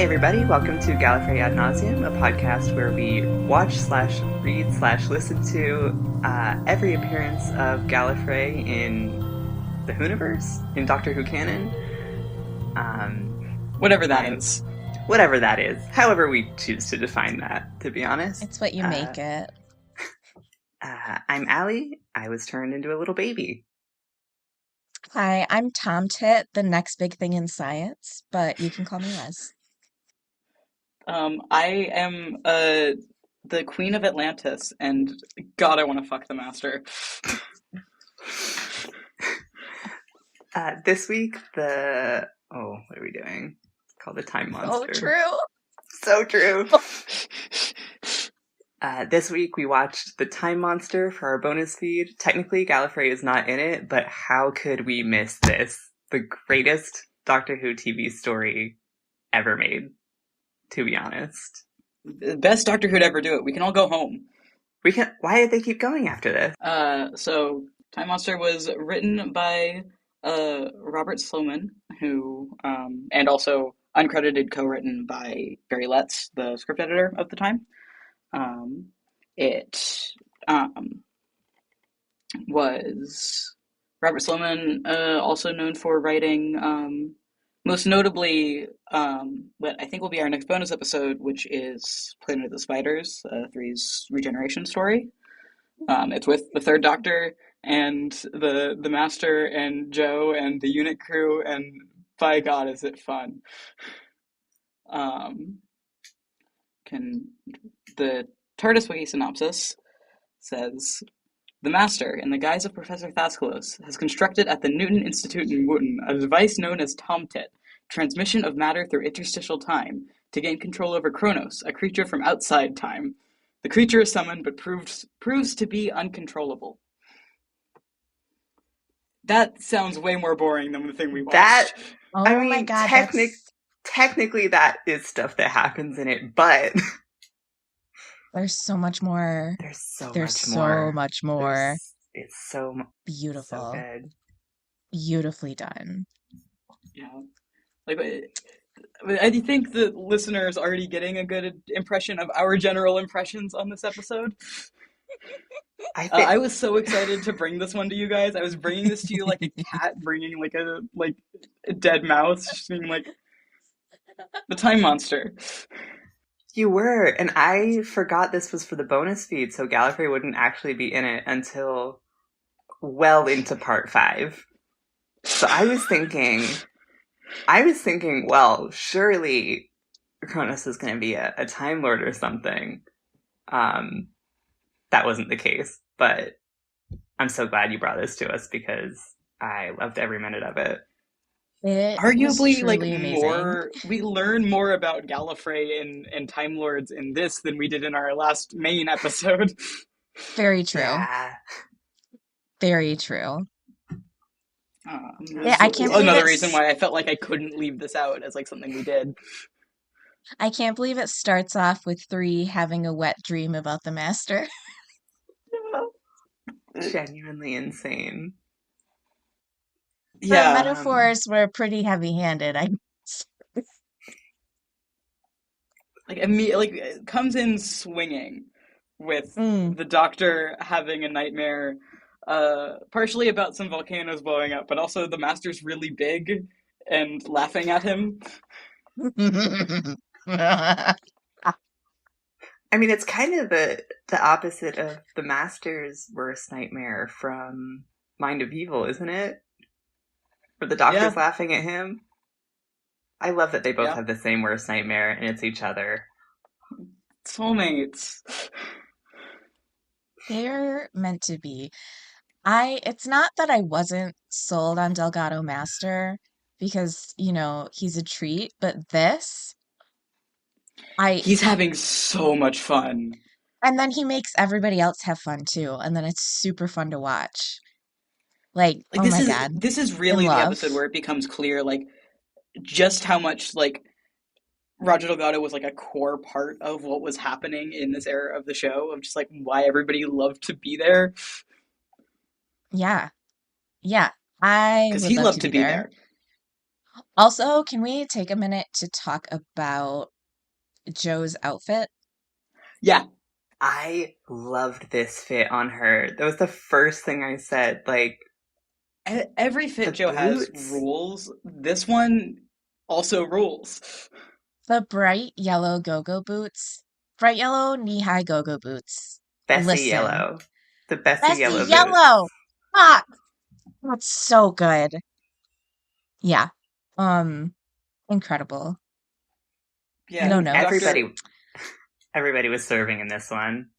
Hi, everybody. Welcome to Gallifrey Ad Nauseam, a podcast where we watch / read / listen to every appearance of Gallifrey in the Whoniverse, in Doctor Who canon. Whatever that is. Whatever that is. However we choose to define that, to be honest. It's what you make it. I'm Allie. I was turned into a little baby. Hi, I'm Tom Tit, the next big thing in science, but you can call me Les. I am the Queen of Atlantis, and God, I want to fuck the Master. This week, what are we doing? It's called the Time Monster. So So true. true. This week we watched The Time Monster for our bonus feed. Technically, Gallifrey is not in it, but how could we miss this? The greatest Doctor Who TV story ever made, to be honest. The best Doctor Who'd ever do it. We can all go home. Why did they keep going after this? So Time Monster was written by Robert Sloman, who and also uncredited co-written by Barry Letts, the script editor of the time. It was Robert Sloman, also known for writing, most notably, what I think will be our next bonus episode, which is Planet of the Spiders, Three's regeneration story. It's with the Third Doctor and the Master and Joe and the unit crew, and by God, is it fun. The TARDIS Wiki synopsis says, "The Master, in the guise of Professor Thascalos, has constructed at the Newton Institute in Wootton a device known as Tomtit, transmission of matter through interstitial time, to gain control over Kronos, a creature from outside time. The creature is summoned, but proves to be uncontrollable." That sounds way more boring than the thing we watched. My God, technically that is stuff that happens in it, but there's so much more. There's so much more. It's so beautiful. So good. Beautifully done. Yeah. I think the listener is already getting a good impression of our general impressions on this episode. I was so excited to bring this one to you guys. I was bringing this to you like a cat bringing a dead mouse, just being like, the Time Monster. You were, and I forgot this was for the bonus feed, so Gallifrey wouldn't actually be in it until well into part 5. So I was thinking, well, surely Kronos is going to be a Time Lord or something. That wasn't the case, but I'm so glad you brought this to us because I loved every minute of it. Arguably, amazing. We learn more about Gallifrey and Time Lords in this than we did in our last main episode. Very true. Yeah. Very true. I can't believe another reason why I felt like I couldn't leave this out as like something we did. I can't believe it starts off with 3 having a wet dream about the Master. Genuinely insane. Yeah, the metaphors were pretty heavy-handed. It comes in swinging with the Doctor having a nightmare, partially about some volcanoes blowing up, but also the Master's really big and laughing at him. I mean, it's kind of the opposite of the Master's worst nightmare from Mind of Evil, isn't it? Where the Doctor's laughing at him. I love that they both have the same worst nightmare, and it's each other. Soulmates. They're meant to be. It's not that I wasn't sold on Delgado Master, because, he's a treat, but he's having so much fun. And then he makes everybody else have fun, too, and then it's super fun to watch. Oh my God. This is really the episode where it becomes clear, just how much, Roger Delgado was, a core part of what was happening in this era of the show, of just, why everybody loved to be there. Yeah. Yeah. Because he loved to be there. Also, can we take a minute to talk about Joe's outfit? Yeah. I loved this fit on her. That was the first thing I said. Like, Every the fit Joe has boots. rules. This one also rules. The bright yellow go-go boots. Bright yellow knee-high go-go boots. Bessie Listen. yellow. The Bessie Bessie yellow yellow! boots. Ah! That's so good. Yeah. Um, incredible. I Yeah, No mean, the notes. doctor. everybody was serving in this one.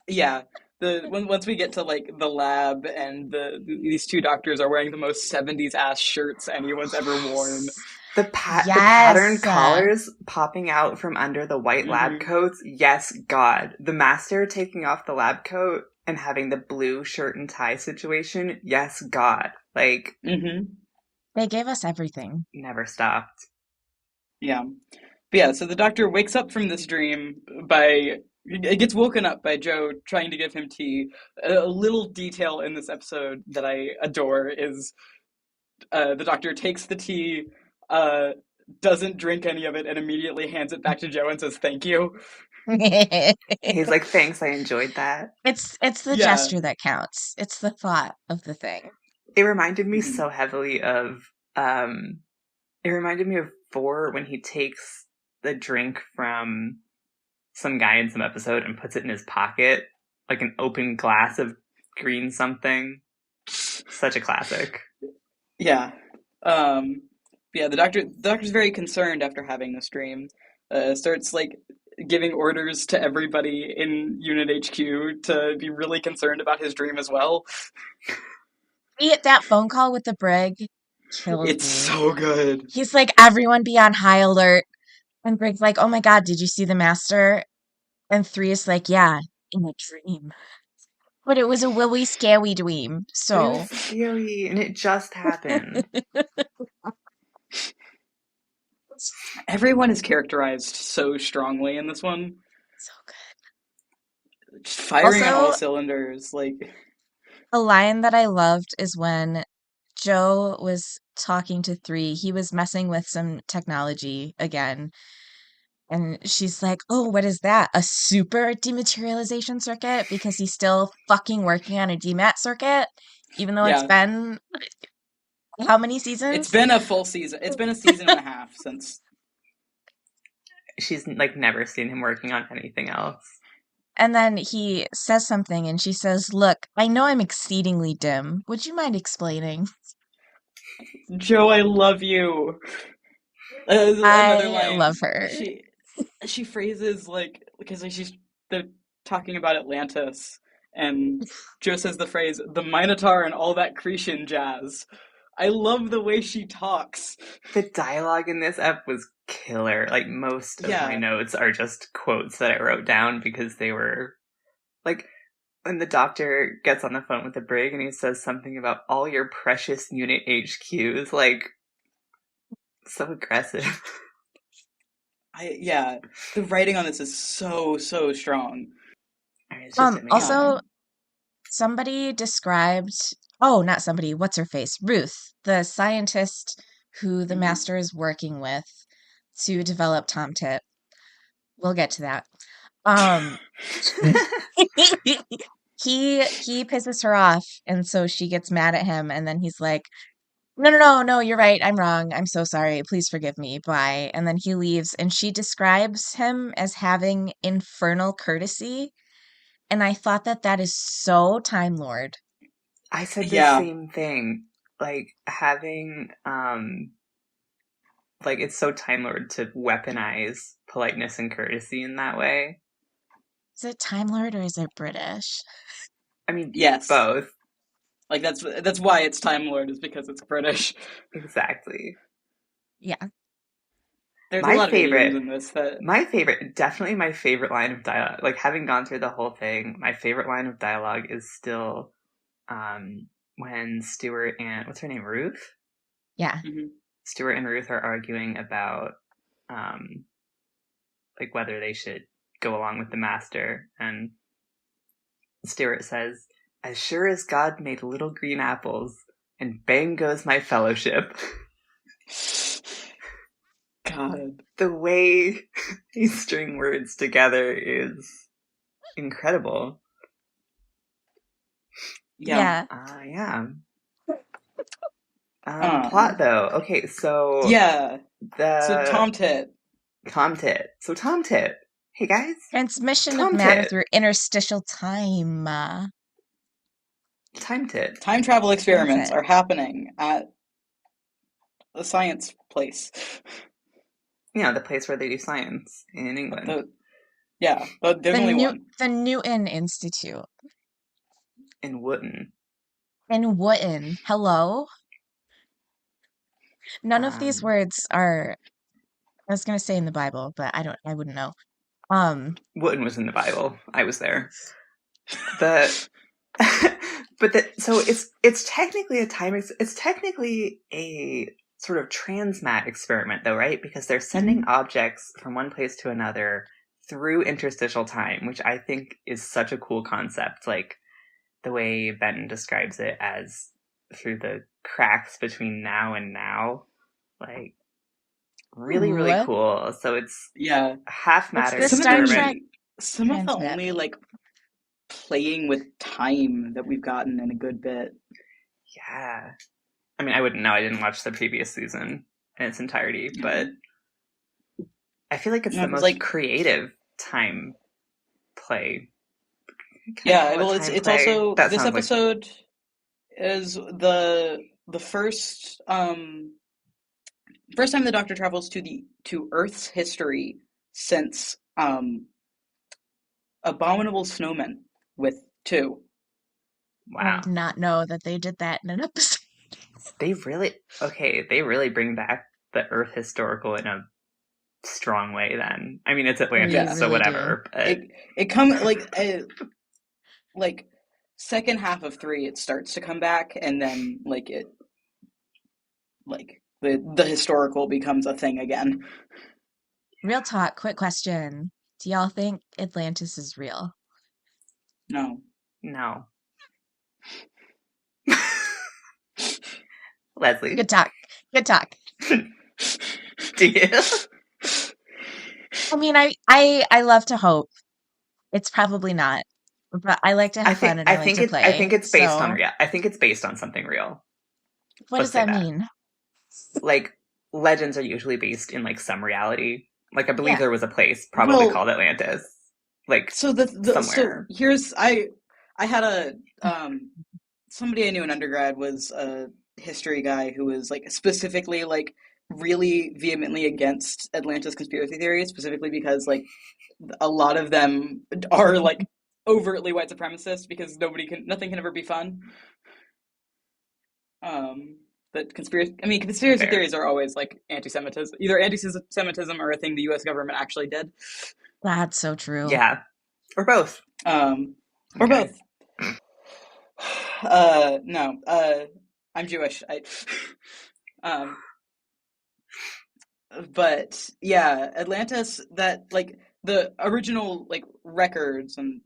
Yeah, once we get to like the lab and these two doctors are wearing the most 70s ass shirts anyone's ever worn. Yes. The patterned Yes. collars popping out from under the white lab Hmm. coats. Yes, God. The master taking off the lab coat and having the blue shirt and tie situation. Yes, God. Like, Hmm. They gave us everything. never stopped. Yeah. But yeah, so the doctor wakes up from this dream by it gets woken up by Joe trying to give him tea. A little detail in this episode that I adore is the doctor takes the tea, uh, doesn't drink any of it, and immediately hands it back to Joe and says thank you. He's like, thanks, I enjoyed that. It's the Yeah. gesture that counts. It's the thought of the thing. It reminded me Mhm. so heavily of, it reminded me of Four when he takes the drink from some guy in some episode and puts it in his pocket, like an open glass of green something. Such a classic. Yeah. Um, yeah, the doctor's very concerned after having this dream. Starts like giving orders to everybody in Unit HQ to be really concerned about his dream as well. That phone call with the brig killed It's me. so good. He's like, everyone be on high alert. And Brig's like, oh my God, did you see the master? And Three is like, yeah, in a dream. But it was a willy scaly dream. But it So, was scary and it just happened. Everyone is characterized so strongly in this one. so good. Just firing on all Also, cylinders. Like, a line that I loved is when Joe was talking to Three. He was messing with some technology again. And she's like, oh, what is that? A super dematerialization circuit? Because he's still fucking working on a demat circuit, even though it's yeah, been how many it's seasons? been a full season. It's been a season and a half since. She's like never seen him working on anything else. And then he says something and she says, look, I know I'm exceedingly dim. Would you mind explaining? Joe, I love you. Another I love line. her. She phrases like because they're talking about Atlantis, and Joe says the phrase "the Minotaur" and all that Cretan jazz. I love the way she talks. The dialogue in this ep was killer. Like, most of my Yeah, notes are just quotes that I wrote down because they were like, when the doctor gets on the phone with the brig and he says something about all your precious unit HQs, like, so aggressive. yeah. The writing on this is so strong. It's just Also, amazing. somebody described, oh, not somebody, what's her face? Ruth, the scientist who the Mhm. master is working with to develop Tom Tit. We'll get to that. Um, he pisses her off, and so she gets mad at him, and then he's like, no, you're right, I'm wrong, I'm so sorry, please forgive me, bye. And then he leaves, and she describes him as having infernal courtesy, and I thought that that is so Time Lord. I said the Yeah, same thing. Like, having, like, it's so Time Lord to weaponize politeness and courtesy in that way. Is it Time Lord or is it British? I mean, yes. both. Like that's why it's Time Lord is because it's British. Exactly. Yeah. There's a My lot of idioms favorite, in this that definitely my favorite line of dialogue, like, having gone through the whole thing, my favorite line of dialogue is still, when Stuart and, what's her name, Ruth? Yeah. Mhm. Stuart and Ruth are arguing about, like, whether they should go along with the master, and Stuart says, as sure as God made little green apples, and bang goes my fellowship. God. The way they string words together is incredible. Yeah. Yeah. Plot though. Okay, so yeah. So the Tom Tit. So Tom Tit. Hey guys, Transmission of Tom matter Tit. through interstitial time. Time Tit. Time travel experiments it. are happening at the science place. Yeah, the place where they do science in England. There's only one. The Newton Institute. In Wootton. In Wootton. Hello? None of these words are, I was going to say in the Bible, but I wouldn't know. Wootton was in the Bible. I was there. So it's technically it's technically a sort of transmat experiment though, right? Because they're sending objects from one place to another through interstitial time, which I think is such a cool concept. Like the way Benton describes it as through the cracks between now and now. Like really, really cool. So it's half matter experiment. Some of the only like playing with time that we've gotten in a good bit. Yeah. I mean, I wouldn't know. I didn't watch the previous season in its entirety, but I feel like it's the most creative time play. It's also this episode is the first first time the Doctor travels to Earth's history since Abominable Snowmen with 2. Wow. I did not know that they did that in an episode. They really bring back the Earth historical in a strong way then. I mean, it's Atlantis, so whatever. But... It comes like second half of 3 it starts to come back, and then the historical becomes a thing again. Real talk, quick question. Do y'all think Atlantis is real? No. Leslie. Good talk. Do you? I mean, I love to hope. It's probably not, but I like to have fun and I like to play. I think it's based on real. I think it's based on something real. What does that mean? Like legends are usually based in like some reality. Like I believe there was a place probably called Atlantis. Like somewhere. So here's I had a somebody I knew in undergrad was a history guy who was like specifically like really vehemently against Atlantis conspiracy theories, specifically because like a lot of them are like overtly white supremacist because nothing can ever be fun. But conspiracy theories are always like anti-Semitism, either anti-Semitism or a thing the U.S. government actually did. That's so true. Yeah, or both. Or both. No. I'm Jewish. But yeah, Atlantis. That like the original like records, and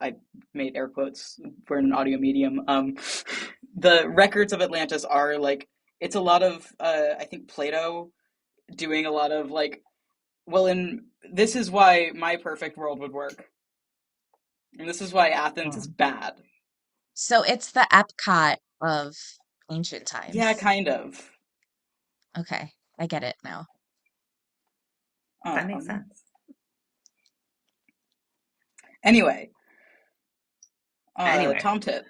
I made air quotes. We're in an audio medium. The records of Atlantis are like it's a lot of I think Plato doing a lot of like, this is why my perfect world would work, and this is why Athens is bad. So it's the Epcot of ancient times. Yeah, kind of. Okay, I get it now. That makes sense. Anyway, Tom Tit.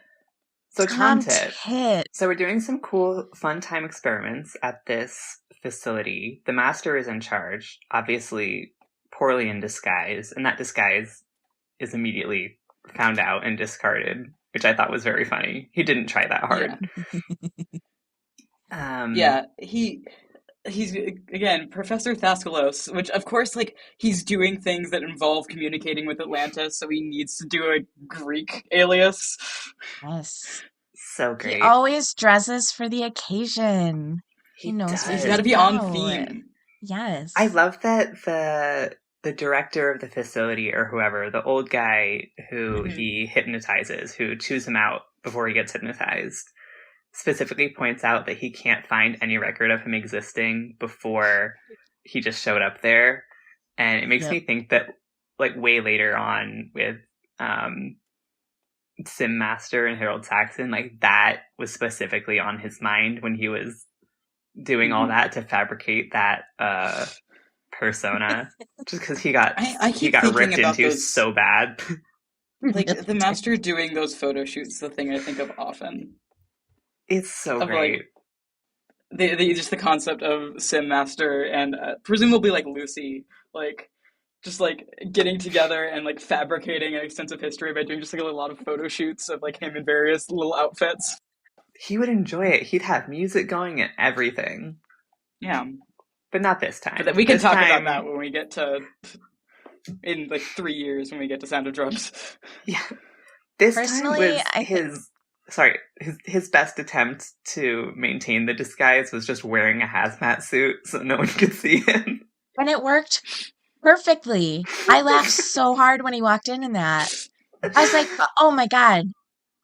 So Tom Tit. So we're doing some cool, fun time experiments at this facility. The master is in charge, obviously poorly in disguise, and that disguise is immediately found out and discarded, which I thought was very funny. He didn't try that hard. Yeah. He's again Professor Thascalos, which of course like he's doing things that involve communicating with Atlantis, so he needs to do a Greek alias. Yes. So great. He always dresses for the occasion. He knows he's got to be on theme. Yes. I love that the director of the facility or whoever, the old guy who he hypnotizes, who chews him out before he gets hypnotized, specifically points out that he can't find any record of him existing before he just showed up there. And it makes Yep. me think that, like, way later on with Sim Master and Harold Saxon, like, that was specifically on his mind when he was doing all that to fabricate that persona, just because he got I keep got thinking ripped about into those, so bad. like the Master doing those photo shoots. The thing I think of often It's so of great. like just the concept of Sim Master and presumably like Lucy, like just like getting together and like fabricating an extensive history by doing just like a lot of photo shoots of like him in various little outfits. He would enjoy it. He'd have music going and everything. Yeah, but not this time. But we can this talk time, about that when we get to in like 3 years when we get to Sound of Drums. Yeah, this Personally, time was his best attempt to maintain the disguise was just wearing a hazmat suit so no one could see him. And it worked perfectly. I laughed so hard when he walked in that. I was like, oh my God,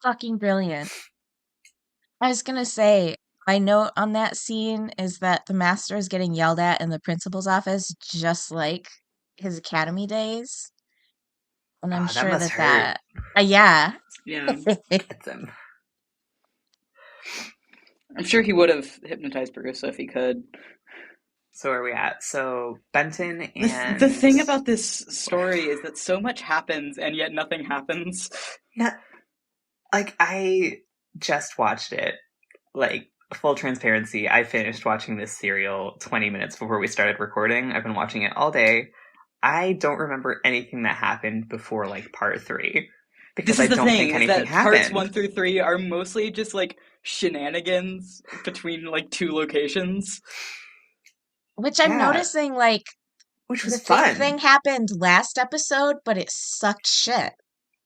fucking brilliant. I was going to say, my note on that scene is that the master is getting yelled at in the principal's office just like his academy days. And I'm that sure must that hurt. Yeah. It's him. I'm sure he would have hypnotized Bruce if he could. So where are we at? So Benton and... The thing about this story is that so much happens and yet nothing happens. Yeah, like, I just watched it. Like, full transparency, I finished watching this serial 20 minutes before we started recording. I've been watching it all day. I don't remember anything that happened before, like, part 3. Because I don't think anything happened. Parts 1 through 3 are mostly just, like, shenanigans between, like, 2 locations. Which I'm noticing, like, which was the fun. same thing happened last episode, but it sucked shit.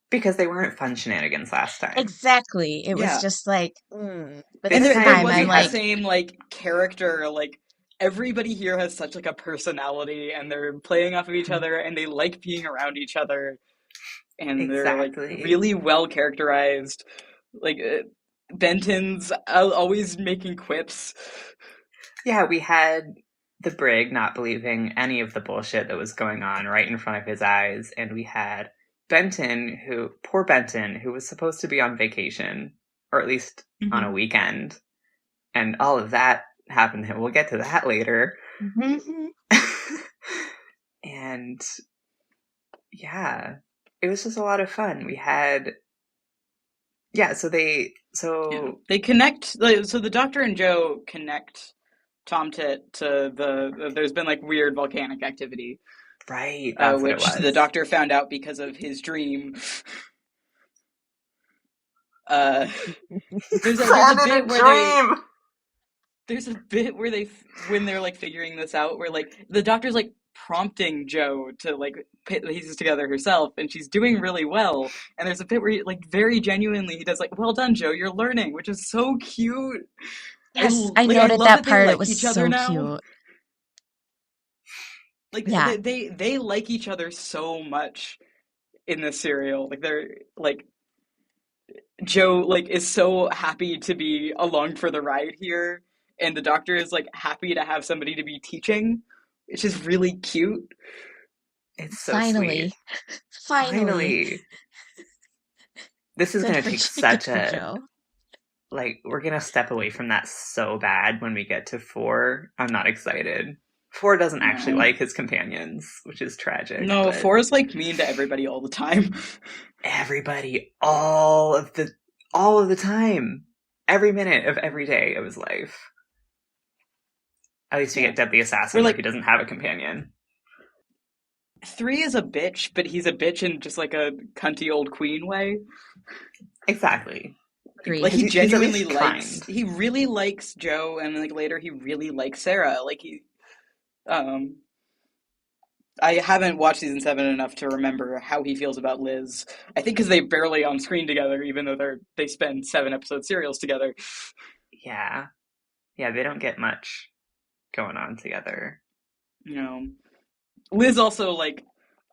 Because they weren't fun shenanigans last time. Exactly. It was just like, But this time wasn't the same, like, character, like, everybody here has such, like, a personality, and they're playing off of each other, and they like being around each other, and they're, like, really well characterized. Like, Benton's always making quips. Yeah, we had the Brig not believing any of the bullshit that was going on right in front of his eyes, and we had Benton, poor Benton, who was supposed to be on vacation, or at least on a weekend, and all of that happened to him. We'll get to that later. And yeah, it was just a lot of fun. We had, so they connect. So the Doctor and Joe connect Tom Tit to there's been like weird volcanic activity. Right, that's which what it was. The Doctor found out because of his dream. There's a bit where when they're like figuring this out, where like the Doctor's like prompting Joe to like put the pieces together herself, and she's doing really well. And there's a bit where like very genuinely he does like, "Well done, Joe, you're learning," which is so cute. Yes, I noted that part. It was so cute. Like they like each other so much in this serial. Like they're like Joe like is so happy to be along for the ride here, and the Doctor is like happy to have somebody to be teaching, which is really cute. It's so sweet. Finally. This is going to take such a Joe. Like, we're going to step away from that so bad when we get to 4. I'm not excited. 4 doesn't actually like his companions, which is tragic. No, 4 is like mean to everybody all the time. Everybody, all of the time. Every minute of every day of his life. At least we get Deadly Assassin, like, who doesn't have a companion. 3 is a bitch, but he's a bitch in just like a cunty old queen way. Exactly. Like he genuinely likes, he really likes Joe, and like later he really likes Sarah. Like I haven't watched season 7 enough to remember how he feels about Liz. I think because they're barely on screen together, even though they spend 7 episode serials together. Yeah, they don't get much going on together. Liz also like,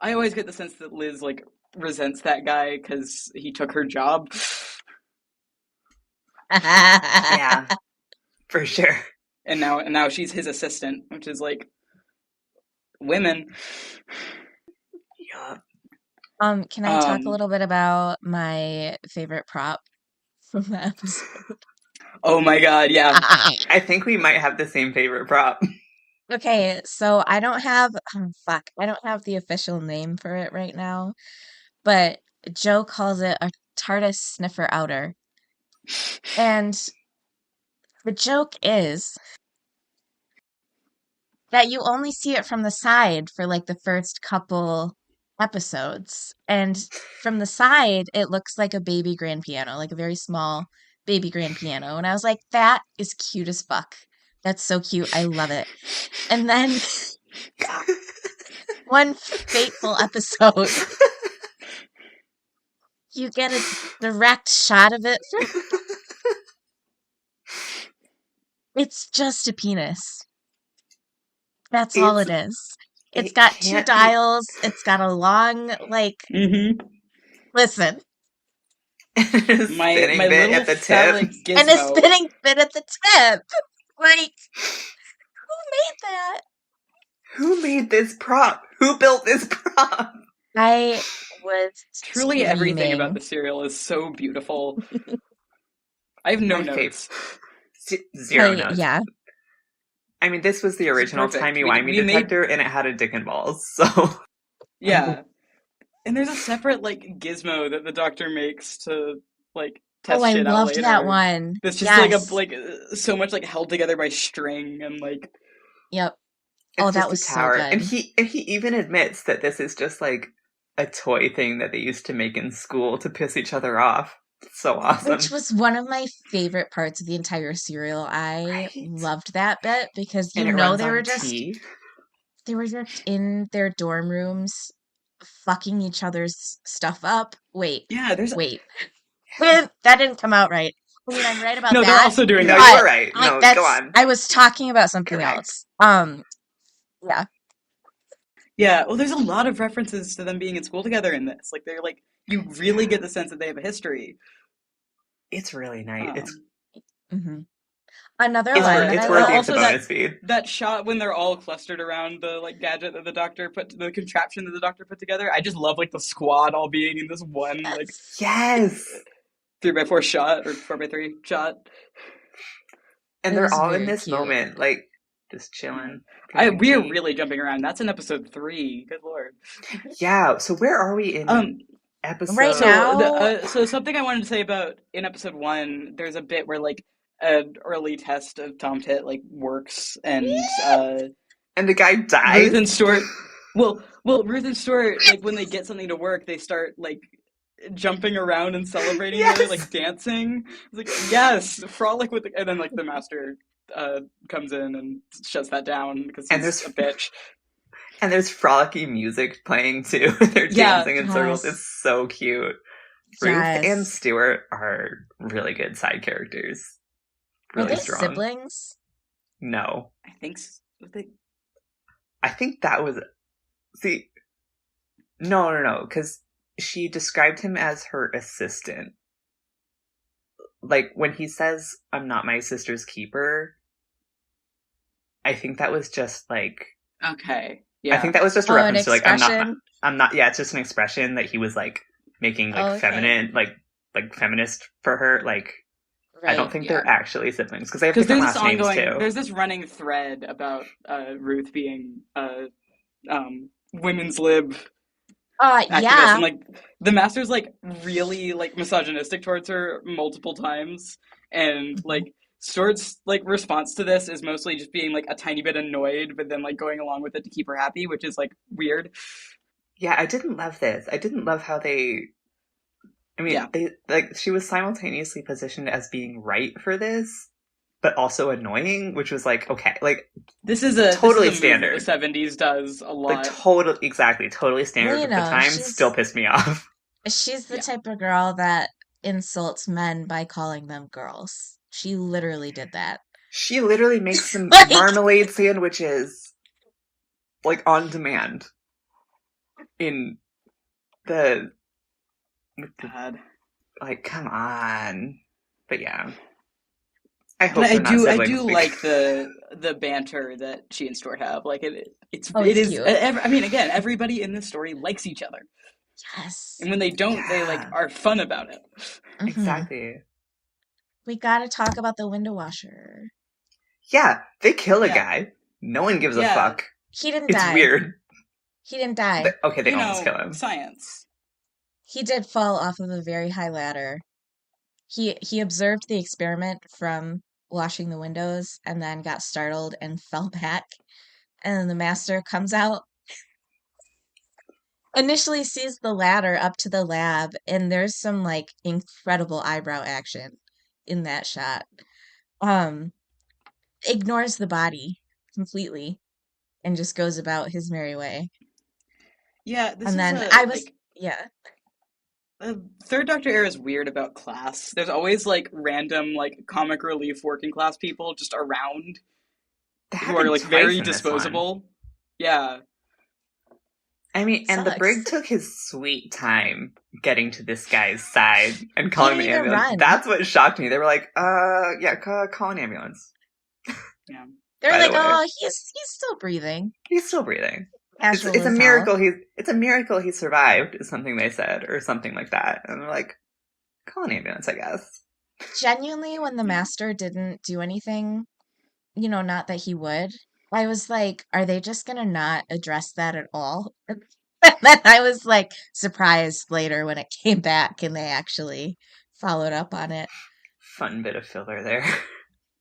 I always get the sense that Liz like resents that guy because he took her job. Yeah, for sure. And now she's his assistant, which is like women. Yup. Can I talk a little bit about my favorite prop from the episode? Oh my god, yeah. I think we might have the same favorite prop. Okay, so I don't have, I don't have the official name for it right now, but Joe calls it a TARDIS sniffer outer. And the joke is that you only see it from the side for like the first couple episodes. And from the side, it looks like a baby grand piano, like a very small baby grand piano. And I was like, that is cute as fuck. That's so cute. I love it. And then one fateful episode, you get a direct shot of it. It's just a penis. That's all It's it is. It's it got two can't be. dials. It's got a long, like, Mm-hmm. listen, My Spinning bit little at the tip. phallic and a gizmo. spinning bit at the tip. Like, who made that? Who made this prop? Who built this prop? I was Truly everything about screaming. the serial is so beautiful. I have no My notes. Zero notes. Yeah. I mean, this was the This is original perfect. timey-wimey We made detector, and it had a dick and balls, so... yeah. And there's a separate like gizmo that the doctor makes to like Oh, test I shit out loved that later. one. That's just Yes. so much like held together by string and like Yep. Oh, It's that just a was so tower. And good. he even admits that this is just like a toy thing that they used to make in school to piss each other off. It's so awesome. Which was one of my favorite parts of the entire serial. I Right? loved that bit because And you it know runs on tea. they were just in their dorm rooms fucking each other's stuff up. Wait, yeah, there's wait. That didn't come out right. I mean, I'm right about no, they're that, also doing No, you that. were but right. No, go that's on. I was talking about something Correct. else. Yeah. Yeah, well there's a lot of references to them being in school together in this. Like they're like you really get the sense that they have a history. It's really nice. hmm Another line that It's I worthy of loved. the Also that bonus feed. that shot when they're all clustered around the like gadget that the contraption that the doctor put together. I just love like the squad all being in this one like Yes. Yes. 3x4 shot or 4x3 shot. And It they're was all in very this cute. moment, like just Yeah. chilling, drinking We are tea. really jumping around. That's in episode 3. Good lord. Yeah. So where are we in Um. Right episode? now, So something I wanted to say about in episode 1, there's a bit where like an early test of Tom Tit like works and And the guy Ruth dies. and Stuart. Well, Ruth and Stuart like when they get something to work, they start like jumping around and celebrating together, Yes. like dancing. It's like yes, frolic with and then like the master comes in and shuts that down because And he's a bitch. there's frolicky music playing too. They're Yeah, dancing in circles. yes, It's so cute. Ruth and yes. Stuart are really good side characters. Are Really they strong. siblings? No. I think so. I think that was... See, no, because she described him as her assistant. Like, when he says, I'm not my sister's keeper, I think that was just like... Okay. I Yeah. think that was just a Oh, an reference to like, expression? yeah, it's just an expression that he was like making like Oh, okay. feminine, like feminist for her. Like, I don't Right. think Yeah. they're actually siblings because they have Because different there's this last names ongoing, too. there's this running thread about Ruth being women's lib activist, Yeah. and like the master's like really like misogynistic towards her multiple times, and Mhm. like Stuart's like response to this is mostly just being like a tiny bit annoyed, but then like going along with it to keep her happy, which is like weird. Yeah, I didn't love this. I didn't love how they... I mean, Yeah. they like she was simultaneously positioned as being right for this, but also annoying, which was like, okay, like This is a totally this is a move that standard. the '70s does a Like lot. totally Well, standard, you but the know, time still pissed me off. she's the Yeah. type of girl that insults men by calling them girls. She literally did that. She literally makes some Like, marmalade sandwiches like on demand in the God. like, come on. But yeah. I But hope they're not I siblings. do like the banter that she and Stuart have. Like it It's is. cute. I mean, again, everybody in this story likes each other, Yes. and when they don't, they like Yeah, are fun about it. Hmm. exactly. We gotta talk about the window washer. Yeah, they kill a Yeah, guy. No one gives a yeah. fuck. He didn't It's die. weird. He didn't die. Okay, they You almost kill know, him. science. He did fall off of a very high ladder. He observed the experiment from washing the windows and then got startled and fell back. And then the master comes out, initially sees the ladder up to the lab, and there's some like incredible eyebrow action in that shot. Um, Ignores the body completely and just goes about his merry way. Yeah, this And is then a I was, like yeah, the Third Doctor era is weird about class. There's always like random like comic relief working class people just around That who are happened like twice very in this one. disposable. Yeah, I mean, and the sucks. brig took his sweet time getting to this guy's side and He calling didn't the even ambulance. run. That's what shocked me. They were like, yeah, call an ambulance. yeah. They're By the like, way, oh, he's still breathing. he's still breathing. Casual It's a withdrawal. miracle he survived, is something they said, or something like that. And they're like, call an ambulance, I guess. Genuinely, when the Yeah. master didn't do anything, not that he would, I was like, are they just gonna not address that at all? And then I was like surprised later when it came back and they actually followed up on it. Fun bit of filler there.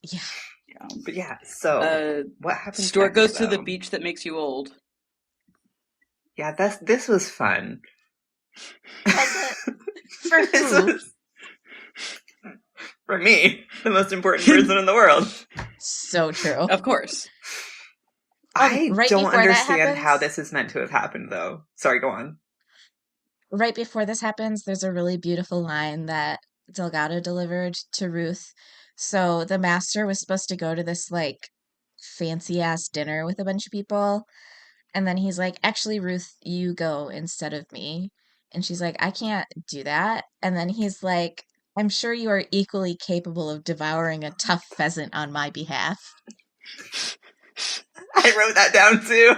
Yeah. Yeah. But yeah, so Uh, what happens Stuart next goes to the though? beach that makes you old. Yeah, this was fun. Was it? For This who? was, for me, the most important person in the world. So true. Of course. I Right don't before that understand how happens, this is meant to have happened, though. Sorry, go on. right before this happens, there's a really beautiful line that Delgado delivered to Ruth. So the master was supposed to go to this like fancy ass dinner with a bunch of people. And then he's like, actually, Ruth, you go instead of me. And she's like, I can't do that. And then he's like, I'm sure you are equally capable of devouring a tough pheasant on my behalf. I wrote that down too.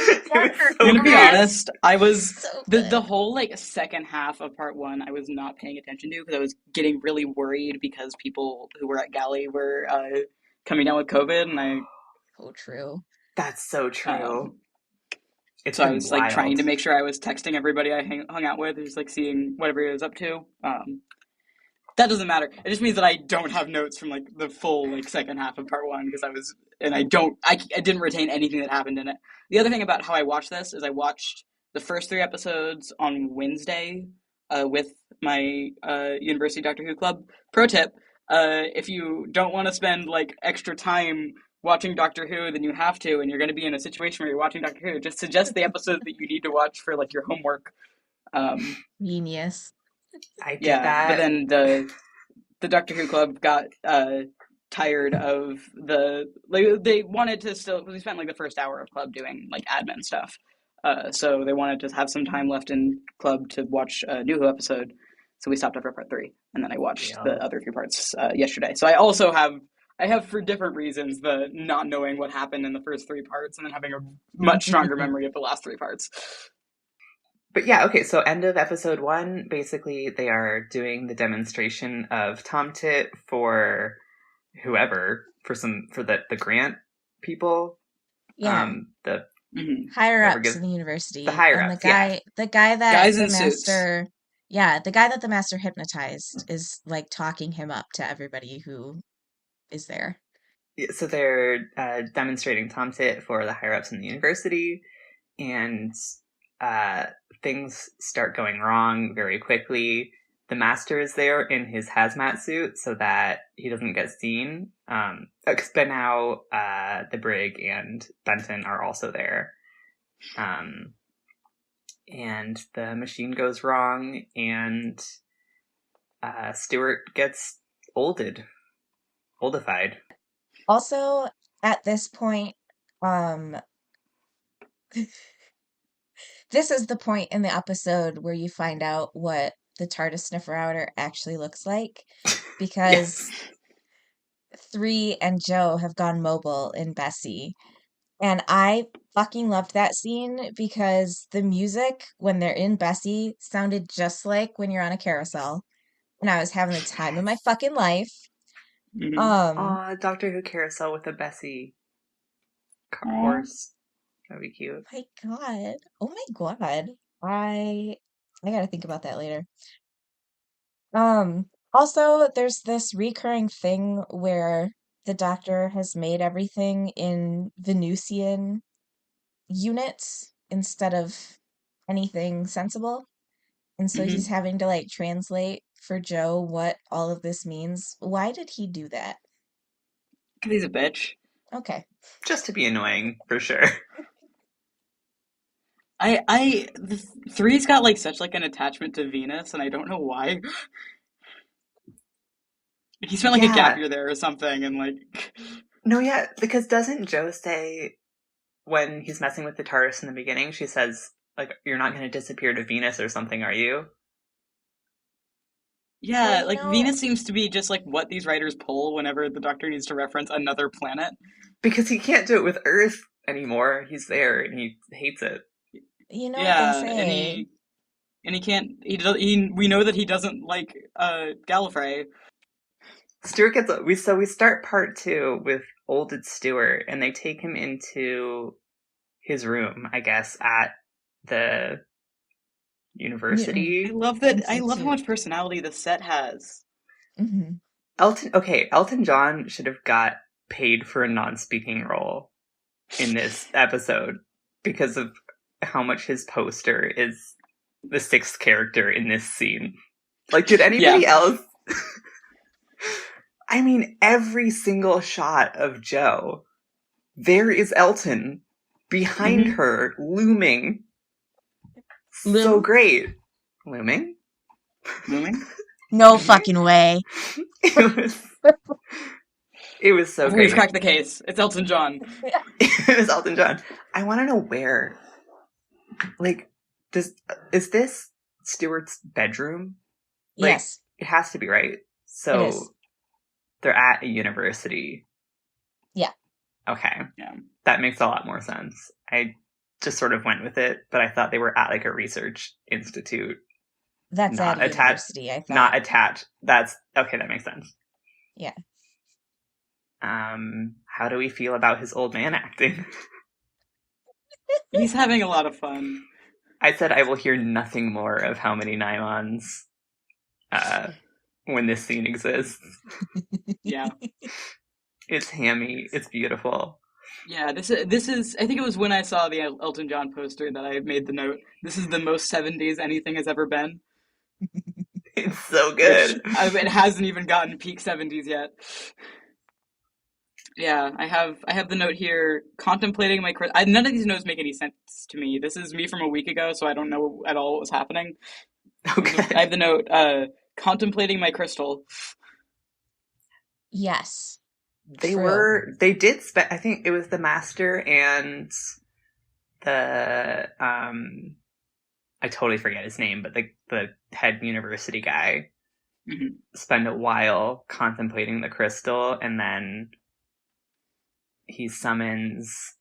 It's like, It was I'm so gonna be weird. honest. I was so the good. whole like second half of part one. I was not paying attention to because I was getting really worried because people who were at Galley were coming down with COVID, and So true. That's so true. um, It's so I been was like trying wild. to make sure I was texting everybody I hung out with, just like seeing whatever he was up to. That doesn't matter. It just means that I don't have notes from like the full like second half of part one because I didn't retain anything that happened in it. The other thing about how I watched this is I watched the first three episodes on Wednesday with my University Doctor Who Club. Pro tip: if you don't want to spend like extra time watching Doctor Who than you have to, and you're going to be in a situation where you're watching Doctor Who, just suggest the episodes that you need to watch for like your homework. Um, Genius. I did yeah, but that. then the Doctor Who Club got tired of they wanted to still we spent like the first hour of club doing like admin stuff. So they wanted to have some time left in club to watch a new Who episode. So we stopped after part three, and then I watched the Real. other three parts yesterday. So I have for different reasons the not knowing what happened in the first three parts, and then having a much stronger memory of the last three parts. But yeah, okay, so end of episode 1, basically they are doing the demonstration of Tom Tit for whoever, for the grant people. Yeah. The Mm-hmm. Higher whoever ups gives in the university. the higher And ups, yeah. the guy that Guys the in suits. master, yeah, the guy that the master hypnotized is like talking him up to everybody who is there. So they're demonstrating Tom Tit for the higher ups in the university, and uh, things start going wrong very quickly. The master is there in his hazmat suit so that he doesn't get seen. But now the brig and Benton are also there. And the machine goes wrong, and Stuart gets oldified. Also, at this point, um, this is the point in the episode where you find out what the TARDIS sniffer outer actually looks like, because Yes. 3 and Joe have gone mobile in Bessie. And I fucking loved that scene because the music when they're in Bessie sounded just like when you're on a carousel. And I was having the time of my fucking life. Aw, Doctor Who carousel with a Bessie horse. That'd be cute. My God. Oh my God. I gotta think about that later. Also, there's this recurring thing where the Doctor has made everything in Venusian units instead of anything sensible. And so he's having to like translate for Joe what all of this means. Why did he do that? Because he's a bitch. Okay. Just to be annoying, for sure. The three's got like such like an attachment to Venus, and I don't know why. He spent like a gap year there or something, and like. No, yeah, because doesn't Joe say when he's messing with the TARDIS in the beginning, she says, like, you're not going to disappear to Venus or something, are you? Yeah, well, like Venus seems to be just like what these writers pull whenever the Doctor needs to reference another planet. Because he can't do it with Earth anymore. He's there and he hates it. You know what they say. And he can't. We know that he doesn't like Gallifrey. Stuart gets. We start part 2 with olded Stuart, and they take him into his room, I guess, at the university. I love that. I love how much personality the set has. Mm-hmm. Elton John should have got paid for a non-speaking role in this episode because of how much his poster is the 6th character in this scene. Like, did anybody else? I mean, every single shot of Joe, there is Elton behind her, looming. So great. Looming? No fucking way. It was so great. We've cracked the case. It's Elton John. It was Elton John. I want to know where. Like, is this Stuart's bedroom? Like, yes. It has to be, right? So they're at a university. Yeah. Okay. Yeah. That makes a lot more sense. I just sort of went with it, but I thought they were at like a research institute. That's at a university, I thought. Not attached. That's okay, that makes sense. Yeah. How do we feel about his old man acting? He's having a lot of fun. I said I will hear nothing more of how many nylons when this scene exists. Yeah. It's hammy. It's beautiful. Yeah, this is. I think it was when I saw the Elton John poster that I made the note. This is the most 70s anything has ever been. It's so good. It hasn't even gotten peak 70s yet. Yeah, I have the note here. Contemplating my none of these notes make any sense to me. This is me from a week ago, so I don't know at all what was happening. Okay. I have the note. Contemplating my crystal. Yes. They did spend, I think it was the Master and the, I totally forget his name, but the head university guy spend a while contemplating the crystal, and then he summons,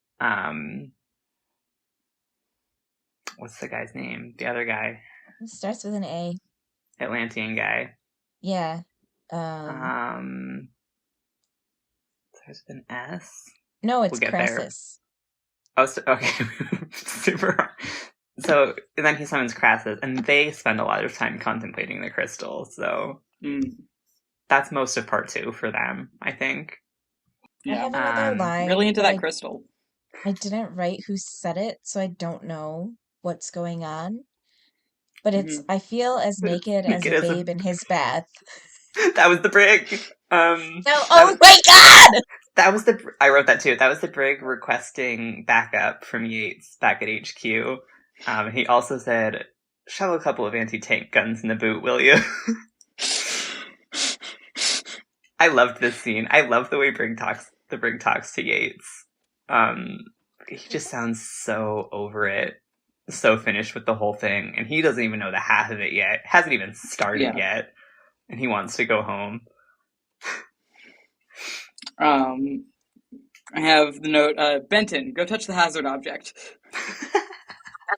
what's the guy's name? The other guy. It starts with an A. Atlantean guy. Yeah. There's an S? No, it's Crassus. Oh, okay. Super hard. So, and then he summons Crassus, and they spend a lot of time contemplating the crystal, so that's most of part 2 for them, I think. Yeah. I have another line. Really into that crystal. I didn't write who said it, so I don't know what's going on. But it's, I feel as naked as a babe in his bath. That was the Brig. Oh my God! That was I wrote that too. That was the Brig requesting backup from Yates back at HQ. He also said, shove a couple of anti-tank guns in the boot, will you? I loved this scene. I love the way the Brig talks to Yates. He just sounds so over it. So finished with the whole thing. And he doesn't even know the half of it yet. Hasn't even started yet. And he wants to go home. Um, I have the note, Benton, go touch the hazard object.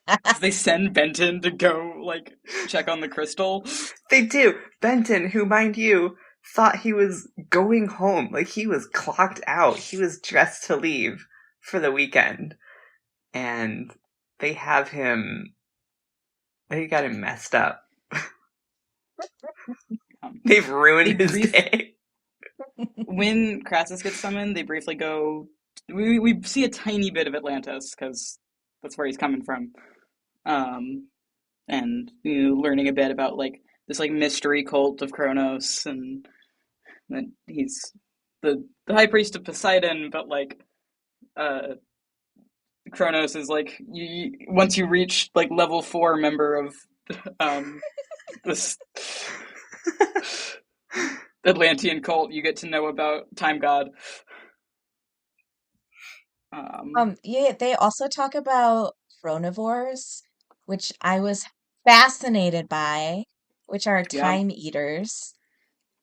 Because they send Benton to go, like, check on the crystal. They do. Benton, who, mind you, thought he was going home. Like, he was clocked out. He was dressed to leave for the weekend. And they have him... They got him messed up. They've ruined his day. When Crassus gets summoned, they briefly go... We see a tiny bit of Atlantis, because that's where he's coming from. And, learning a bit about, like, this, like, mystery cult of Kronos, and that he's the high priest of Poseidon, but, like, Kronos is, like, once you reach, like, level 4 member of, this Atlantean cult, you get to know about Time God. Yeah, they also talk about chronivores, which I was fascinated by, which are Yeah. time eaters.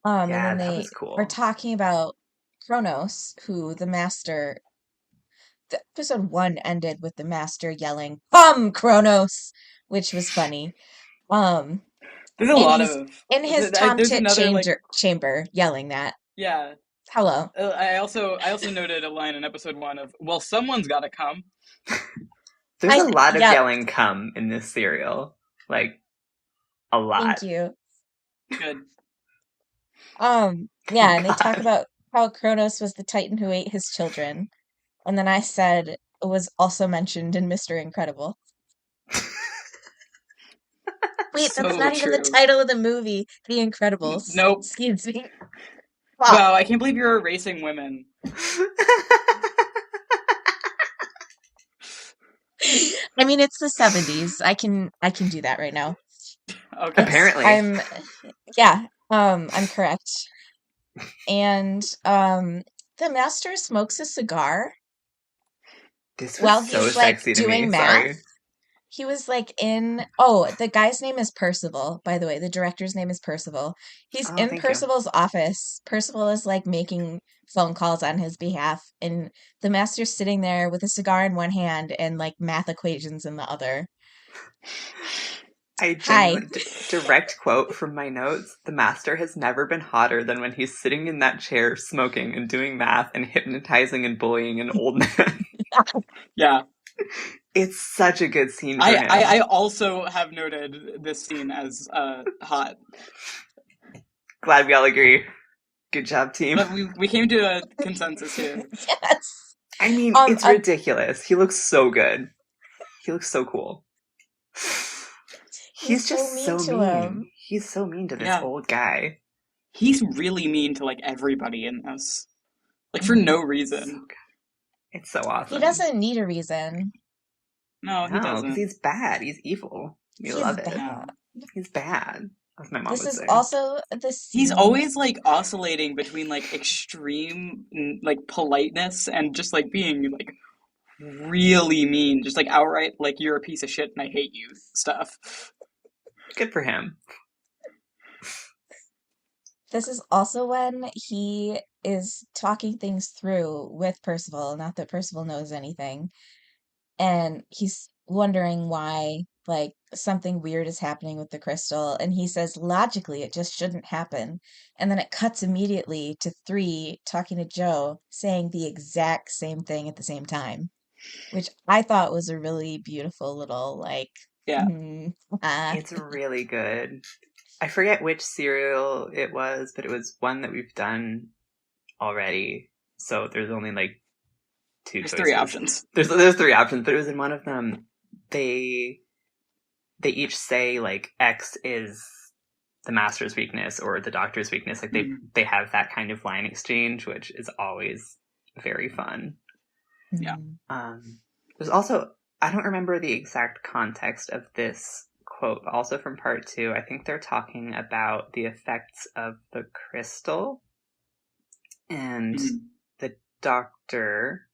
And Yeah, then that they was cool. are talking about Kronos, who the master, the episode 1 ended with the master yelling, "Come, Kronos!" which was funny. Um, There's a and lot he's of... in his Tom There's Tit another, like... chamber yelling that. Yeah. Hello. I also noted a line in episode 1 of, well, someone's gotta come. There's a lot of Yep. yelling "come" in this serial. Like, a lot. Thank you. Good. Yeah, and they talk God. about how Kronos was the Titan who ate his children. And then I said it was also mentioned in Mr. Incredible. Wait, So that's not even the true. title of the movie, The Incredibles. Nope. Excuse me. Wow, I can't believe you're erasing women. I mean, it's the 70s. I can do that right now. Okay. Apparently. I'm correct. And the master smokes a cigar This while was so he's like sexy to doing me. math. Sorry. He was like the guy's name is Percival, by the way. The director's name is Percival. He's Oh, in thank you. Percival's office. Percival is like making phone calls on his behalf, and the master's sitting there with a cigar in one hand and like math equations in the other. I genuinely, direct quote from my notes, the master has never been hotter than when he's sitting in that chair smoking and doing math and hypnotizing and bullying an old man. Yeah. It's such a good scene for him. I also have noted this scene as hot. Glad we all agree. Good job, team. But we came to a consensus here. Yes. I mean, it's ridiculous. He looks so good. He looks so cool. He's just so mean. He's so mean to this old guy. He's really mean to like everybody in this. Like for no reason. So it's so awesome. He doesn't need a reason. No, he doesn't. Because he's bad. He's evil. You love it. Bad. He's bad. As my mom would say. This is also the scene. He's always like oscillating between like extreme like politeness and just like being like really mean, just like outright like you're a piece of shit and I hate you stuff. Good for him. This is also when he is talking things through with Percival, not that Percival knows anything. And he's wondering why, like, something weird is happening with the crystal. And he says, logically, it just shouldn't happen. And then it cuts immediately to 3 talking to Joe, saying the exact same thing at the same time, which I thought was a really beautiful little, like, It's really good. I forget which serial it was, but it was one that we've done already. So there's only like 2 choices. 3 options. There's 3 options, but it was in one of them. They each say like X is the master's weakness or the doctor's weakness. Like they have that kind of line exchange, which is always very fun. Yeah. There's also, I don't remember the exact context of this quote, also from part 2. I think they're talking about the effects of the crystal, and the doctor,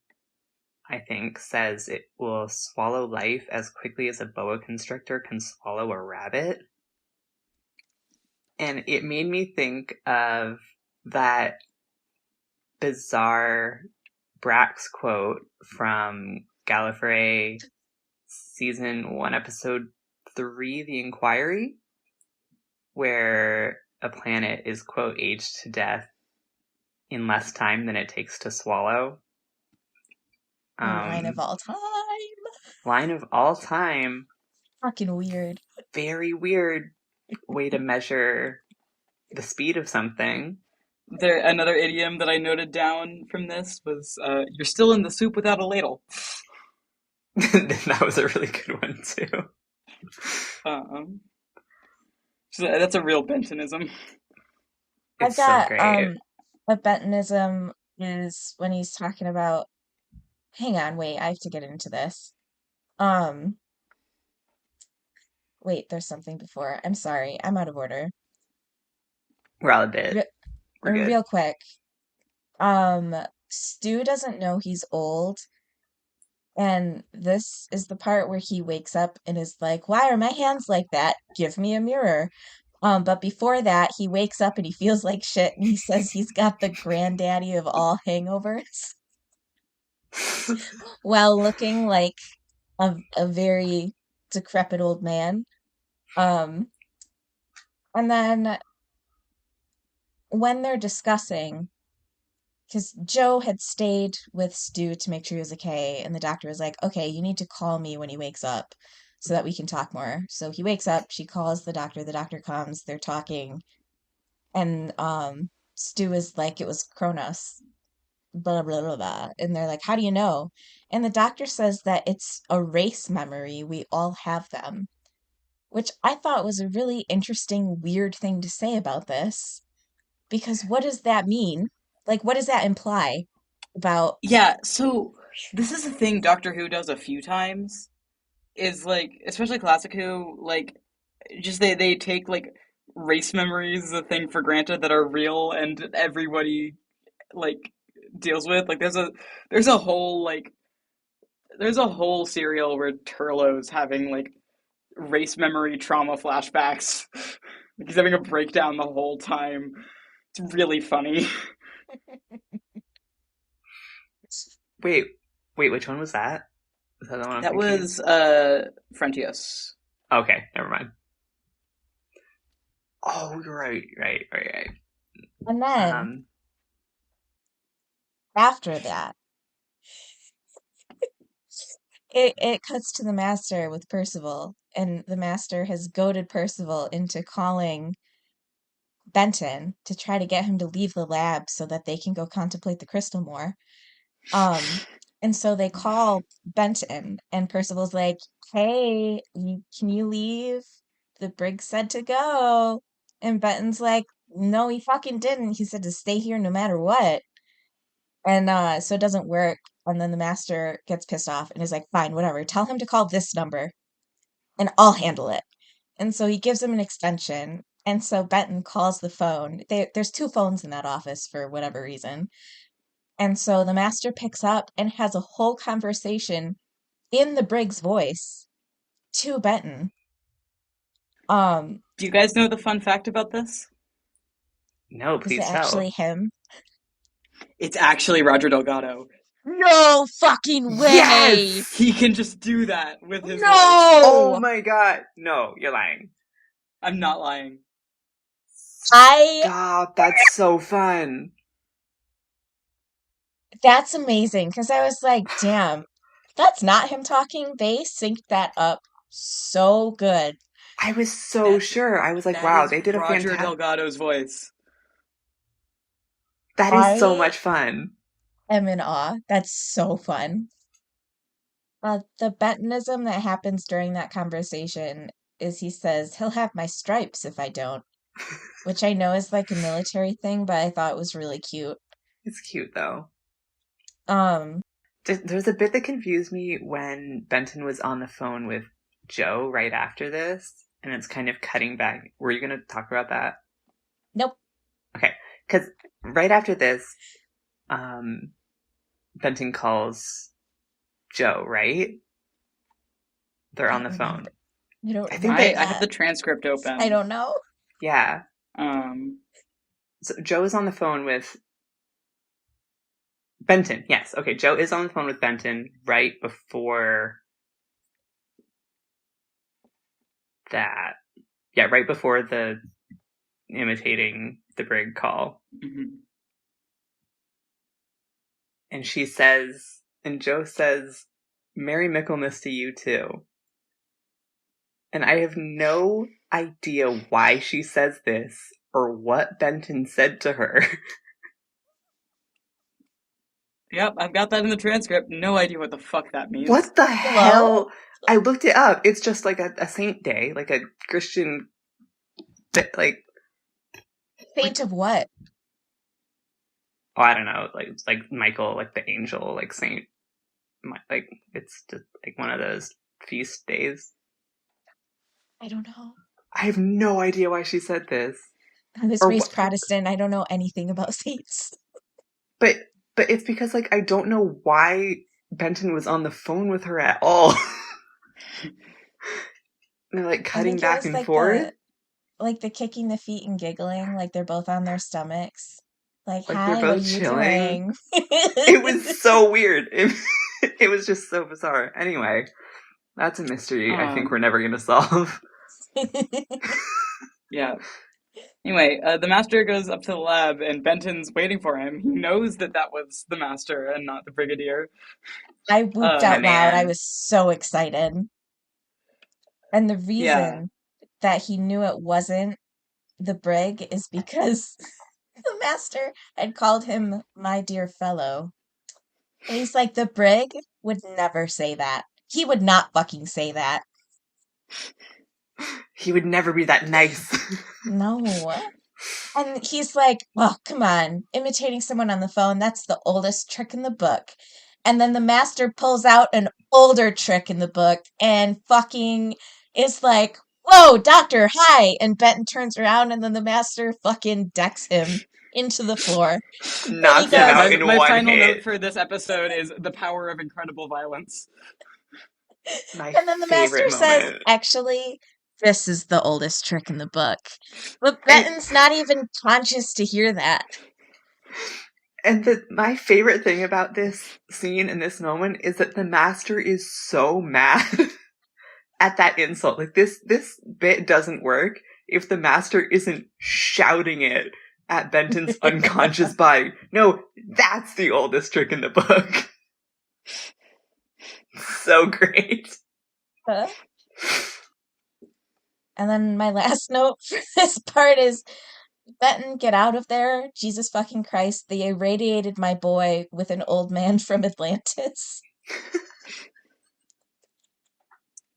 I think, says it will swallow life as quickly as a boa constrictor can swallow a rabbit. And it made me think of that bizarre Brax quote from Gallifrey season 1, episode 3, The Inquiry, where a planet is, quote, aged to death in less time than it takes to swallow. Line of all time. Line of all time. Fucking weird. Very weird way to measure the speed of something. Another idiom that I noted down from this was, you're still in the soup without a ladle. That was a really good one, too. So that's a real Bentonism. It's so great. A Bentonism is when he's talking about, hang on, wait, I have to get into this. Wait, there's something before. I'm sorry, I'm out of order. We're all a bit. We're good. Real quick. Stu doesn't know he's old, and this is the part where he wakes up and is like, why are my hands like that? Give me a mirror. But before that, he wakes up and he feels like shit, and he says he's got the granddaddy of all hangovers while looking like a very decrepit old man. And then when they're discussing, because Joe had stayed with Stu to make sure he was okay, and the doctor was like, okay, you need to call me when he wakes up so that we can talk more. So he wakes up, she calls the doctor comes, they're talking, and Stu is like, it was Kronos, blah, blah, blah, blah. And they're like, how do you know? And the doctor says that it's a race memory. We all have them, which I thought was a really interesting, weird thing to say about this. Because what does that mean? Like, what does that imply about... Yeah, so this is a thing Doctor Who does a few times, is like, especially Classic Who, like, just they take, like, race memories as a thing for granted that are real and everybody, like, deals with. Like, there's a whole, like, there's a whole serial where Turlough's having, like, race memory trauma flashbacks. Like, he's having a breakdown the whole time. It's really funny. Wait, which one was that? Was that the one I'm That thinking? was Frentius. Okay, never mind. Oh, you're right. And then, after that, it cuts to the Master with Percival, and the Master has goaded Percival into calling Benton to try to get him to leave the lab so that they can go contemplate the crystal more. And so they call Benton, and Percival's like, hey, can you leave? The Briggs said to go. And Benton's like, no, he fucking didn't. He said to stay here no matter what. And so it doesn't work. And then the Master gets pissed off and is like, fine, whatever. Tell him to call this number and I'll handle it. And so he gives him an extension. And so Benton calls the phone. There's 2 phones in that office for whatever reason. And so the Master picks up and has a whole conversation in the Briggs voice to Benton. Do you guys know the fun fact about this? No, please tell. Is it actually him? It's actually Roger Delgado. No fucking way! Yes! He can just do that with his voice. Oh my god. No, you're lying. I'm not lying. God, that's so fun. That's amazing, because I was like, damn, that's not him talking. They synced that up so good. I was so sure. I was like, wow, they did a fantastic... Roger Delgado's voice. That is so much fun. I'm in awe. That's so fun. The Bentonism that happens during that conversation is he says, he'll have my stripes if I don't. Which I know is like a military thing, but I thought it was really cute. It's cute, though. There's a bit that confused me when Benton was on the phone with Joe right after this, and it's kind of cutting back. Were you going to talk about that? Nope. Okay, because right after this, Benton calls Joe, right? They're on the phone. I have the transcript open. I don't know. Yeah. So Joe is on the phone with Benton, yes. Okay, Joe is on the phone with Benton right before that. Yeah, right before the imitating the brig call. Mm-hmm. And she says, and Joe says, Merry Michaelmas to you too. And I have no idea why she says this or what Benton said to her. Yep, I've got that in the transcript. No idea what the fuck that means. What the Hello? hell? I looked it up. It's just like a saint day, like a Christian, like, Saint of what? oh, I don't know, like Michael, like the angel, like saint, like it's just like one of those feast days. I don't know. I have no idea why she said this. I was Or raised Protestant. I don't know anything about saints. But it's because like I don't know why Benton was on the phone with her at all. They're like I cutting think it back was and forth. like the kicking the feet and giggling, like they're both on their stomachs. Like, Like they're hi, what are both you chilling. doing? It was so weird. It was just so bizarre. Anyway, that's a mystery I think we're never going to solve. Yeah. Anyway, the master goes up to the lab and Benton's waiting for him. He knows that was the master and not the brigadier. I whooped My out loud. I man. was so excited. And the Yeah. reason that he knew it wasn't the brig is because the master had called him my dear fellow. And he's like, the brig would never say that. He would not fucking say that. He would never be that nice. No. And he's like, oh, come on. Imitating someone on the phone, that's the oldest trick in the book. And then the master pulls out an older trick in the book and fucking is like, whoa, doctor, hi. And Benton turns around and then the master fucking decks him into the floor. And he Knocks him goes, out in my one final note hit. for this episode is the power of incredible violence. My and then the master favorite says, moment. actually, this is the oldest trick in the book. But And Benton's not even conscious to hear that. my favorite thing about this scene in this moment is that the master is so mad at that insult. Like this bit doesn't work if the master isn't shouting it at Benton's unconscious body. No, that's the oldest trick in the book. So great. Huh? And then my last note for this part is, Benton, get out of there. Jesus fucking Christ. They irradiated my boy with an old man from Atlantis.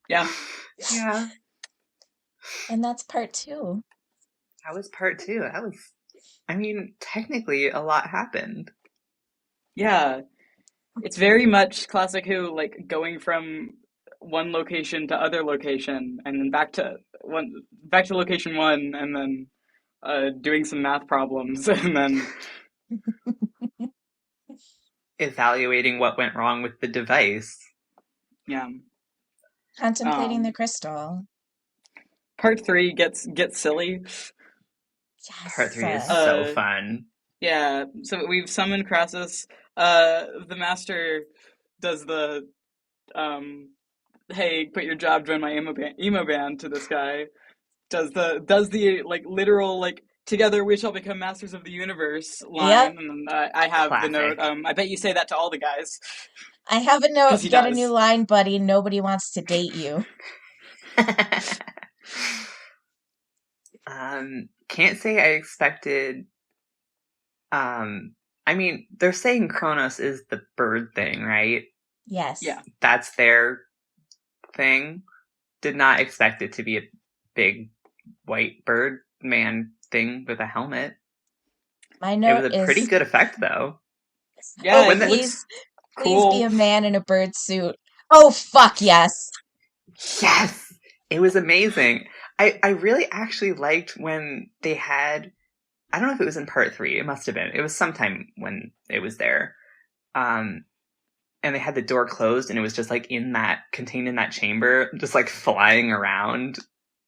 Yeah. Yeah. And that's part 2. That was part 2. I mean, technically a lot happened. Yeah. It's very much classic Who, like going from one location to other location and then back to location one and then doing some math problems and then Evaluating what went wrong with the device. yeah. Contemplating the crystal. Part 3 gets silly. Part 3 is Yes. so fun. Yeah, so we've summoned Crassus. The master does the hey, quit your job, join my emo band to this guy. Does the like literal like together we shall become masters of the universe line, Yep. and then I have Classic. the note. I bet you say that to all the guys. I have a note. 'Cause he Get a does. new line, buddy. Nobody wants to date you. Can't say I expected. I mean, they're saying Kronos is the bird thing, right? Yes. Yeah. That's their thing. Did not expect it to be a big white bird man thing with a helmet. My note It was a pretty good effect, though. Yeah, oh, it looks please cool. be a man in a bird suit. Oh, fuck yes. Yes! It was amazing. I really actually liked when they had, I don't know if it was in part 3, it must have been. It was sometime when it was there. And they had the door closed and it was just like contained in that chamber, just like flying around.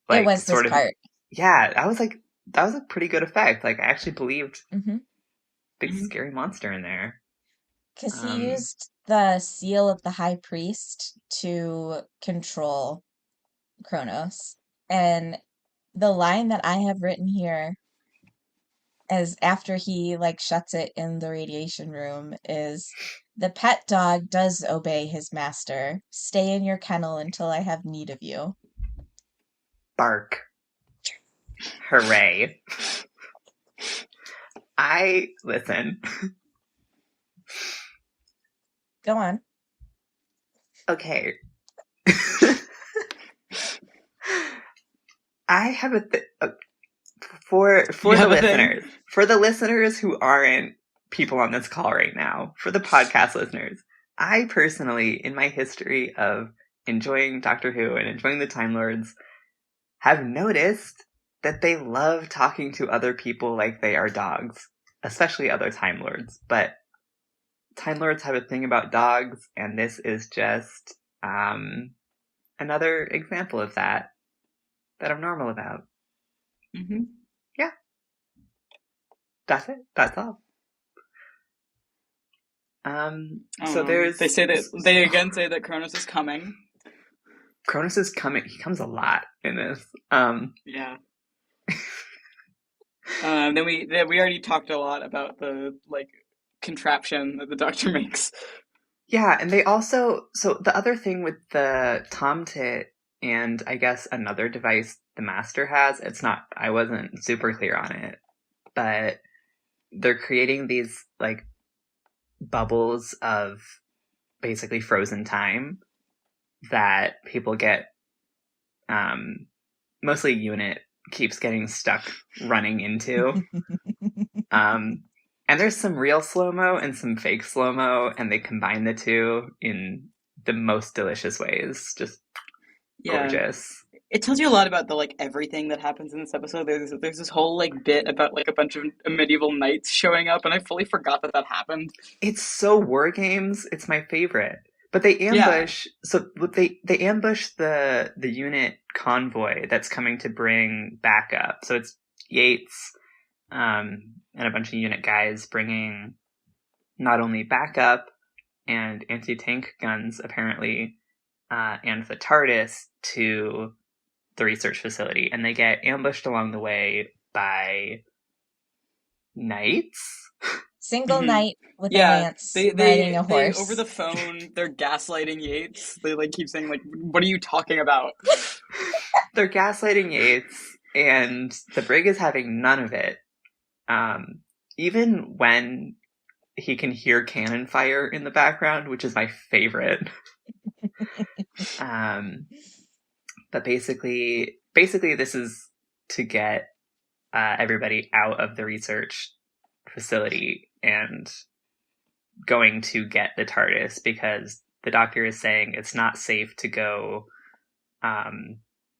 Like, it was this part. Yeah, I was like, that was a pretty good effect. Like, I actually believed big scary monster in there. Because he used the seal of the high priest to control Kronos. And the line that I have written here as after he like shuts it in the radiation room is the pet dog does obey his master. Stay in your kennel until I have need of you. Bark. Hooray. Listen. Go on. Okay. I have for the listeners, for the listeners who aren't people on this call right now, for the podcast listeners, I personally, in my history of enjoying Doctor Who and enjoying the Time Lords, have noticed that they love talking to other people like they are dogs, especially other Time Lords. But Time Lords have a thing about dogs, and this is just another example of that I'm normal about. Mm-hmm. Yeah. That's it. That's all. So there's... They again say that Kronos is coming. Kronos is coming. He comes a lot in this. Yeah. Then we already talked a lot about the contraption that the Doctor makes. Yeah, and they also... So the other thing with the Tomtit and I guess another device the Master has, I wasn't super clear on it, but they're creating these bubbles of basically frozen time that people get, mostly Unit keeps getting stuck running into. And there's some real slow-mo and some fake slow-mo, and they combine the two in the most delicious ways. Just gorgeous. It tells you a lot about the everything that happens in this episode. There's this whole bit about a bunch of medieval knights showing up, and I fully forgot that happened. It's so War Games. It's my favorite. But they ambush. Yeah. So they ambush the Unit convoy that's coming to bring backup. So it's Yates, and a bunch of Unit guys bringing not only backup and anti-tank guns apparently, and the TARDIS to the research facility, and they get ambushed along the way by knights. Single knight with a lance riding a horse. Over the phone, they're gaslighting Yates. They keep saying "What are you talking about?" They're gaslighting Yates, and the brig is having none of it. Even when he can hear cannon fire in the background, which is my favorite. But basically this is to get everybody out of the research facility and going to get the TARDIS, because the Doctor is saying it's not safe to go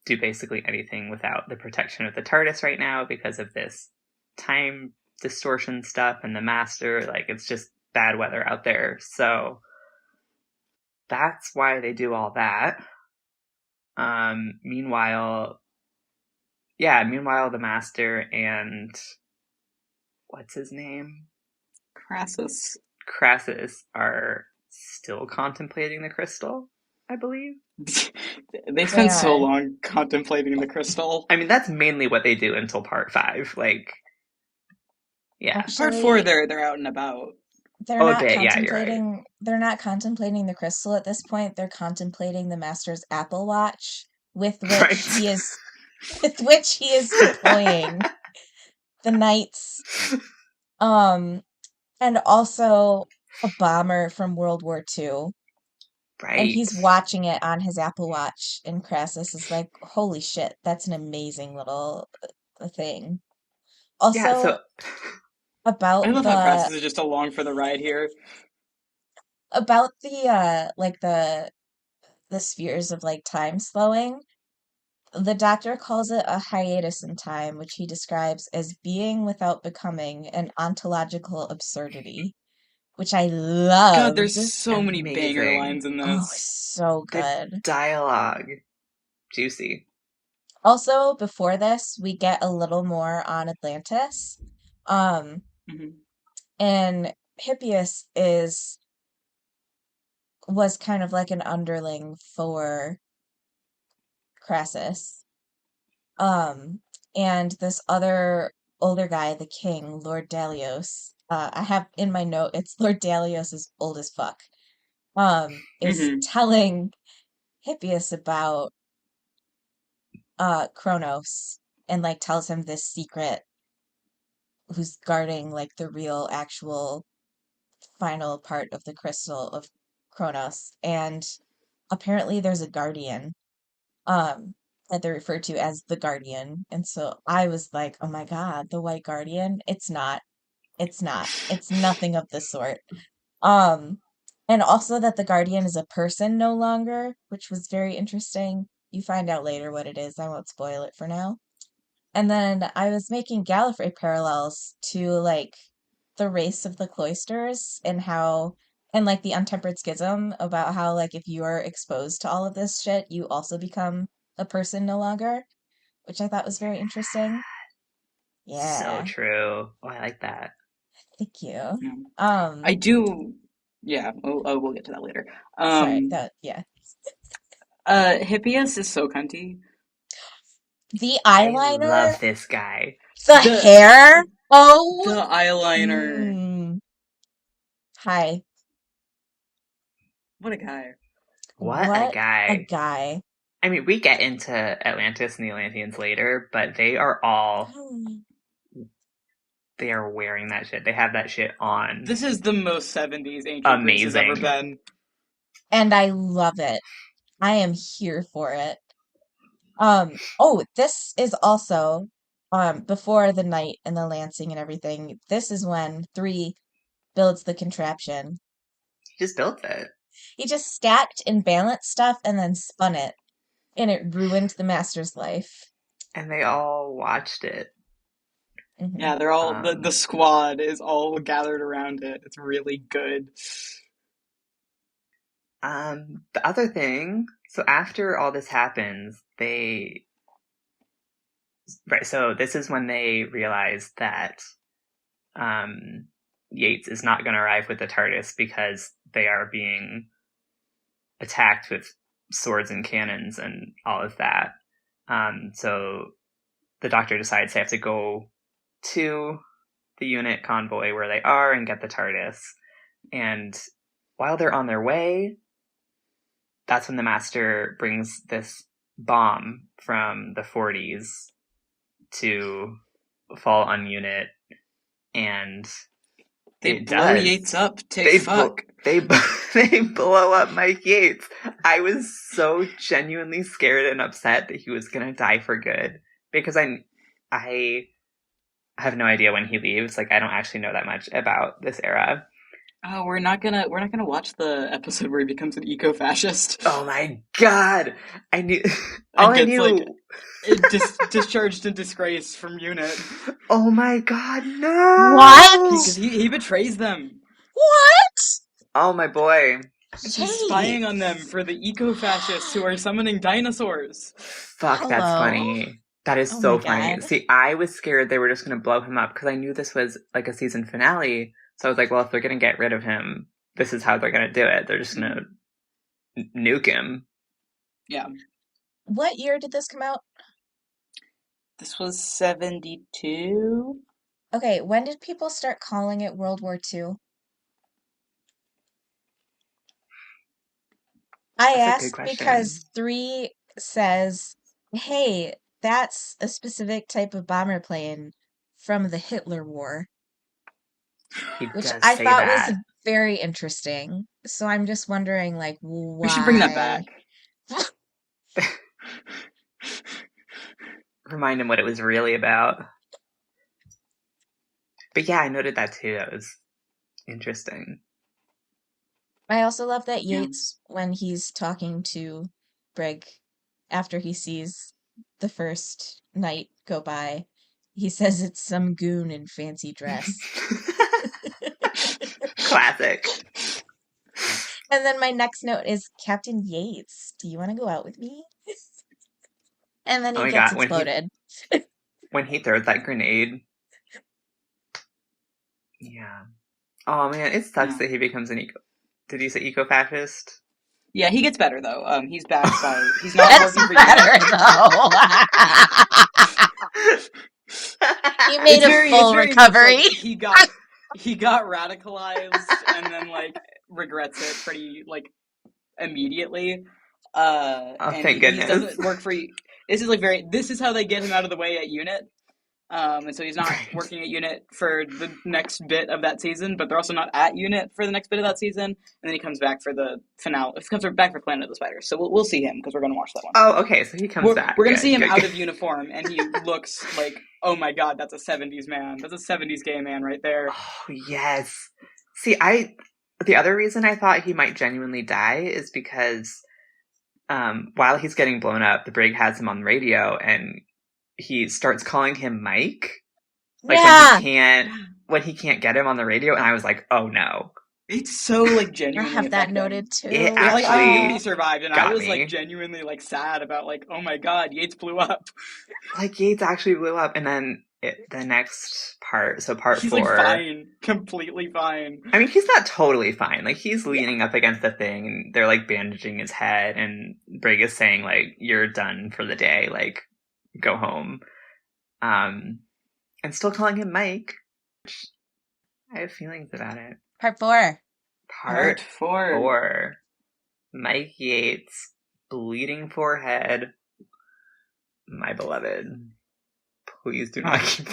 do basically anything without the protection of the TARDIS right now because of this time distortion stuff and the Master. It's just bad weather out there. So that's why they do all that. Meanwhile, the Master and what's his name? Crassus are still contemplating the crystal, I believe. They spent so long contemplating the crystal. I mean, that's mainly what they do until part 5. Yeah. Actually, part 4, they're out and about. They're not contemplating. Right. They're not contemplating the crystal at this point. They're contemplating the Master's Apple Watch, with which he is deploying the knights, and also a bomber from World War II. Right. And he's watching it on his Apple Watch, and Crassus is like, "Holy shit, that's an amazing little thing." Also, about I love how Crassus is just along for the ride here. About the the spheres of time slowing, the Doctor calls it a hiatus in time, which he describes as being without becoming, an ontological absurdity, which I love. God, there's so many banger lines in this. Oh, so good. The dialogue. Juicy. Also, before this, we get a little more on Atlantis. And Hippias is was kind of like an underling for Crassus. Um, and this other older guy, the king, Lord Dalios, I have in my note, it's Lord Dalios is old as fuck, is Mm-hmm. telling Hippias about Kronos and like tells him this secret who's guarding like the real actual final part of the crystal of Kronos. And apparently there's a guardian that they refer to as the Guardian. And so I was like, oh my God, the White Guardian? It's not. It's not. It's nothing of the sort. Um, and also that the Guardian is a person no longer, which was very interesting. You find out later what it is. I won't spoil it for now. And then I was making Gallifrey parallels to like the race of the cloisters and how, and like the untempered schism about how, like, if you are exposed to all of this shit, you also become a person no longer, which I thought was very interesting. So Yeah, true. Oh, I like that. thank you. Yeah. I Um, do. Yeah. Oh, we'll get to that later. sorry, Um. yeah. Hippias is so cunty. The I eyeliner, love this guy. the The hair. Oh, the eyeliner. mm, hi. What a guy. What a What a guy. guy. I mean, we get into Atlantis and the Atlanteans later, but they are all, they are wearing that shit. They have that shit on. This is the most 70s ancient Greece has ever Amazing. been. And I love it. I am here for it. This is also before the night and the lancing and everything. This is when 3 builds the contraption. He just built it. He just stacked and balanced stuff and then spun it, and it ruined the master's life. And they all watched it. Hmm. Yeah, they're all the squad is all gathered around it. It's really good. The other thing, so after all this happens, so this is when they realize that Yates is not going to arrive with the TARDIS because they are being attacked with swords and cannons and all of that. So the Doctor decides they have to go to the unit convoy where they are and get the TARDIS. And while they're on their way, that's when the Master brings this bomb from the 40s to fall on unit, and They it blow does. Yates up. They Fuck. they blow up Mike Yates. I was so genuinely scared and upset that he was gonna die for good, because I have no idea when he leaves. Like, I don't actually know that much about this era. Oh, we're not gonna watch the episode where he becomes an eco-fascist Oh my god! I knew all and I gets like knew. discharged in disgrace from unit Oh my god, What? because no! he betrays them. What? Oh my boy. He's spying on them Yates. for the eco-fascists who are summoning dinosaurs. Fuck, that's Hello. funny. That is Oh my so funny. God. See, I was scared they were just going to blow him up because I knew this was like a season finale. So I was like, well, if they're going to get rid of him, this is how they're going to do it. They're just going to nuke him. Yeah. What year did this come out? This was 72. Okay, when did people start calling it World War II? I That's a good ask question. because 3 says, hey, that's a specific type of bomber plane from the Hitler War, He which does I say thought was that. very interesting. So I'm just wondering, like, We should bring that why? back. Remind him what it was really about. But yeah, I noted that too. That was interesting. I also love that Yeah. Yates, when he's talking to Brig after he sees the first night go by, he says it's some goon in fancy dress. Classic. And then my next note is Captain Yates, do you want to go out with me? And then Oh he my gets god, exploded. when he throws that grenade. Yeah. Oh man, it sucks Yeah. that he becomes an eco. Did you say eco-fascist? Yeah, he gets better though. He's backed by. He's not That's working for better, though. He made a full very recovery. much like he got radicalized and then like regrets it pretty like immediately. And Thank he goodness. doesn't work for. This is how they get him out of the way at Unit. And so he's not working at Unit for the next bit of that season, but they're also not at Unit for the next bit of that season. And then he comes back for the finale. He comes back for Planet of the Spiders. So we'll see him because we're going to watch that one. Oh, okay. So he comes back. We're going to see him out of uniform, and he looks like, oh my god, that's a 70s man. That's a 70s gay man right there. Oh, yes. See, the other reason I thought he might genuinely die is because while he's getting blown up, the brig has him on the radio, and he starts calling him Mike. Like when he can't get him on the radio, and I was like, oh no. It's so like genuinely. I have that noted too. It actually like I knew he survived, and I was me. like genuinely like sad about like, oh my god, Yates blew up. Like Yates actually blew up, and then the next part, so part he's 4, like fine, completely fine. I mean, he's not totally fine. Like he's leaning up against the thing, and they're like bandaging his head, and Brig is saying like, "You're done for the day. Like, go home." And still calling him Mike. I have feelings about it. Part 4. Part 4. Mike Yates, bleeding forehead. My beloved. Please do not keep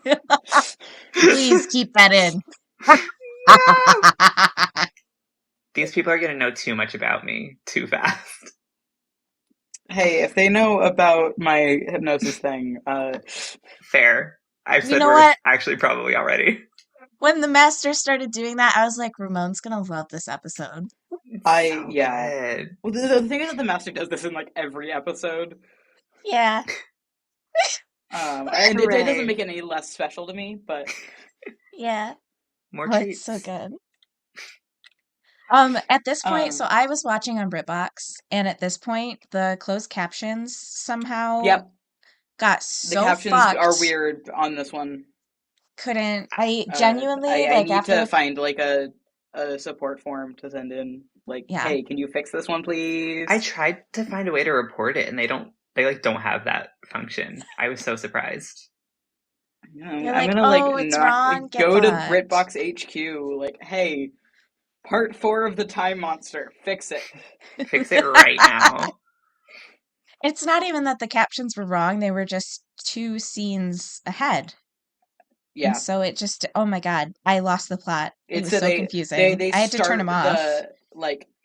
that. Please keep that in. These people are going to know too much about me too fast. Hey, if they know about my hypnosis thing, fair. I've said what? Actually probably already. When the master started doing that, I was like, Ramon's gonna love this episode. Good. Well, the thing is that the master does this in like every episode. Yeah. And it doesn't make it any less special to me, but yeah. More treats. It's so good. At this point, so I was watching on BritBox, and at this point, the closed captions somehow got so fucked. The captions are weird on this one. I genuinely I need to find like a support form to send in. Like, hey, can you fix this one, please? I tried to find a way to report it, and they don't have that function. I was so surprised. I'm gonna go to BritBox HQ. Like, hey, part 4 of the Time Monster. Fix it. Fix it right now. It's not even that the captions were wrong. They were just 2 scenes ahead. Yeah. And so it just, oh my god, I lost the plot. It was so confusing. I had to turn them off.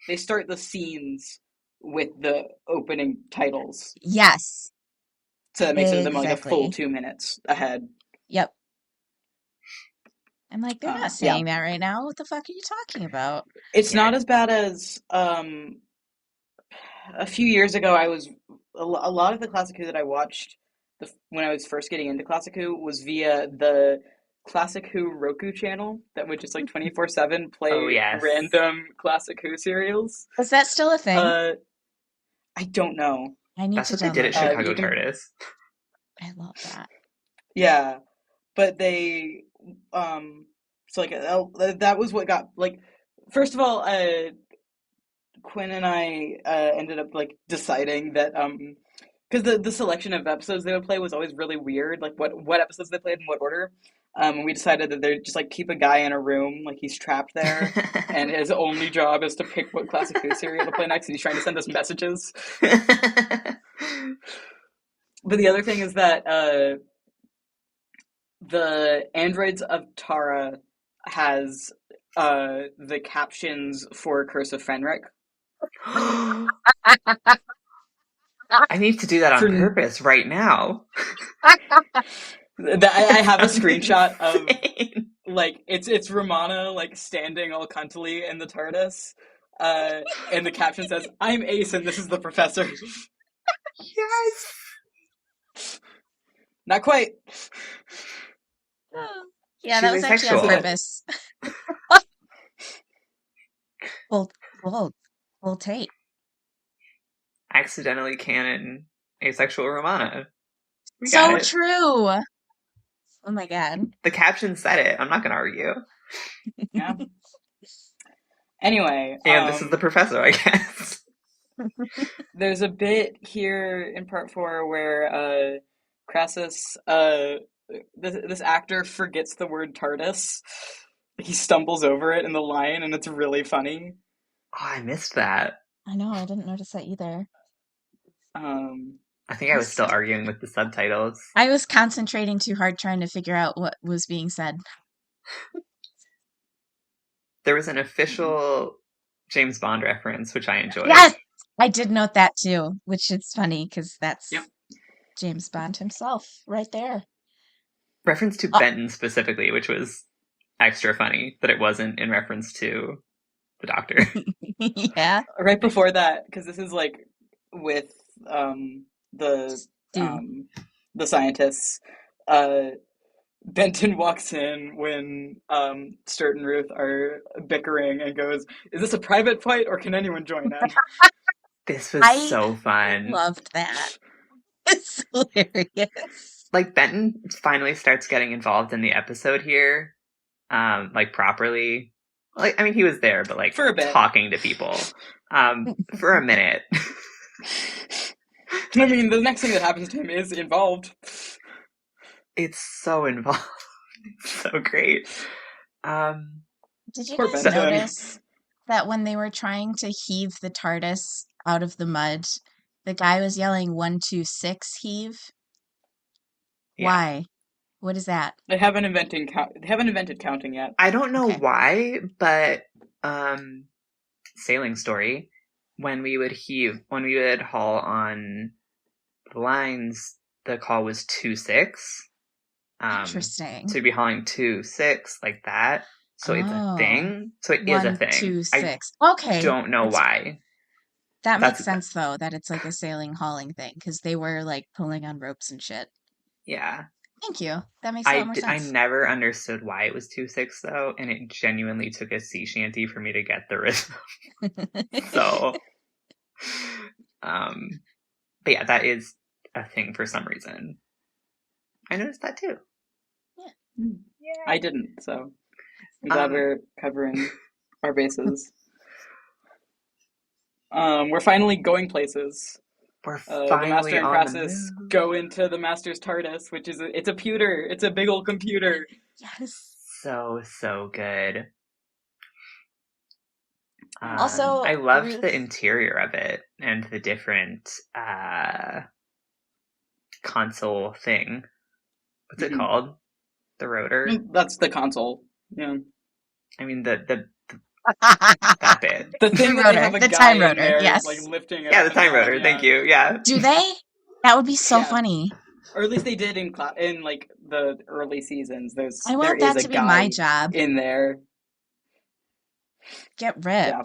They start the scenes with the opening titles. Yes. So that makes them like a full 2 minutes ahead. Yep. I'm like, they're not saying that right now. What the fuck are you talking about? It's not as bad as a few years ago. I was a lot of the Classic Who that I watched when I was first getting into Classic Who was via the Classic Who Roku channel that would just like 24/7 play random Classic Who serials. Is that still a thing? I don't know. I need That's to what they did at Chicago TARDIS. I love that. Yeah, but they so like that was what got like. First of all, Quinn and I ended up like deciding that because the selection of episodes they would play was always really weird, like what episodes they played in what order. And we decided that they'd just like keep a guy in a room, like he's trapped there, and his only job is to pick what Classic Who serial to play next, and he's trying to send us messages. But the other thing is that the Androids of Tara has the captions for Curse of Fenric. I need to do that on purpose right now. I have a screenshot of like it's Romana like standing all cuntily in the TARDIS, and the caption says, "I'm Ace and this is the Professor." Yes. Not quite. Yeah, that was actually on purpose. Full tape. Accidentally canon asexual Romana. So true. Oh my god. The caption said it. I'm not going to argue. Yeah. Anyway, And this is the professor, I guess. there's a bit here in part 4 where Crassus, this actor forgets the word TARDIS. He stumbles over it in the line, and it's really funny. Oh, I missed that. I know, I didn't notice that either. I think I was still arguing with the subtitles. I was concentrating too hard trying to figure out what was being said. There was an official James Bond reference, which I enjoyed. Yes! I did note that too, which is funny because that's Yep. James Bond himself right there. Reference to Benton specifically, which was extra funny that it wasn't in reference to the Doctor. Yeah. Right before that, because this is like with the scientists. Benton walks in when Sturt and Ruth are bickering and goes, "Is this a private fight or can anyone join in?" This was so fun. Loved that. It's hilarious. Like, Benton finally starts getting involved in the episode here, like, properly. Like, I mean, he was there, but, like, for a bit. Talking to people, for a minute. I mean, the next thing that happens to him is involved. It's so involved. It's so great. Did you guys notice that when they were trying to heave the TARDIS out of the mud, the guy was yelling 1, 2, 6 heave? Yeah. Why? What is that? They haven't invented counting yet. I don't know why, but Sailing Story, when we would haul on the lines, the call was 2-6. Interesting. So you'd be hauling 2-6 like that. So it's a thing. So it 1, is a thing. 2, 6. I don't know why. That makes sense though, that it's like a sailing hauling thing, because they were like pulling on ropes and shit. Yeah. Thank you. That makes a lot more sense. I never understood why it was 2-6 though, and it genuinely took a sea shanty for me to get the rhythm. So, but yeah, that is a thing for some reason. I noticed that too. Yeah. I didn't, so I'm glad we're covering our bases. We're finally going places. We're finally the Master and on Crassus go into the Master's TARDIS, which is it's a pewter. It's a big old computer. Yes. So good. Also, I loved the interior of it and the different console thing. What's it called? The rotor? That's the console. Yeah. I mean the that bit. The thing the that rotor, they have a the guy time in rotor, there, yes. like lifting it. Yeah, the time rotor. Thank you. Yeah. Do they? That would be so funny. Or at least they did in like the early seasons. I want that to be my job in there. Get ripped. Yeah.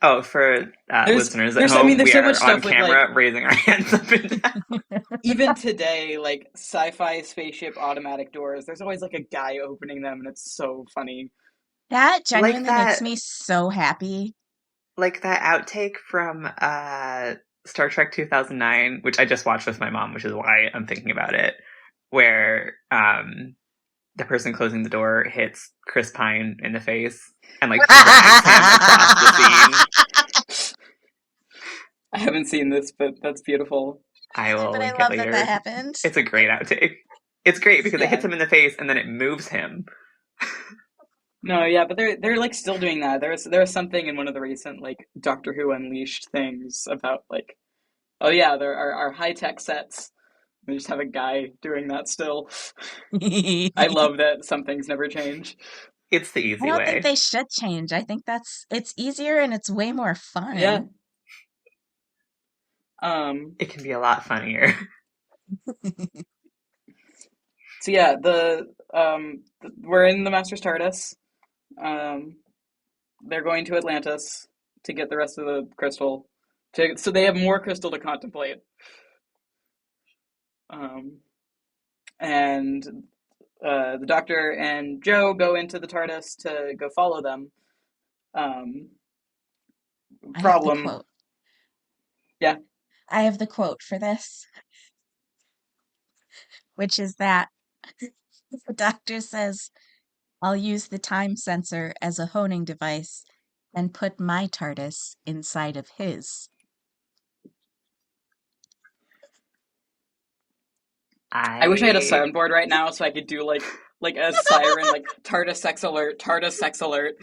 Oh, for listeners at home, we are on camera raising our hands up and down. Even today, like sci-fi spaceship automatic doors, there's always like a guy opening them, and it's so funny. That genuinely makes me so happy. Like that outtake from Star Trek 2009, which I just watched with my mom, which is why I'm thinking about it, where the person closing the door hits Chris Pine in the face and like drags him across the scene. I haven't seen this, but that's beautiful. I will link it later. That happened. It's a great outtake. It's great because it hits him in the face and then it moves him. No, yeah, but they're like still doing that. There was something in one of the recent like Doctor Who Unleashed things about like, oh yeah, there are high tech sets. We just have a guy doing that still. I love that some things never change. It's the easy way. I don't think they should change. I think it's easier and it's way more fun. Yeah. It can be a lot funnier. So yeah, we're in the Master's TARDIS. They're going to Atlantis to get the rest of the crystal. So they have more crystal to contemplate. And the Doctor and Joe go into the TARDIS to go follow them. Problem. Quote. Yeah. I have the quote for this, which is that the Doctor says, "I'll use the time sensor as a honing device and put my TARDIS inside of his. I wish I had a soundboard right now so I could do like a siren, like TARDIS sex alert, TARDIS sex alert.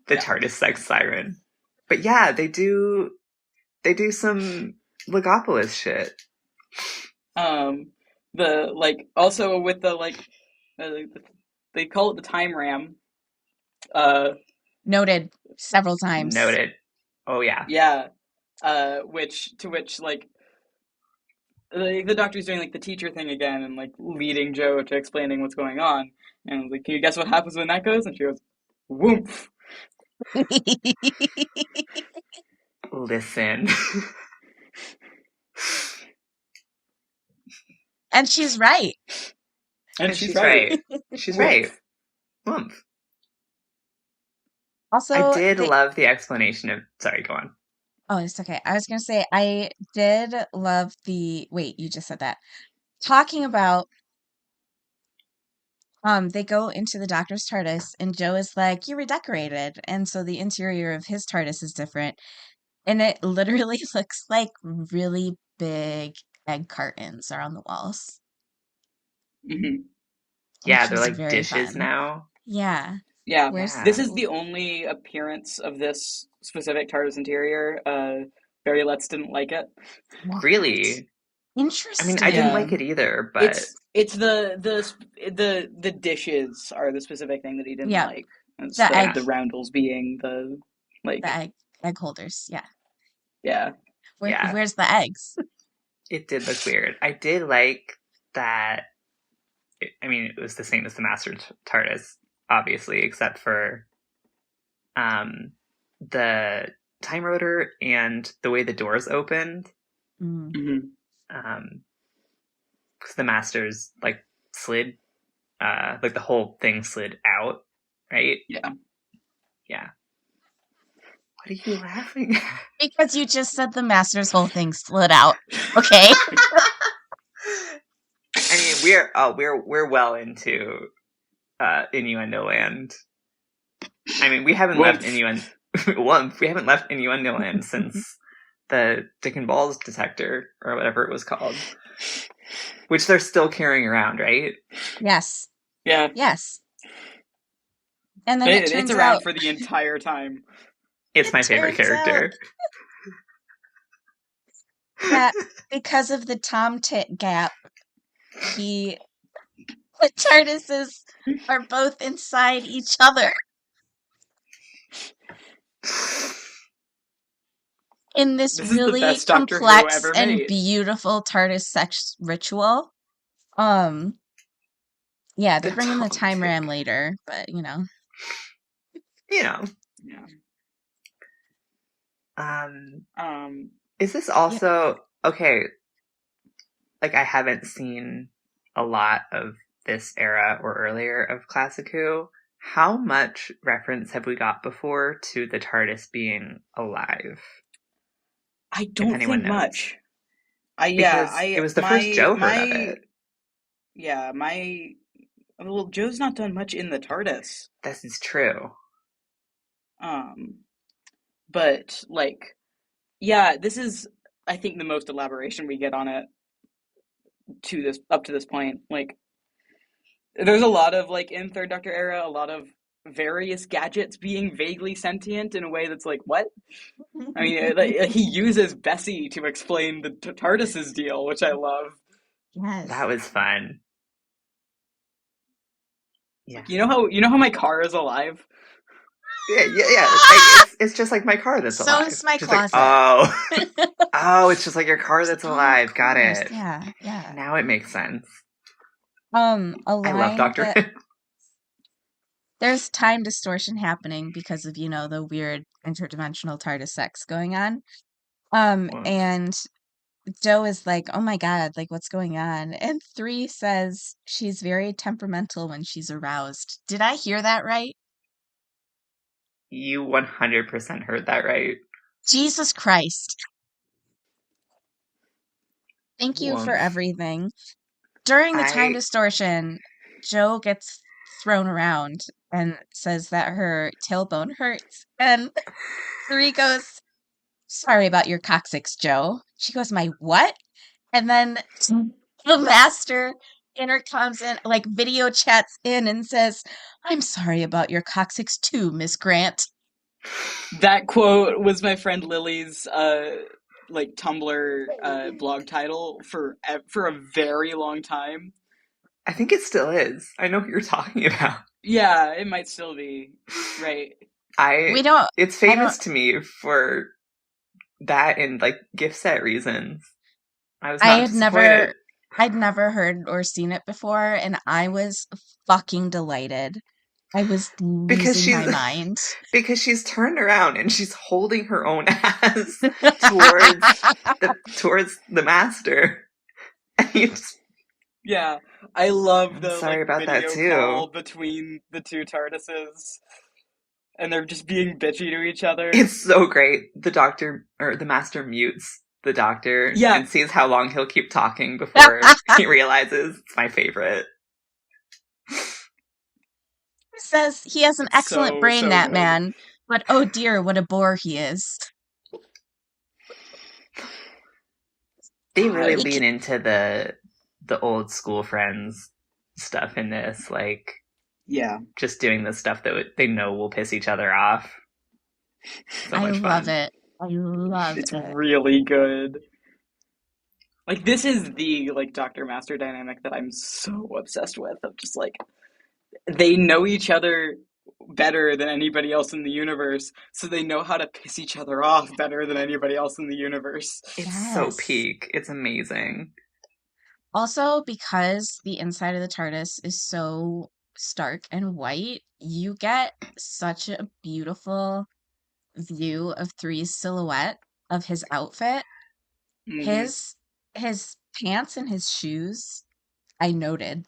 The TARDIS sex siren. But yeah, they do some Legopolis shit. The like also with the like they call it the time ram. Noted several times. Noted. Oh yeah. Yeah. Which like the doctor's doing like the teacher thing again and like leading Joe to explaining what's going on. And I was like, can you guess what happens when that goes? And she goes, whoomph. Listen. And she's right. And she's right. She's right. Whoomph. Also, I did love the explanation of... Sorry, go on. Oh, it's okay. I was going to say, I did love the... Wait, you just said that. Talking about... they go into the doctor's TARDIS, and Joe is like, you redecorated. And so the interior of his TARDIS is different. And it literally looks like really big egg cartons are on the walls. Mm-hmm. Yeah, they're like dishes fun. now. Yeah. Yeah. This is the only appearance of this specific TARDIS interior. Barry Letts didn't like it. Really? Interesting. I mean, I didn't like it either, but it's the dishes are the specific thing that he didn't like. It's the roundels being the like the egg holders. Yeah. Yeah. Where's the eggs? It did look weird. I did like that. I mean, it was the same as the Master TARDIS, obviously, except for the time rotor and the way the doors opened. Mm-hmm. Because the Master's like slid, like the whole thing slid out, right? Yeah. Yeah. What are you laughing at? Because you just said the Master's whole thing slid out. Okay. I mean, we're well into innuendo land. I mean, we haven't left innuendo. We haven't left innuendo land since the Dick and Balls detector or whatever it was called, which they're still carrying around, right? Yes. Yeah. Yes. And then it's around for the entire time. It's my favorite character. That because of the Tom Tit gap, the TARDISes are both inside each other. In this really complex and beautiful TARDIS sex ritual. Yeah, they're bringing the time ram later, but Yeah. Is this also okay? Like, I haven't seen a lot of this era or earlier of Classic Who. How much reference have we got before to the TARDIS being alive? I don't think much. It was the first Joe heard of it. Yeah, well, Joe's not done much in the TARDIS. This is true. But like, yeah, this is, I think, the most elaboration we get on it up to this point. Like, there's a lot of like in Third Doctor era, a lot of various gadgets being vaguely sentient in a way that's like, what? I mean, he uses Bessie to explain the TARDIS's deal, which I love. Yes, that was fun. Yeah, you know how my car is alive. Yeah. It's just like my car that's alive. So is my just closet. Oh, it's just like your car that's alive. Got it. Yeah. Now it makes sense. I love Dr. There's time distortion happening because of, the weird interdimensional TARDIS sex going on. And Joe is like, oh my God, like what's going on? And 3 says she's very temperamental when she's aroused. Did I hear that right? You 100% heard that right. Jesus Christ. Thank you for everything. During the time distortion, Joe gets thrown around and says that her tailbone hurts. And 3 goes, "Sorry about your coccyx, Joe." She goes, "My what?" And then the master intercoms in, like video chats in and says, "I'm sorry about your coccyx too, Miss Grant." That quote was my friend Lily's like Tumblr blog title for a very long time. I think it still is. I know what you're talking about. Yeah, it might still be. Right. We don't, It's I don't, famous to me for that and like gift set reasons. I was I not had disappointed. I'd never heard or seen it before, and I was fucking delighted. I was Because losing she's my mind. because she's turned around and she's holding her own ass towards the master. And you just, Yeah, I love I'm the sorry like about that video too. call between the two TARDISes, and they're just being bitchy to each other. It's so great. The doctor or the master mutes the doctor Yeah, and sees how long he'll keep talking before he realizes it's my favorite. Says he has an it's excellent so brain, so that good. man, but oh dear, what a bore he is. They really God, He, lean into the old school friends stuff in this, like yeah, just doing the stuff that they know will piss each other off. So I much love fun. it. I love it's it. really good. Like this is the like Doctor Master dynamic that I'm so obsessed with. Of just like they know each other better than anybody else in the universe, so they know how to piss each other off better than anybody else in the universe. It's so Yes. peak. It's amazing. Also, because the inside of the TARDIS is so stark and white, you get such a beautiful view of Three's silhouette of his outfit. Hmm. His his pants and his shoes, I noted.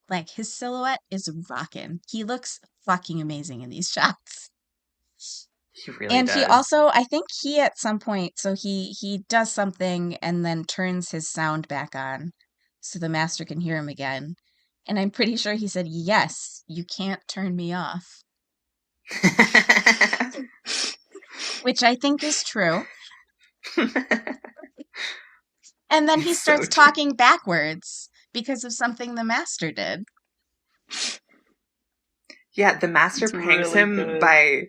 Like his silhouette is rocking. He looks fucking amazing in these shots. He really And he does. also, I think he at some point, so he does something and then turns his sound back on so the master can hear him again. And I'm pretty sure he said, "Yes, you can't turn me off," which I think is true. And then he It's so starts true. talking backwards because of something the master did. Yeah, the master It's pranks really him good. by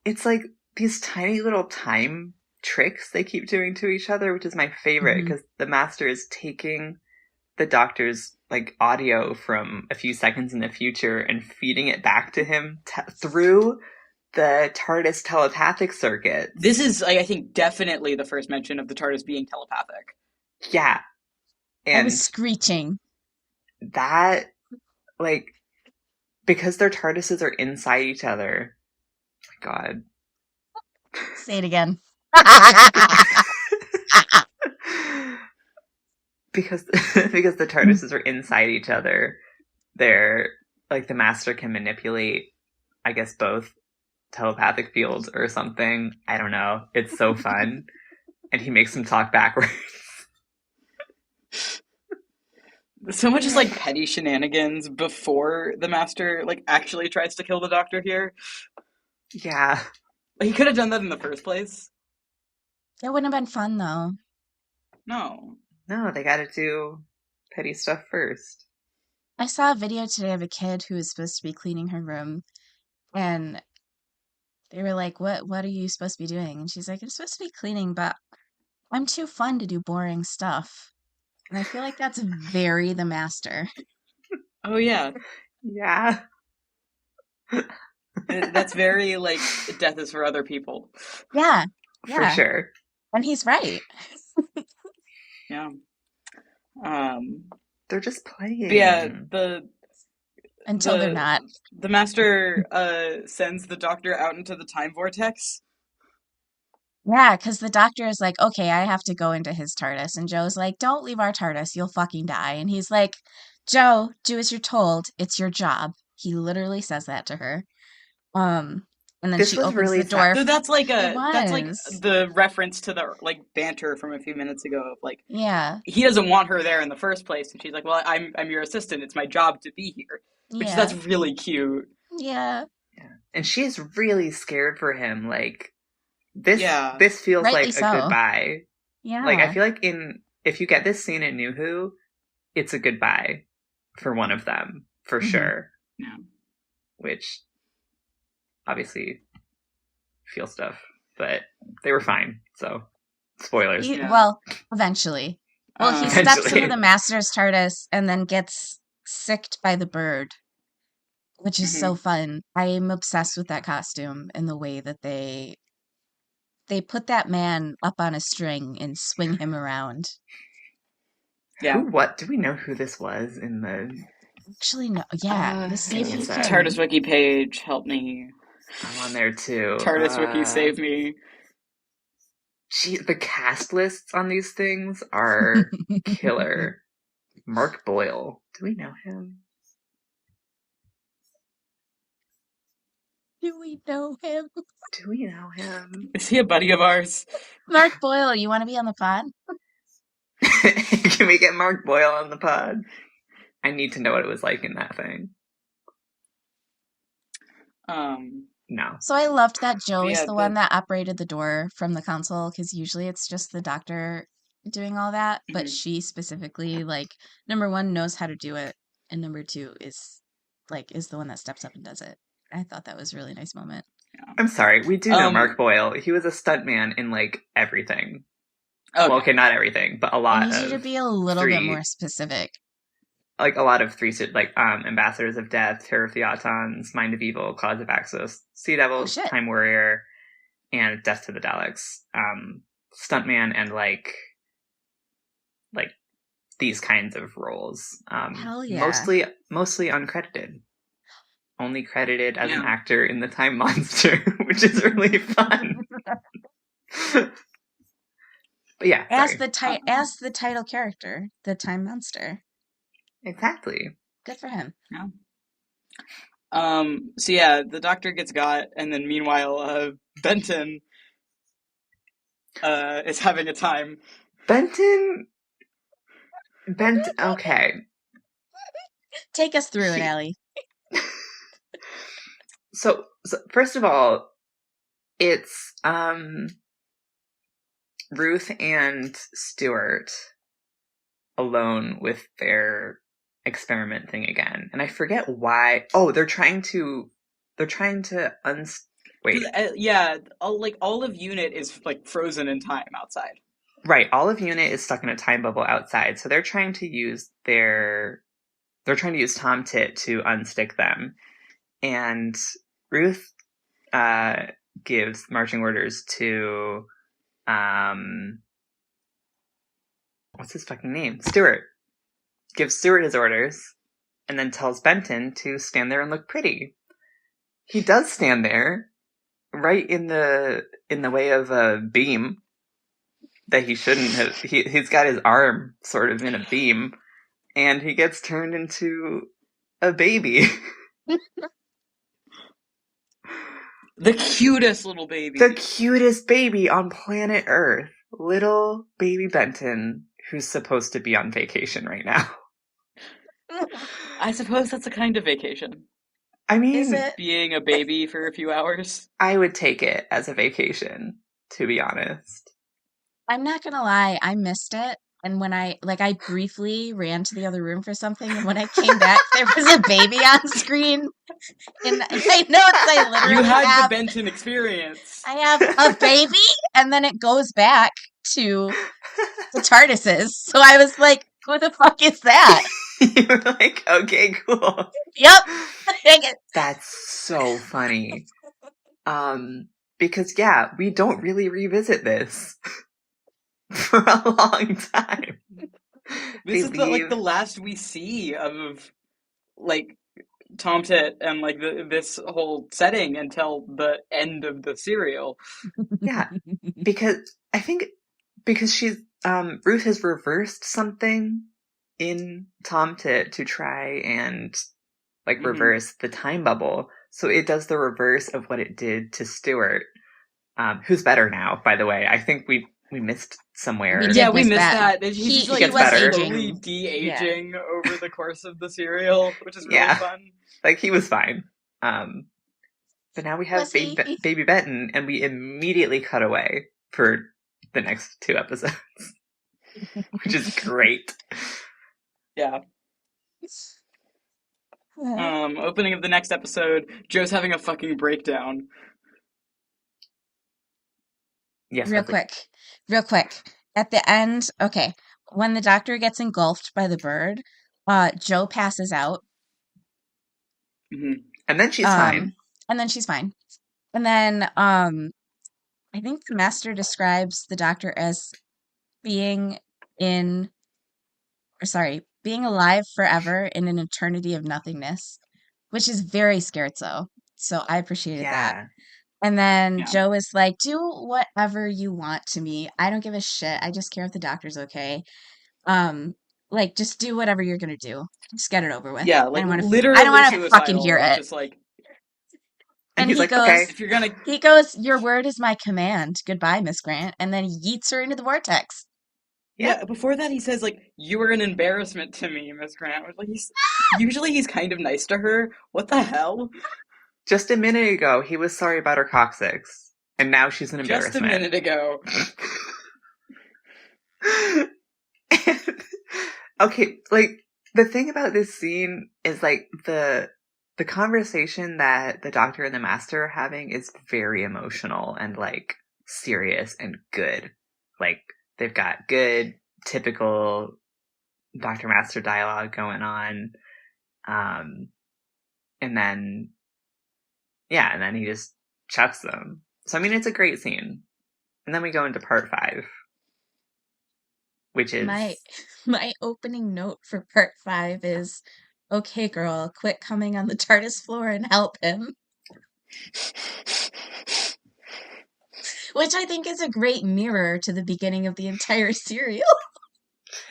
it's like these tiny little time tricks they keep doing to each other, which is my favorite Hmm. because the master is taking the doctor's like audio from a few seconds in the future and feeding it back to him through the TARDIS telepathic circuits. This is, like, I think, definitely the first mention of the TARDIS being telepathic. Yeah, I was and screeching. that like because their TARDISes are inside each other. My God. Say it again. because because the TARDISes are inside each other, they're like the master can manipulate, I guess, both telepathic fields or something. I don't know. It's so fun, and he makes them talk backwards. So much is like petty shenanigans before the Master like actually tries to kill the Doctor here. Yeah. Like, he could have done that in the first place. That wouldn't have been fun though. No. No, they got to do petty stuff first. I saw a video today of a kid who was supposed to be cleaning her room, and they were like, what are you supposed to be doing?" And she's like, "I'm supposed to be cleaning, but I'm too fun to do boring stuff." And I feel like that's very the master. Oh yeah, Yeah. that's very like death is for other people. Yeah, For yeah. sure. And he's right. Yeah. Um. They're just But yeah, playing. Until they're the not. the Master sends the Doctor out into the time vortex. Yeah, because the doctor is like, "Okay, I have to go into his TARDIS." And Joe's like, "Don't leave our TARDIS. You'll fucking die." And he's like, "Joe, do as you're told. It's your job." He literally says that to her. Um, and then This she was opens really the door. So It that's like was. the reference to the like banter from a few minutes ago of like Yeah, he doesn't want her there in the first place, and she's like, "Well, I'm your assistant. It's my job to be here," which that's yeah. really cute. Yeah. And she's really scared for him. Like, this feels Rightly like a so. goodbye. Yeah. Like, I feel like if you get this scene in New Who, it's a goodbye for one of them, for sure. Yeah. Which, obviously, feel stuff. But they were fine, so, spoilers. Well, eventually. Well, he steps into the Master's TARDIS and then gets sicked by the bird, which is so fun. I'm obsessed with that costume and the way that they put that man up on a string and swing him around. Yeah. Do we know who this was in the... Actually, no. Yeah. See if you can. TARDIS Wiki page, help me. I'm on there too. TARDIS Wiki, save me. The cast lists on these things are killer. Mark Boyle. Do we know him? Do we know him? Do we know him? Is he a buddy of ours? Mark Boyle, you want to be on the pod? Can we get Mark Boyle on the pod? I need to know what it was like in that thing. No. So I loved that Joe is the one that operated the door from the console, because usually it's just the doctor doing all that, but she specifically, like, number one, knows how to do it, and number two is the one that steps up and does it. I thought that was a really nice moment. Yeah. I'm sorry, we do know Mark Boyle. He was a stuntman in, like, everything. Okay. Well, okay, not everything, but a lot. I need you to be a little bit more specific. Like a lot of Ambassadors of Death, Terror of the Autons, Mind of Evil, Clouds of Axos, Sea Devil, Time Warrior, and Death to the Daleks. Stuntman and like these kinds of roles. Hell yeah. Mostly uncredited. Only credited as an actor in The Time Monster, which is really fun. But yeah, as the title character, the Time Monster. Exactly. Good for him. Yeah. So yeah, the doctor gets got, and then meanwhile, Benton is having a time. Benton. Okay. Take us through it, Allie. So first of all, it's Ruth and Stuart alone with their experiment thing again, and I forget why. Oh, they're trying to wait. Yeah, Olive Unit is like frozen in time outside. Right, Olive Unit is stuck in a time bubble outside, so they're trying to use Tom Tit to unstick them, and Ruth gives marching orders to what's his fucking name? Stuart. Gives Stuart his orders, and then tells Benton to stand there and look pretty. He does stand there, right in the way of a beam that he shouldn't have. He's got his arm sort of in a beam, and he gets turned into a baby. The cutest little baby. The cutest baby on planet Earth. Little baby Benton, who's supposed to be on vacation right now. I suppose that's a kind of vacation. I mean, is it being a baby for a few hours? I would take it as a vacation, to be honest. I'm not gonna lie, I missed it. And when I briefly ran to the other room for something, and when I came back, there was a baby on screen. And I literally you had the Benton experience. I have a baby, and then it goes back to the TARDISes. So I was like, who the fuck is that? You were like, okay, cool. Yep. That's so funny. Because we don't really revisit this for a long time. This is the last we see of Tom Tit and this whole setting until the end of the serial. Yeah, because I think she's Ruth has reversed something in Tom Tit to try and reverse the time bubble, so it does the reverse of what it did to Stuart, who's better now, by the way. I think we missed somewhere. We missed that. He gets better. Slowly de-aging over the course of the serial, which is really fun. He was fine. But now we have Pussy. baby Benton, and we immediately cut away for the next 2 episodes, which is great. Yeah. Opening of the next episode, Joe's having a fucking breakdown. Yes, Real quick. At the end, okay, when the doctor gets engulfed by the bird, Joe passes out. Mm-hmm. And then she's fine. And then she's fine. And then I think the master describes the doctor as being being alive forever in an eternity of nothingness, which is very scherzo. So I appreciated that. Yeah. And then Yeah. Joe is like, do whatever you want to me. I don't give a shit. I just care if the doctor's okay. Like, just do whatever you're gonna do. Just get it over with. Yeah, like I literally don't want to fucking suicidal. hear it. Just like, And And he's he like, okay. goes, if you're gonna, your word is my command. Goodbye, Miss Grant. And then he yeets her into the vortex. yeah. Before that, he says like, "You were an embarrassment to me, Miss Grant." Like usually he's kind of nice to her. What the hell? Just a minute ago, he was sorry about her coccyx, and now she's an embarrassment. Just a minute ago. Okay, like, the thing about this scene is, like, the conversation that the doctor and the master are having is very emotional and, like, serious and good. Like, they've got good, typical Doctor Master dialogue going on. And then he just chucks them. So, I mean, it's a great scene. And then we go into part 5. Which is... My opening note for part 5 is, okay, girl, quit coming on the TARDIS floor and help him. Which I think is a great mirror to the beginning of the entire serial.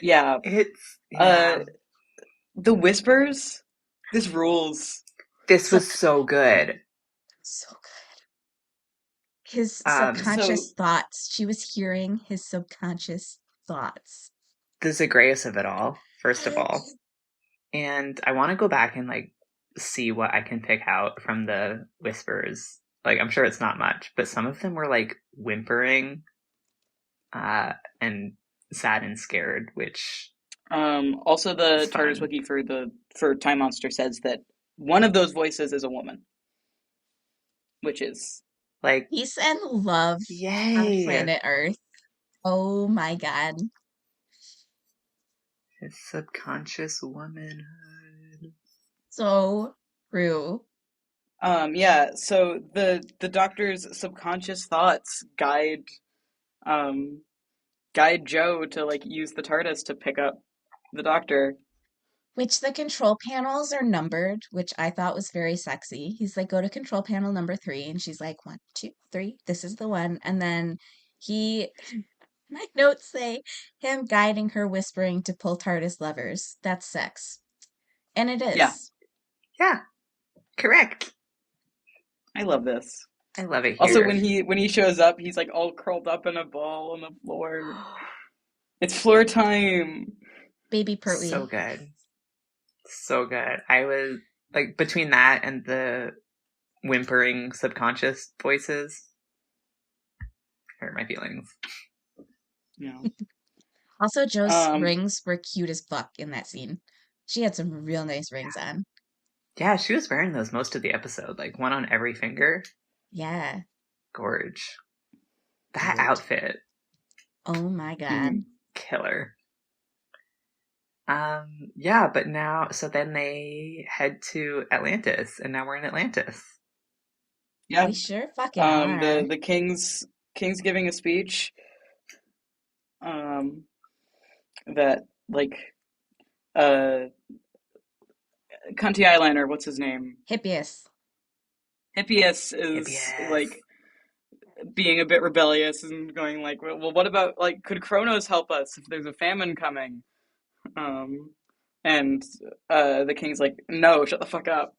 Yeah. It's... the whispers, this rules. This was so good. So good. His subconscious thoughts. She was hearing his subconscious thoughts. The Zagreus of it all, first of all. And I want to go back and, like, see what I can pick out from the whispers. Like, I'm sure it's not much, but some of them were, like, whimpering and sad and scared, which... Also, the TARDIS wiki for Time Monster says that one of those voices is a woman. Which is... like... peace and love on planet Earth. Oh my god. His subconscious womanhood. So true. Yeah, so the doctor's subconscious thoughts guide Joe to, like, use the TARDIS to pick up the doctor. Which the control panels are numbered, which I thought was very sexy. He's like, go to control panel number 3, and she's like, 1, 2, 3, this is the one. And then my notes say him guiding her, whispering to pull TARDIS levers. That's sex. And it is. Yeah. Correct. I love this. I love it here. Also, when he shows up, he's like all curled up in a ball on the floor. It's floor time. Baby Pertwee. So good. So good. I was, like, between that and the whimpering subconscious voices, hurt my feelings. Yeah. Also, Joe's rings were cute as fuck in that scene. She had some real nice rings on. Yeah, she was wearing those most of the episode, like one on every finger. Yeah. Gorge. That outfit. Oh my god. Killer. Yeah, but now, so then they head to Atlantis, and now we're in Atlantis. Yeah. We sure fucking are. The king's giving a speech. That, like, Cunty eyeliner, what's his name? Hippias is like being a bit rebellious and going like, well, what about, like, could Kronos help us if there's a famine coming? And the king's like, no, shut the fuck up.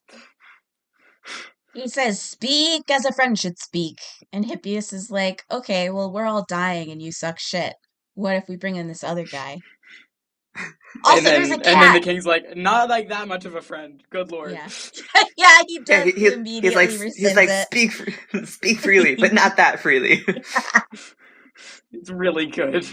He says, speak as a friend should speak. And Hippias is like, okay, well, we're all dying and you suck shit. What if we bring in this other guy? Also, there's a And then the cat. king's like, not like that much of a friend. Good lord. Yeah. Yeah, he Yeah, does. He immediately he's rescinds like it. speak freely, but not that freely. It's really good.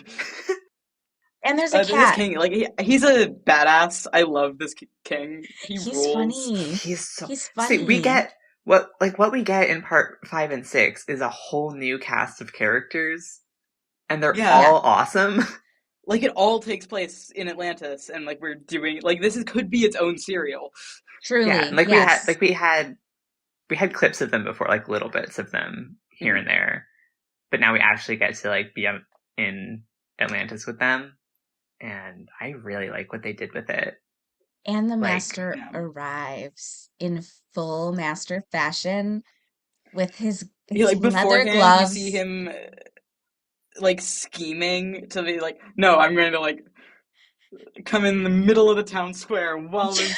And there's a This cat. king, like he's a badass. I love this king. He He's rules. funny. He's so He's see. We funny. get what we get in part 5 and 6 is a whole new cast of characters, and they're Yeah, Yeah, all awesome. like it all takes place in Atlantis, and like we're doing like could be its own serial. Yeah, and truly. Yes. we had clips of them before, like little bits of them here Mhm. and there, but now we actually get to like be in Atlantis with them, and I really like what they did with it. And the Like, master Yeah. arrives in full master fashion with his Like leather beforehand, you see gloves. him like scheming to be like, no, I'm going to like come in the middle of the town square while this.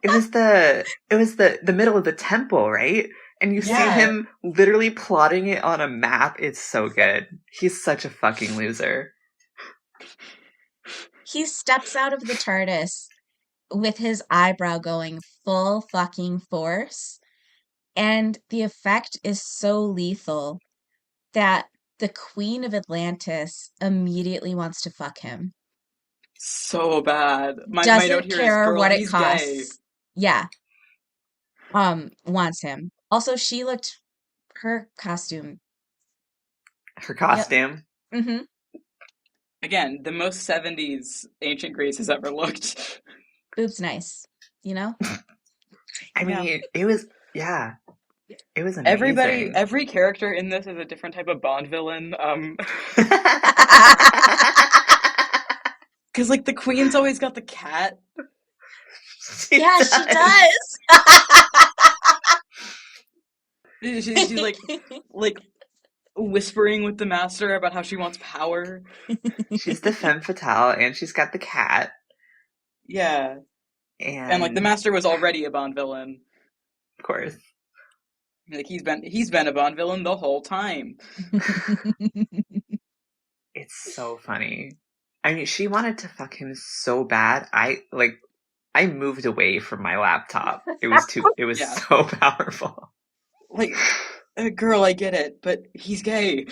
it was the middle of the temple, right? And you see Yeah. him literally plotting it on a map. It's so good. He's such a fucking loser. He steps out of the TARDIS with his eyebrow going full fucking force. And the effect is so lethal that the Queen of Atlantis immediately wants to fuck him. So bad. My note Doesn't here is, care girl, what it he's gay. costs. Yeah. Wants him. Also, she looked her costume. Her Yep. costume. Mm-hmm. Again, the most 70s ancient Greece has ever looked. Boobs nice, you know? I Yeah. mean, it was amazing. Every character in this is a different type of Bond villain. Because like the queen's always got the cat. Yeah, she does. She's like whispering with the master about how she wants power. She's the femme fatale, and she's got the cat. Yeah. And like the And master was already a Bond villain. of course, Like he's been a Bond villain the whole time. it's so funny. I mean, she wanted to fuck him so bad. I moved away from my laptop. It was Yeah. so powerful. Like, girl, I get it, but he's gay.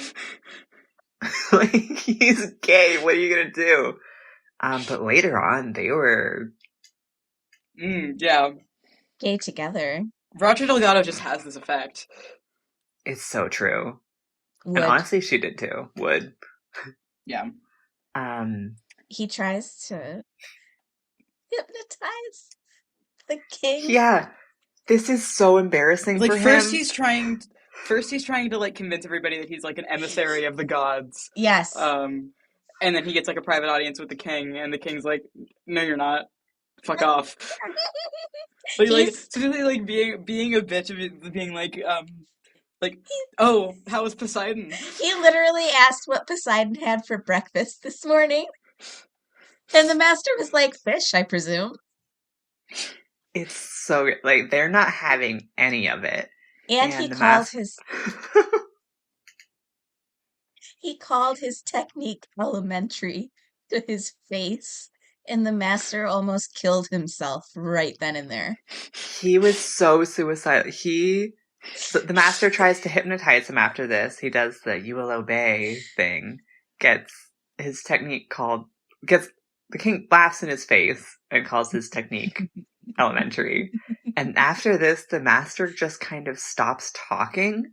Like, he's gay. What are you gonna do? But later on, they were. Yeah. Gay together. Roger Delgado just has this effect. It's so true. Would. And honestly, she did too. Would. Yeah. He tries to hypnotize the king. Yeah. This is so embarrassing Like for him. first he's trying to like convince everybody that he's like an emissary of the gods. Yes. And then he gets like a private audience with the king, and the king's like, "No, you're not. Fuck off." Like specifically like being a bitch of it, being like oh, how was Poseidon? He literally asked what Poseidon had for breakfast this morning. And the master was like, fish, I presume. It's so good. Like, they're not having any of it. And he called his technique elementary to his face. And the master almost killed himself right then and there. He was so suicidal. The master tries to hypnotize him after this. He does the "you will obey" thing. Gets the king laughs in his face and calls his technique elementary. And after this, the master just kind of stops talking.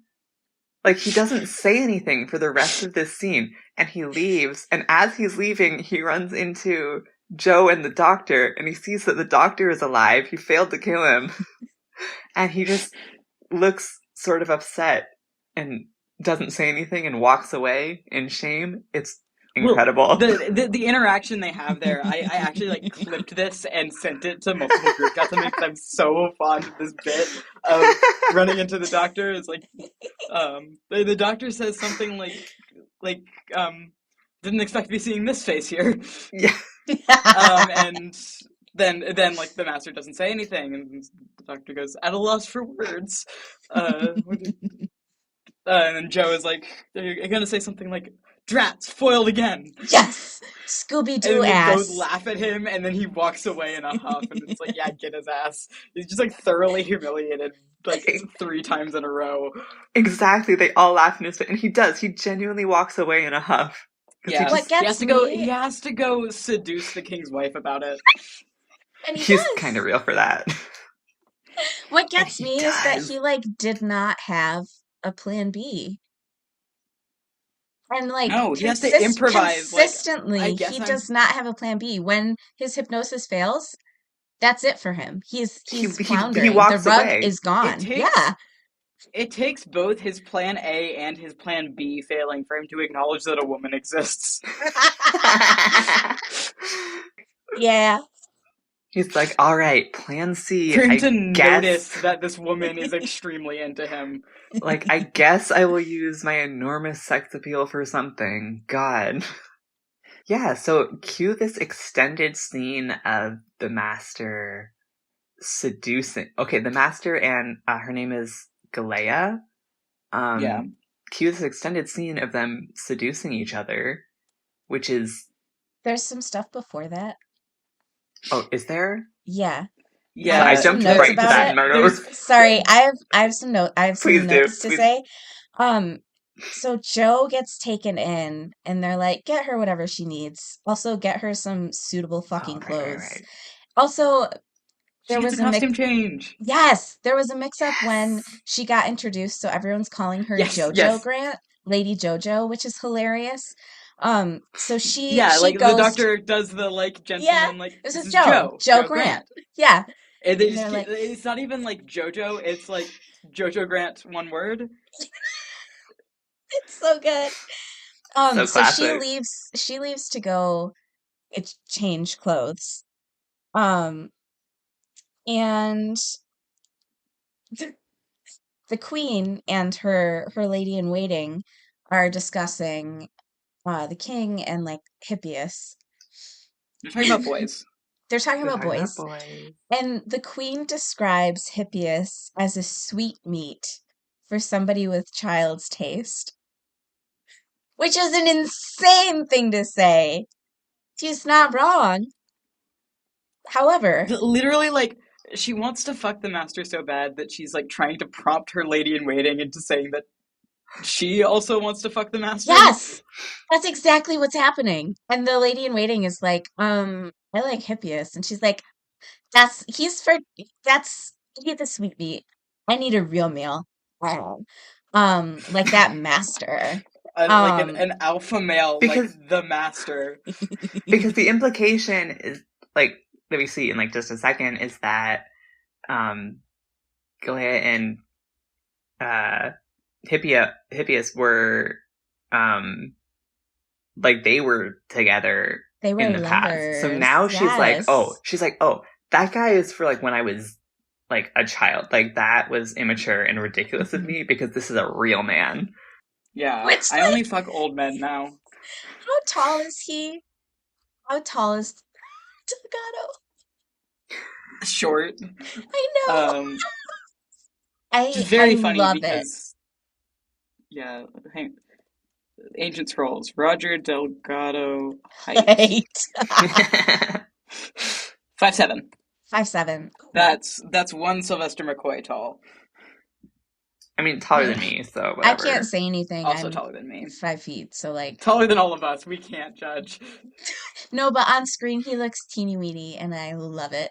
Like, he doesn't say anything for the rest of this scene. And he leaves. And as he's leaving, he runs into Joe and the doctor. And he sees that the doctor is alive. He failed to kill him. And he just looks sort of upset and doesn't say anything and walks away in shame. It's incredible. Well, the interaction they have there, I actually like clipped this and sent it to multiple group chats because I'm so fond of this bit of running into the doctor. It's like the doctor says something like didn't expect to be seeing this face here. Yeah. And then like the master doesn't say anything, and the doctor goes at a loss for words. And then Joe is like, "Are you gonna say something like Drats, foiled again. Yes! And Scooby-Doo then they both ass. laugh at him, and then he walks away in a huff, and it's like, yeah, get his ass. He's just like thoroughly humiliated, like 3 times in a row. Exactly. They all laugh in his face, and he does. He genuinely walks away in a huff. Yeah, What gets me, he has to go seduce the king's wife about it. and he he's does. kind of real for that. What gets he me is that does. he like did not have a plan B. And like No, he has to improvise. Like, I consistently, guess he does not have a plan B. When his hypnosis fails, that's it for him. He's He floundering. The walks rug away. is gone. Yeah. It takes both his plan A and his plan B failing for him to acknowledge that a woman exists. Yeah. He's like, all right, plan C. For him I to guess, notice that this woman is extremely into him. like, I guess I will use my enormous sex appeal for something. God. Yeah, so cue this extended scene of the master seducing. Okay, the master and her name is Galea. Yeah. Cue this extended scene of them seducing each other, which is. There's some stuff before that. Oh, is there? Yeah. Yeah, So I have some jumped notes right to about that it. note. Sorry, I have some Please do. notes to Please. say. So Joe gets taken in, and they're like, get her whatever she needs. Also, get her some suitable fucking clothes. Right. Also, she there gets was a costume change. Yes, there was a mix-up when Yes. she got introduced, so everyone's calling her Yes, JoJo yes. Grant, Lady JoJo, which is hilarious. So she like goes the doctor does the like yeah, gentleman like this this is is Joe Joe Grant. Yeah, and they and just they're like, it's not even like JoJo, it's like JoJo Grant, one word. it's so good. So So classic. she leaves to go change clothes. And the queen and her lady in waiting are discussing the king and like Hippias. You're talking about boys. They're talking We're about talking about boys. boys. And the queen describes Hippias as a sweetmeat for somebody with child's taste, which is an insane thing to say. She's not wrong. However, Literally, like, she wants to fuck the master so bad that she's like trying to prompt her lady in waiting into saying that she also wants to fuck the master. yes, that's exactly what's happening. And the lady in waiting is like, I like Hippias. And she's like, he's the sweetmeat. I need a real meal. Oh. Like that master. Like Um, an alpha male, like Because the master. the implication is like that we see in like just a second is that Galea and Hippias were like they were together they were in the past. So lovers. now Yes. she's like, oh, that guy is for like when I was like a child. Like that was immature and ridiculous of me because this is a real man. Yeah, Which, I only fuck old men now. How tall is he? How tall is Delgado? Short. I know. Which is very I funny love it. because yeah, Ancient Scrolls, Roger Delgado height. Right. 5'7". 5'7". That's one Sylvester McCoy tall. I mean, taller than me, so whatever. I can't say anything. Also I'm taller than me. 5 feet, so like Taller than all of us. We can't judge. no, but on screen he looks teeny weeny, and I love it.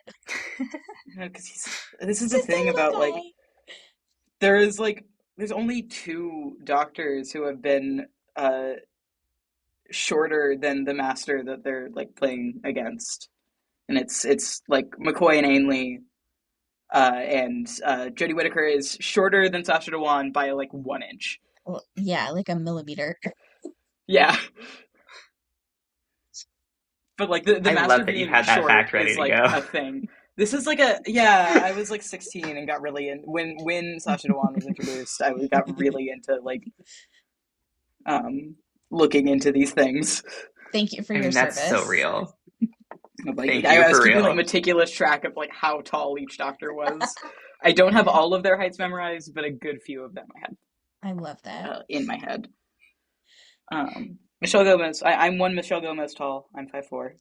Because this is the thing about like there's only 2 doctors who have been shorter than the master that they're like playing against, and it's like McCoy and Ainley, and Jodie Whittaker is shorter than Sacha Dhawan by like 1 inch. Well, yeah, like a millimeter. Yeah. But like the I master love that you being had that short fact ready is to like go. a thing. This is like I was like 16 and got really in when Sacha Dhawan was introduced. I got really into like looking into these things. Thank you for I your mean, that's service. so real. Like, Thank you I was for keeping real. like meticulous track of like how tall each doctor was. I don't have all of their heights memorized, but a good few of them I had I love that. in my head. Michelle Gomez. I'm one Michelle Gomez tall. I'm 5'4".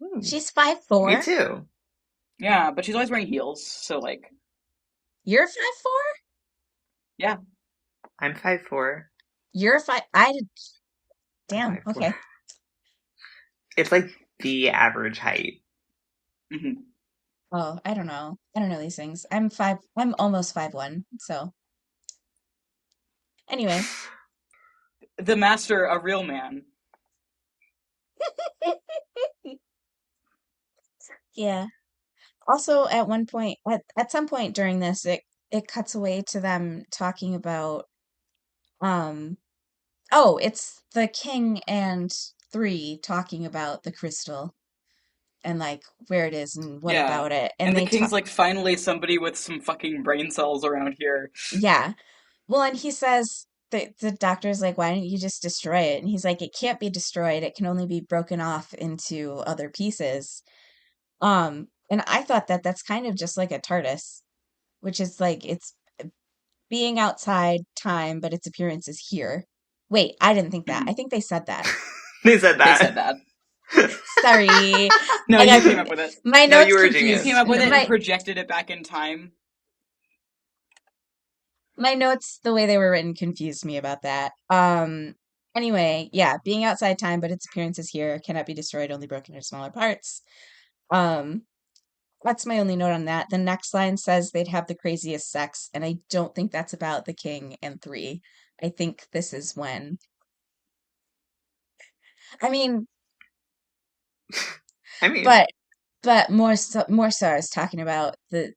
Ooh, She's me 5'4"? too. Yeah, but she's always wearing heels, so like, You're 5'4"? yeah. I'm 5'4". You're five. I did. I'm Damn. 5'4". Okay. It's like the average height. hmm Oh, I don't know. I don't know these things. I'm five. I'm almost 5'1". So anyway, The master, a real man. yeah. Also, at one point, at some point during this, it cuts away to them talking about um. Oh, it's the king and three talking about the crystal and like where it is and what Yeah. about it, and And the they king's talk. like, finally somebody with some fucking brain cells around here. Yeah. Well, and he says the doctor's like, why don't you just destroy it? And he's like, it can't be destroyed. It can only be broken off into other pieces. And I thought that that's kind of just like a TARDIS, which is like it's being outside time, but its appearance is here. Wait, I didn't think that. I hmm think they said that. They said They that. said that. Sorry. No, I you got came up with it. my No, you notes were a You genius. came confused. up with it and My projected it back in time. my notes, the way they were written, confused me about that. Anyway, yeah, being outside time, but its appearance is here, cannot be destroyed, only broken into smaller parts. Um, that's my only note on that. The next line says they'd have the craziest sex, and I don't think that's about the king and three. I think this is when. I mean, I mean, but more so, I was talking about the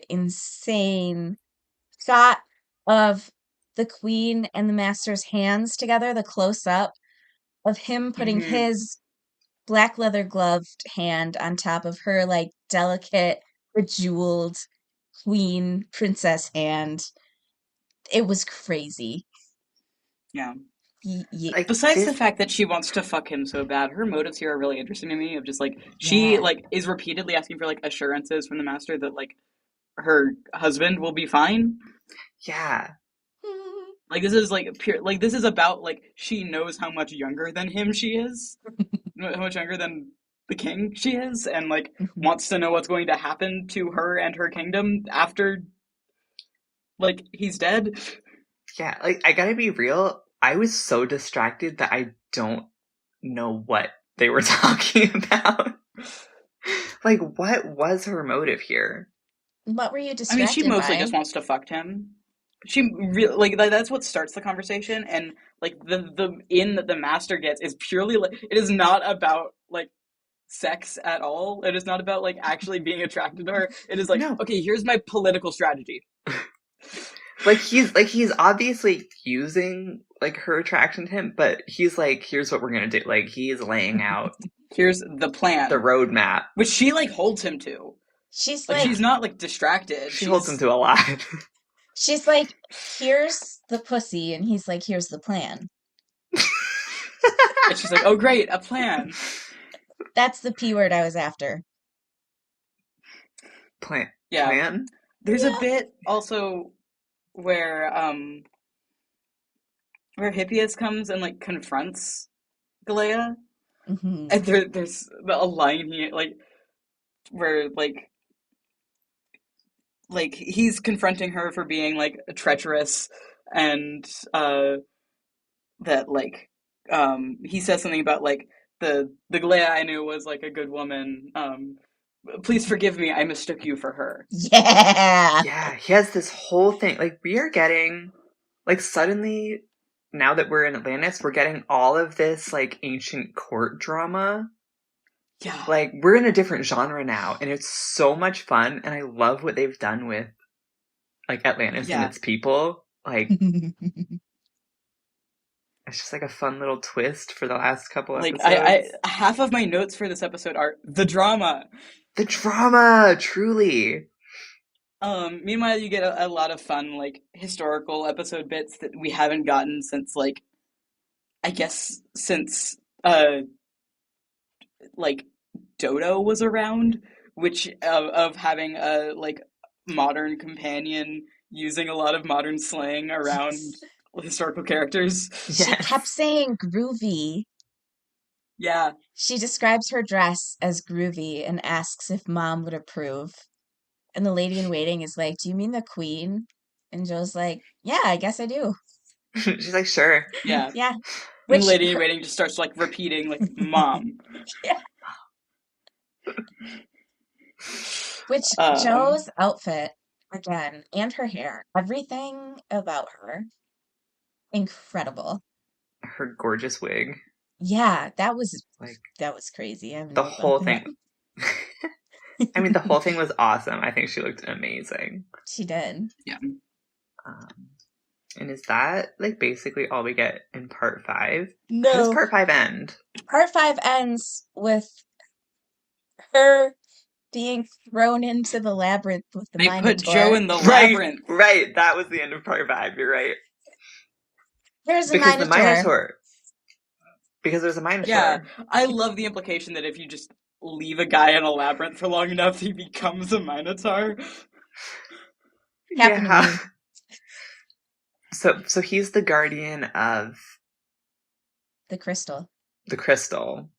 insane shot of the queen and the master's hands together, the close up of him putting hmm his black leather gloved hand on top of her like delicate, bejeweled queen princess hand. It was crazy. Yeah. like Besides the this. fact that she wants to fuck him so bad, her motives here are really interesting to me. Of just like she Yeah. like is repeatedly asking for like assurances from the master that like her husband will be fine. Yeah, Like this is like pure like this is about like she knows how much younger than him she is, how much younger than the king she is, and like wants to know what's going to happen to her and her kingdom after like he's dead. yeah. Like I gotta be real. I was so distracted that I don't know what they were talking about. Like, what was her motive here? What were you I mean, she distracted mostly by? just wants to fuck him. She really like that's what starts the conversation, and like the in that the master gets is purely like it is not about like sex at all. It is not about like actually being attracted to her. It is like, No, okay, here's my political strategy. he's obviously using like her attraction to him, but he's like, here's what we're gonna do. Like he's laying out Here's the the plan, roadmap. which she like holds him to. She's Like like, she's not like distracted. She holds him to a lot. she's like, here's the pussy, and he's like, here's the plan. And she's like, oh great, a plan. That's the P word I was after. Plan, Yeah. plan. There's a Yeah. bit also where Hippias comes and like confronts Galea, Hmm. and there's a line here like where like he's confronting her for being like treacherous, and that like he says something about like the Galea I knew was like a good woman. Please forgive me, I mistook you for her. Yeah. Yeah, he has this whole thing. Like we are getting, like suddenly, now that we're in Atlantis, we're getting all of this like ancient court drama. Yeah, Like we're in a different genre now, and it's so much fun. And I love what they've done with like Atlantis and yeah. its people. Like it's just like a fun little twist for the last couple Like episodes. I half of my notes for this episode are the drama. The drama, truly. Meanwhile, you get a lot of fun, like, historical episode bits that we haven't gotten since, like, I guess since, like, Dodo was around, which, of having a, like, modern companion using a lot of modern slang around, historical characters. She kept saying groovy. Yeah. She describes her dress as groovy and asks if Mom would approve. And the lady in waiting is like, "Do you mean the queen?" And Joe's like, "Yeah, I guess I do." She's like, "Sure." Yeah. Yeah. And the Which lady in waiting just starts like repeating like "mom." yeah. Which Um, Joe's outfit again and her hair, everything about her, incredible. Her gorgeous wig. Yeah, that was crazy. I haven't The know about whole that. thing. I mean, the whole thing was awesome. I think she looked amazing. She did. Yeah. And is that like basically all we get in part 5? No. How does part 5 end? Part 5 ends with her being thrown into the labyrinth with the Minotaur. They put Joe in the labyrinth. Right. That was the end of part 5. You're right. There's a Minotaur. Because there's a Minotaur. Yeah, I love the implication that if you just leave a guy in a labyrinth for long enough, he becomes a Minotaur. Yeah. So he's the guardian of the crystal. The crystal.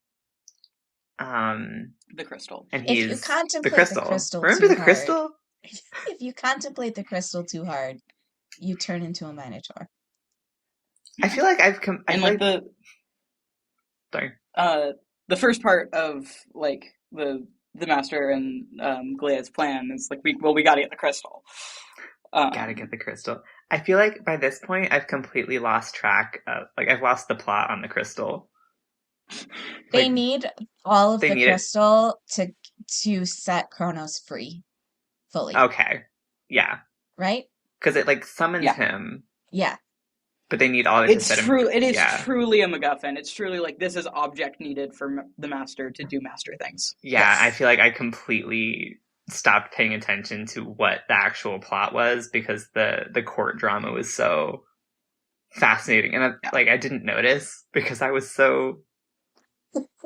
The crystal. And he's if you contemplate the crystal. Remember the crystal? If you contemplate the crystal too hard, you turn into a Minotaur. I feel like the first part of like the Master and Glea's plan is like we gotta get the crystal. Gotta get the crystal. I feel like by this point I've completely lost track of I've lost the plot on the crystal. They need all of the crystal to set Kronos free fully. Okay. Yeah. Right? Because it summons him. Yeah. But they need all of it to set him free. It is truly a MacGuffin. It's truly like this is object needed for the Master to do Master things. Yeah, yes. I feel like I completely stopped paying attention to what the actual plot was because the court drama was so fascinating. And I didn't notice because I was so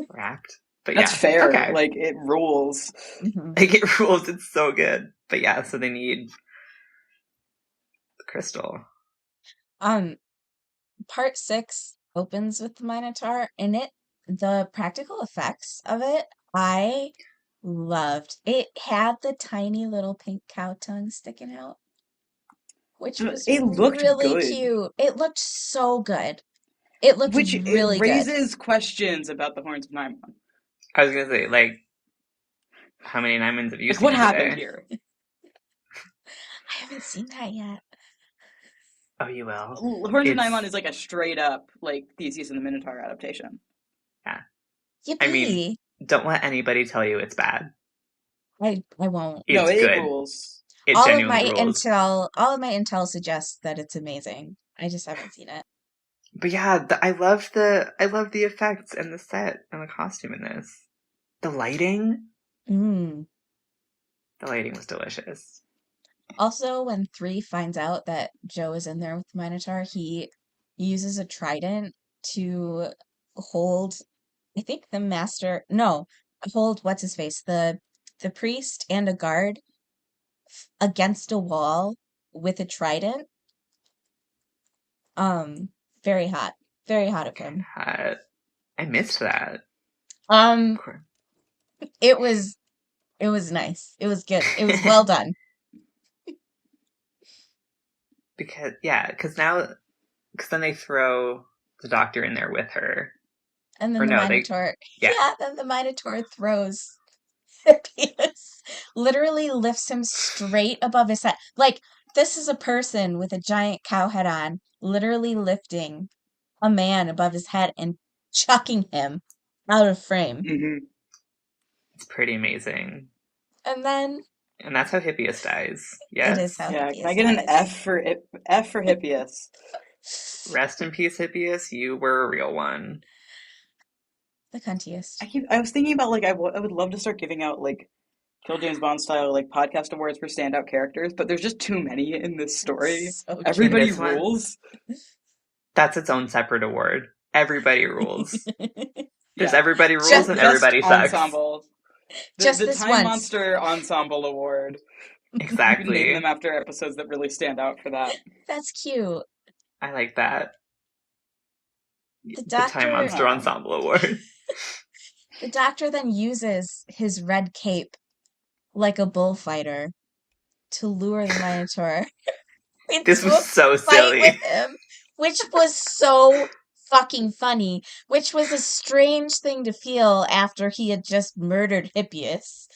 wrapped. But that's fair. Okay. Like it rules. Mm-hmm. It rules. It's so good. But yeah, so they need the crystal. Part 6 opens with the Minotaur. In it, the practical effects of it, I loved. It had the tiny little pink cow tongue sticking out, which was looked really good. Cute. It looked so good. It looked really good. Which raises questions about the horns of Naimon. I was gonna say, how many Naimons have you seen? What happened here? I haven't seen that yet. Oh, you will. Horns of Naimon is a straight up Theseus and the Minotaur adaptation. Yeah. Yippee. I mean, don't let anybody tell you it's bad. I won't. No, it good. Rules. It all genuinely rules. All of my intel suggests that it's amazing. I just haven't seen it. But yeah, I love the effects and the set and the costume in this. The lighting. The lighting was delicious. Also, when 3 finds out that Joe is in there with the Minotaur, he uses a trident to hold, I think hold what's his face, the priest and a guard against a wall with a trident. Very hot of him. I missed that. It was nice. It was good. It was well done. Because then they throw the doctor in there with her. And then Minotaur. Then the Minotaur throws Hippias. Literally lifts him straight above his head. This is a person with a giant cow head on, literally lifting a man above his head and chucking him out of frame. Mm-hmm. It's pretty amazing. And that's how Hippias dies. Yes. It is how Hippias can I get an F for Hippias? Rest in peace, Hippias. You were a real one. The cuntiest. I was thinking about I would love to start giving out Kill James Bond style podcast awards for standout characters, but there's just too many in this story. So everybody rules. That's its own separate award. Everybody rules. There's everybody rules and everybody sucks. Ensemble. The Time Monster Ensemble Award. Exactly. You can name them after episodes that really stand out for that. That's cute. I like that. The The Time doctor, Monster Ensemble Award. the doctor then uses his red cape like a bullfighter to lure the Minotaur This into was a so fight with silly. him, which was so fucking funny, which was a strange thing to feel after he had just murdered Hippias.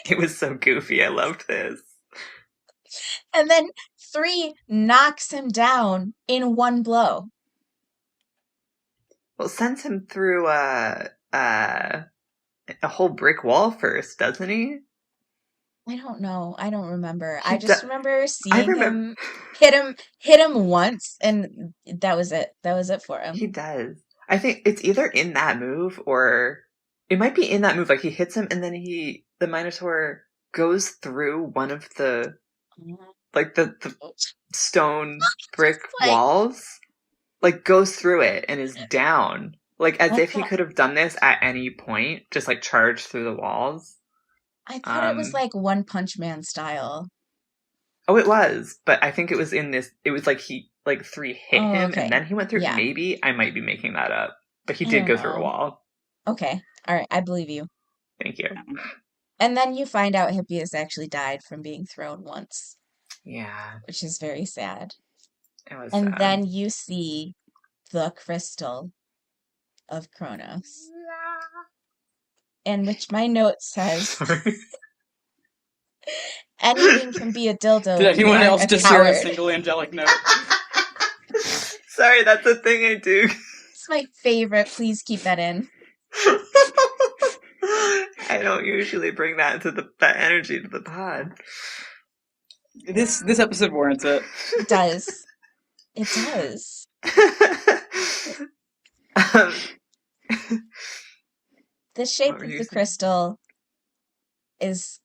It was so goofy. I loved this. And then 3 knocks him down in one blow. Well, sends him through a whole brick wall first, doesn't he? I don't know. I don't remember. He I just do- remember I seeing remember him hit him once, and that was it. That was it for him. he does. I think it's either in that move or it might be in that move. Like he hits him, and then the Minotaur goes through one of the like the stone brick Like walls, like goes through it and is down. Like as I if he thought, could have done this at any point, just like charged through the walls. I thought it was Um like One Punch Man style. oh it was, but I think it was in this it was like he like 3 hit Oh, him and okay. then he went through. Yeah. Maybe I might be making that up. But he I did don't go through a know. wall. Okay. All right. I believe you. Thank you. And then you find out Hippias actually died from being thrown once, Yeah. which is very sad. It was And sad. then you see the crystal of Kronos, in which my note says, Sorry. anything can be a dildo Did if you anyone aren't else a just hear a coward. single angelic note? Sorry, that's a thing I do. It's my favorite. Please keep that in. I don't usually bring that that energy to the pod. This episode warrants it. It does. It does. um, The shape what were of you the saying? crystal is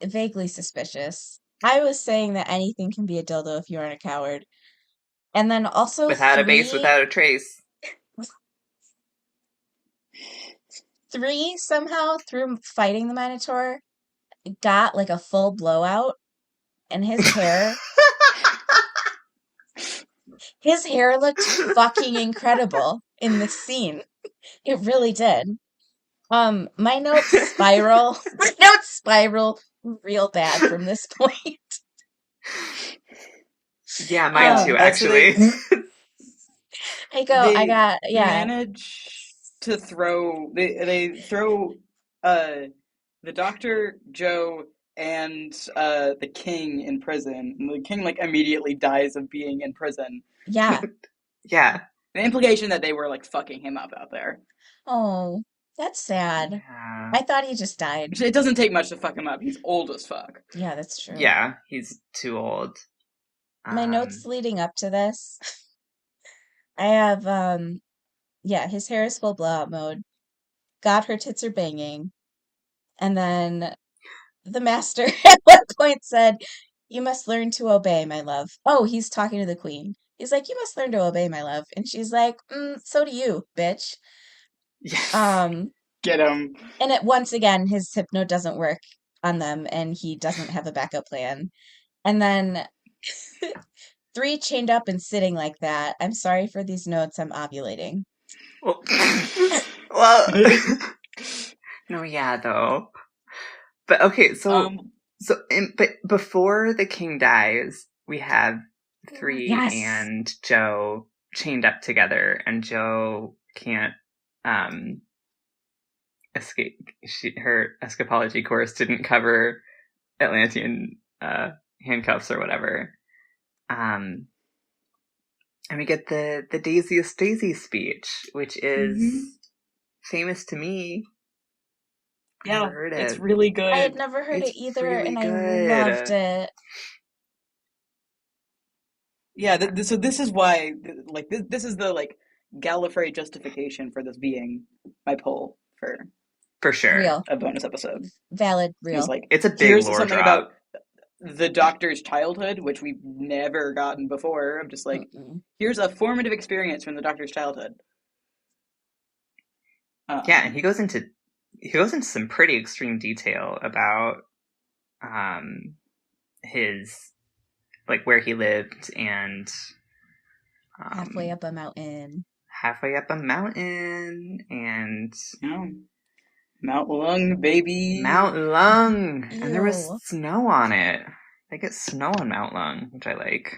vaguely suspicious. I was saying that anything can be a dildo if you aren't a coward. And then also Without a base, without a trace. 3 somehow through fighting the Minotaur got like a full blowout, and his hair looked fucking incredible in this scene. It really did. My notes spiral real bad from this point. Yeah, mine too, actually. I They got, yeah. manage to throw. They throw the Doctor, Joe, and the King in prison. And the King like immediately dies of being in prison. Yeah. Yeah. The implication that they were like fucking him up out there. Oh, that's sad. Yeah. I thought he just died. It doesn't take much to fuck him up. He's old as fuck. Yeah, that's true. Yeah, he's too old. My notes leading up to this, I have, yeah, his hair is full blowout mode. God, her tits are banging. And then the master at one point said, "You must learn to obey, my love." Oh, he's talking to the queen. He's like, "You must learn to obey, my love." And she's like, "So do you, bitch." Yes. Get him. And once again, his hypno doesn't work on them, and he doesn't have a backup plan. And then 3 chained up and sitting like that. I'm sorry for these notes. I'm ovulating. Well, no, yeah, though. But okay, but before the king dies, we have 3 Yes. and Joe chained up together, and Joe can't escape. Her escapology course didn't cover Atlantean handcuffs or whatever. And we get the Daisiest Daisy speech, which is famous to me. Yeah, heard it. it's really good. I had never heard it either, really and good. I loved it. Yeah, so this is why, like, this is the, like, Gallifrey justification for this being my poll for sure. Real. A bonus episode. Valid, real. It's like, it's a big here's lore something drop. about the Doctor's childhood, which we've never gotten before. I'm just like, here's a formative experience from the Doctor's childhood. Yeah, and he goes into some pretty extreme detail about his like where he lived, and Halfway up a mountain. And Mount Lung, baby. Mount Lung, Ew. and there was snow on it. They get snow on Mount Lung, which I like.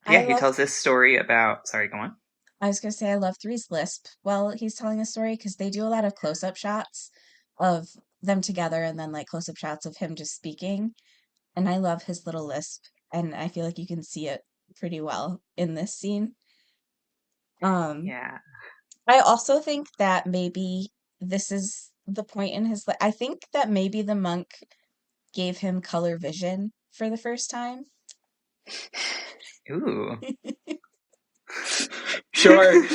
He tells this story about. Sorry, go on. I was going to say I love Three's lisp while he's telling the story because they do a lot of close-up shots of them together and then like close-up shots of him just speaking. And I love his little lisp, and I feel like you can see it pretty well in this scene. Yeah. I also think that maybe this is the point in his life. I think that maybe the monk gave him color vision for the first time. Ooh. Sure.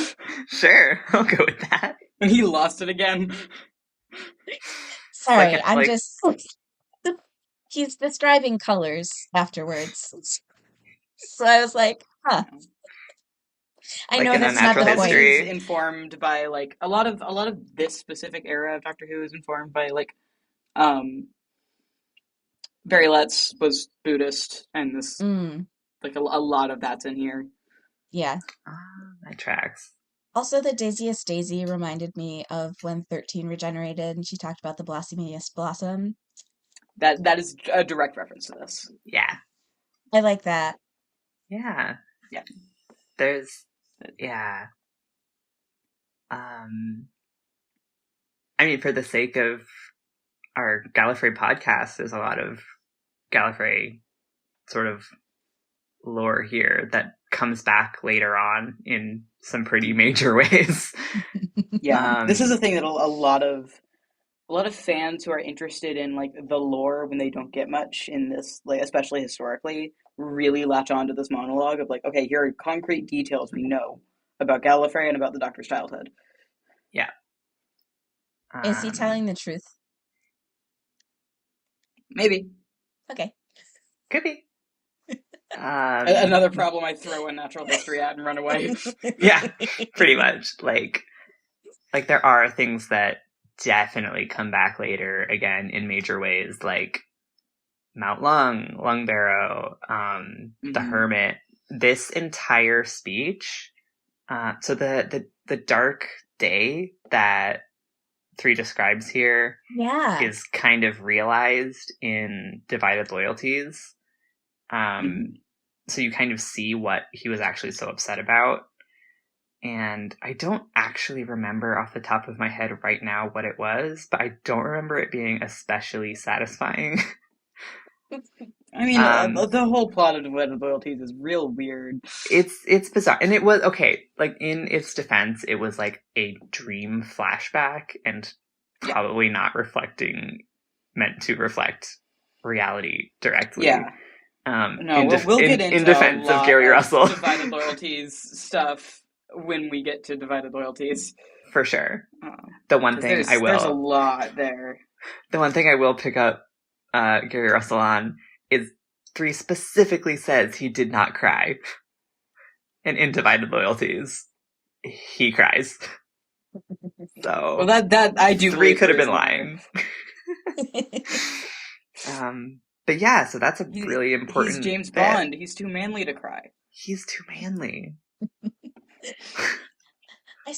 Sure, I'll go with that. And he lost it again. Sorry, he's describing colors afterwards. So I was like, huh. I know that's not the point. Is informed by like a lot of this specific era of Doctor Who is informed by like Barry Letts was Buddhist, and this like a lot of that's in here. Yeah. That tracks. Also, the daisiest daisy reminded me of when 13 regenerated, and she talked about the blossomiest blossom. That is a direct reference to this. Yeah. I like that. Yeah. Yeah. I mean, for the sake of our Gallifrey podcast, there's a lot of Gallifrey sort of lore here that comes back later on in some pretty major ways. Yeah, this is a thing that a lot of fans who are interested in like the lore when they don't get much in this, like especially historically, really latch on to this monologue of like, okay, here are concrete details we know about Gallifrey and about the Doctor's childhood. Yeah. Is he telling the truth? Maybe. Okay. Could be. Another problem I throw a natural history at and run away. Yeah, pretty much. Like there are things that definitely come back later again in major ways, like Mount Lung, Lungbarrow, the Hermit. This entire speech. So the dark day that 3 describes here is kind of realized in Divided Loyalties. So you kind of see what he was actually so upset about. And I don't actually remember off the top of my head right now what it was, but I don't remember it being especially satisfying. I mean, the whole plot of Divided Loyalties is real weird. It's bizarre. And it was, okay, like, in its defense, it was like a dream flashback and probably not meant to reflect reality directly. Yeah. We'll get into in defense of Gary Russell. Divided Loyalties stuff when we get to Divided Loyalties. For sure. The one thing I will... There's a lot there. The one thing I will pick up Gary Russell on is 3 specifically says he did not cry. And in Divided Loyalties, he cries. So... Well, that I do 3 could have been lying. But yeah, so that's a really important... He's James Bond. He's too manly to cry. He's too manly.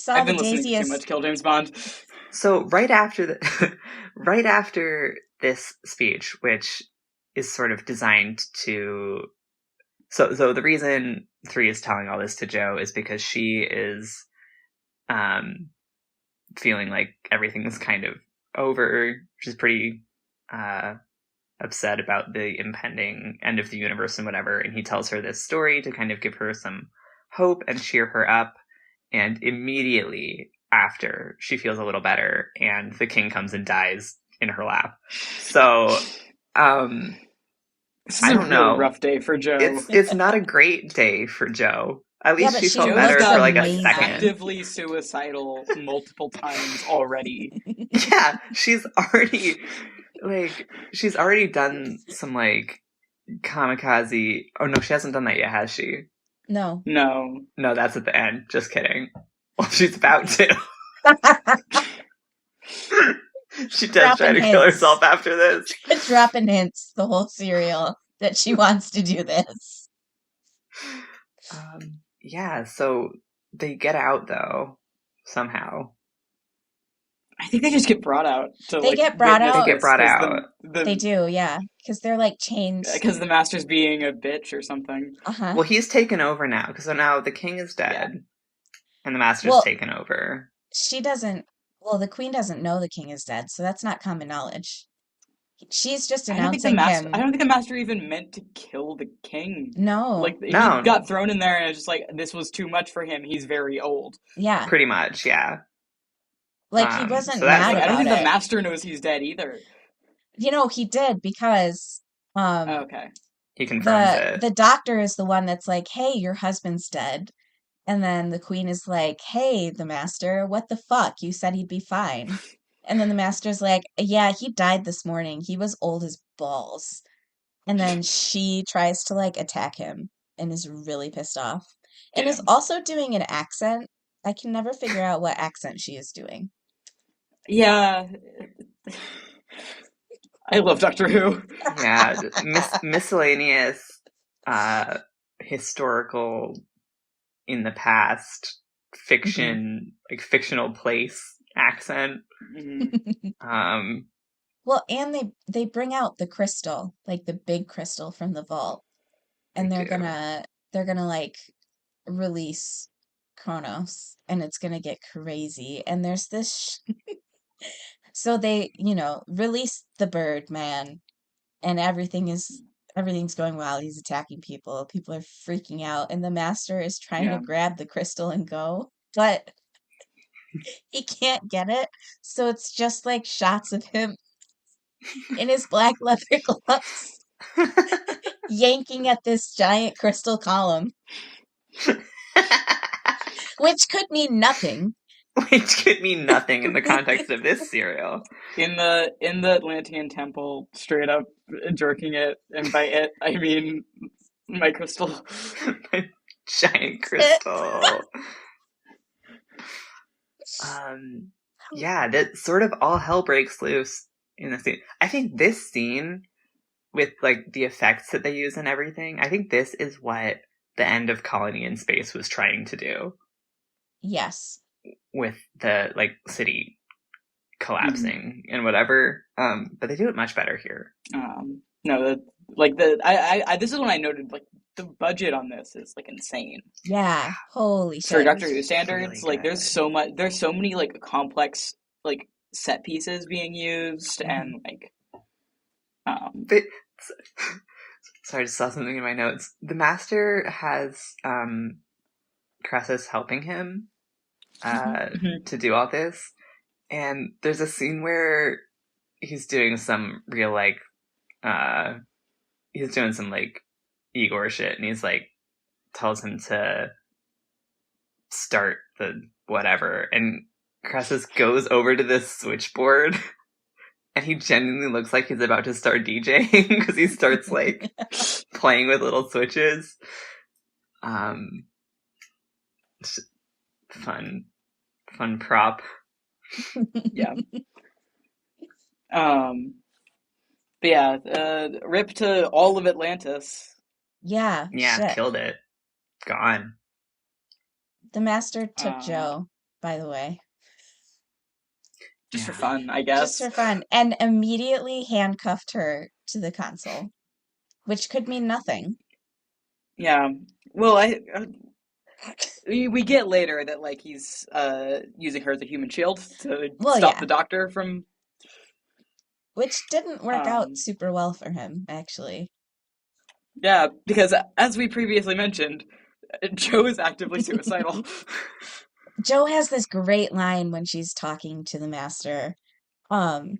I've been listening to too much Kill James Bond. So right after this speech, which is sort of designed to... So the reason 3 is telling all this to Jo is because she is feeling like everything's kind of over. She's pretty... upset about the impending end of the universe and whatever, and he tells her this story to kind of give her some hope and cheer her up, and immediately after she feels a little better and the king comes and dies in her lap. So this is I don't know. Rough day for Jo. It's not a great day for Jo. At least she felt better for like a second. Actively suicidal multiple times already. Yeah, she's already done some, like, kamikaze... Oh, no, she hasn't done that yet, has she? No. No, that's at the end. Just kidding. Well, she's about to. She does try to kill herself after this. dropping hints the whole serial that she wants to do this. Yeah, so they get out, though, somehow. I think they just get brought out to They like get brought witness They out. get this brought because out. They do, yeah, because they're like chained. Because the master's being a bitch or something. Uh-huh. Well, he's taken over now, because now the king is dead, and the master's Well, taken over. She doesn't, well, the queen doesn't know the king is dead, so that's not common knowledge. She's just I don't think announcing him. the master even meant to kill the king. No. Like he No. got thrown in there and it's just like this was too much for him. He's very old. Yeah. Pretty much, yeah. Like he wasn't so mad Like, I don't about think the it. master knows he's dead either. You know, he did because Okay. He confirms it. the doctor is the one that's like, "Hey, your husband's dead." And then the queen is like, "Hey, the master, what the fuck? You said he'd be fine." And then the master's like, "Yeah, he died this morning. He was old as balls." And then she tries to like attack him and is really pissed off. And is also doing an accent. I can never figure out what accent she is doing. Yeah. I love Doctor Who. Yeah, miscellaneous historical in the past fiction, like fictional place accent. Mm-hmm. Well, and they bring out the crystal, like the big crystal from the vault, and they're gonna like release Kronos, and it's gonna get crazy. And there's this, so they, release the bird man, and everything's going well. He's attacking people. People are freaking out, and the master is trying to grab the crystal and go, but he can't get it. So it's just like shots of him in his black leather gloves, yanking at this giant crystal column, which could mean nothing. Which could mean nothing in the context of this serial. In the Atlantean temple, straight up jerking it, and by it I mean my crystal. My giant crystal. Yeah, that sort of all hell breaks loose in the scene. I think this scene, with like the effects that they use and everything, I think this is what the end of Colony in Space was trying to do. Yes. With the like city collapsing and whatever. But they do it much better here. No, this is when I noted like the budget on this is like insane. Yeah, holy shit. For Doctor Who standards, really like there's so many like complex like set pieces being used and like sorry, I just saw something in my notes. The master has Crassus helping him to do all this, and there's a scene where he's doing some real like he's doing some like Igor shit, and he's like tells him to start the whatever, and Crassus goes over to this switchboard and he genuinely looks like he's about to start DJing because he starts like playing with little switches. Fun prop. Yeah. But yeah, rip to all of Atlantis. Yeah. Yeah, killed it. Gone. The master took Joe, by the way. Just for fun, I guess. Just for fun. And immediately handcuffed her to the console, which could mean nothing. Yeah. Well, we get later that like he's using her as a human shield to stop the doctor from... Which didn't work out super well for him, actually. Yeah, because as we previously mentioned, Joe is actively suicidal. Joe has this great line when she's talking to the master. And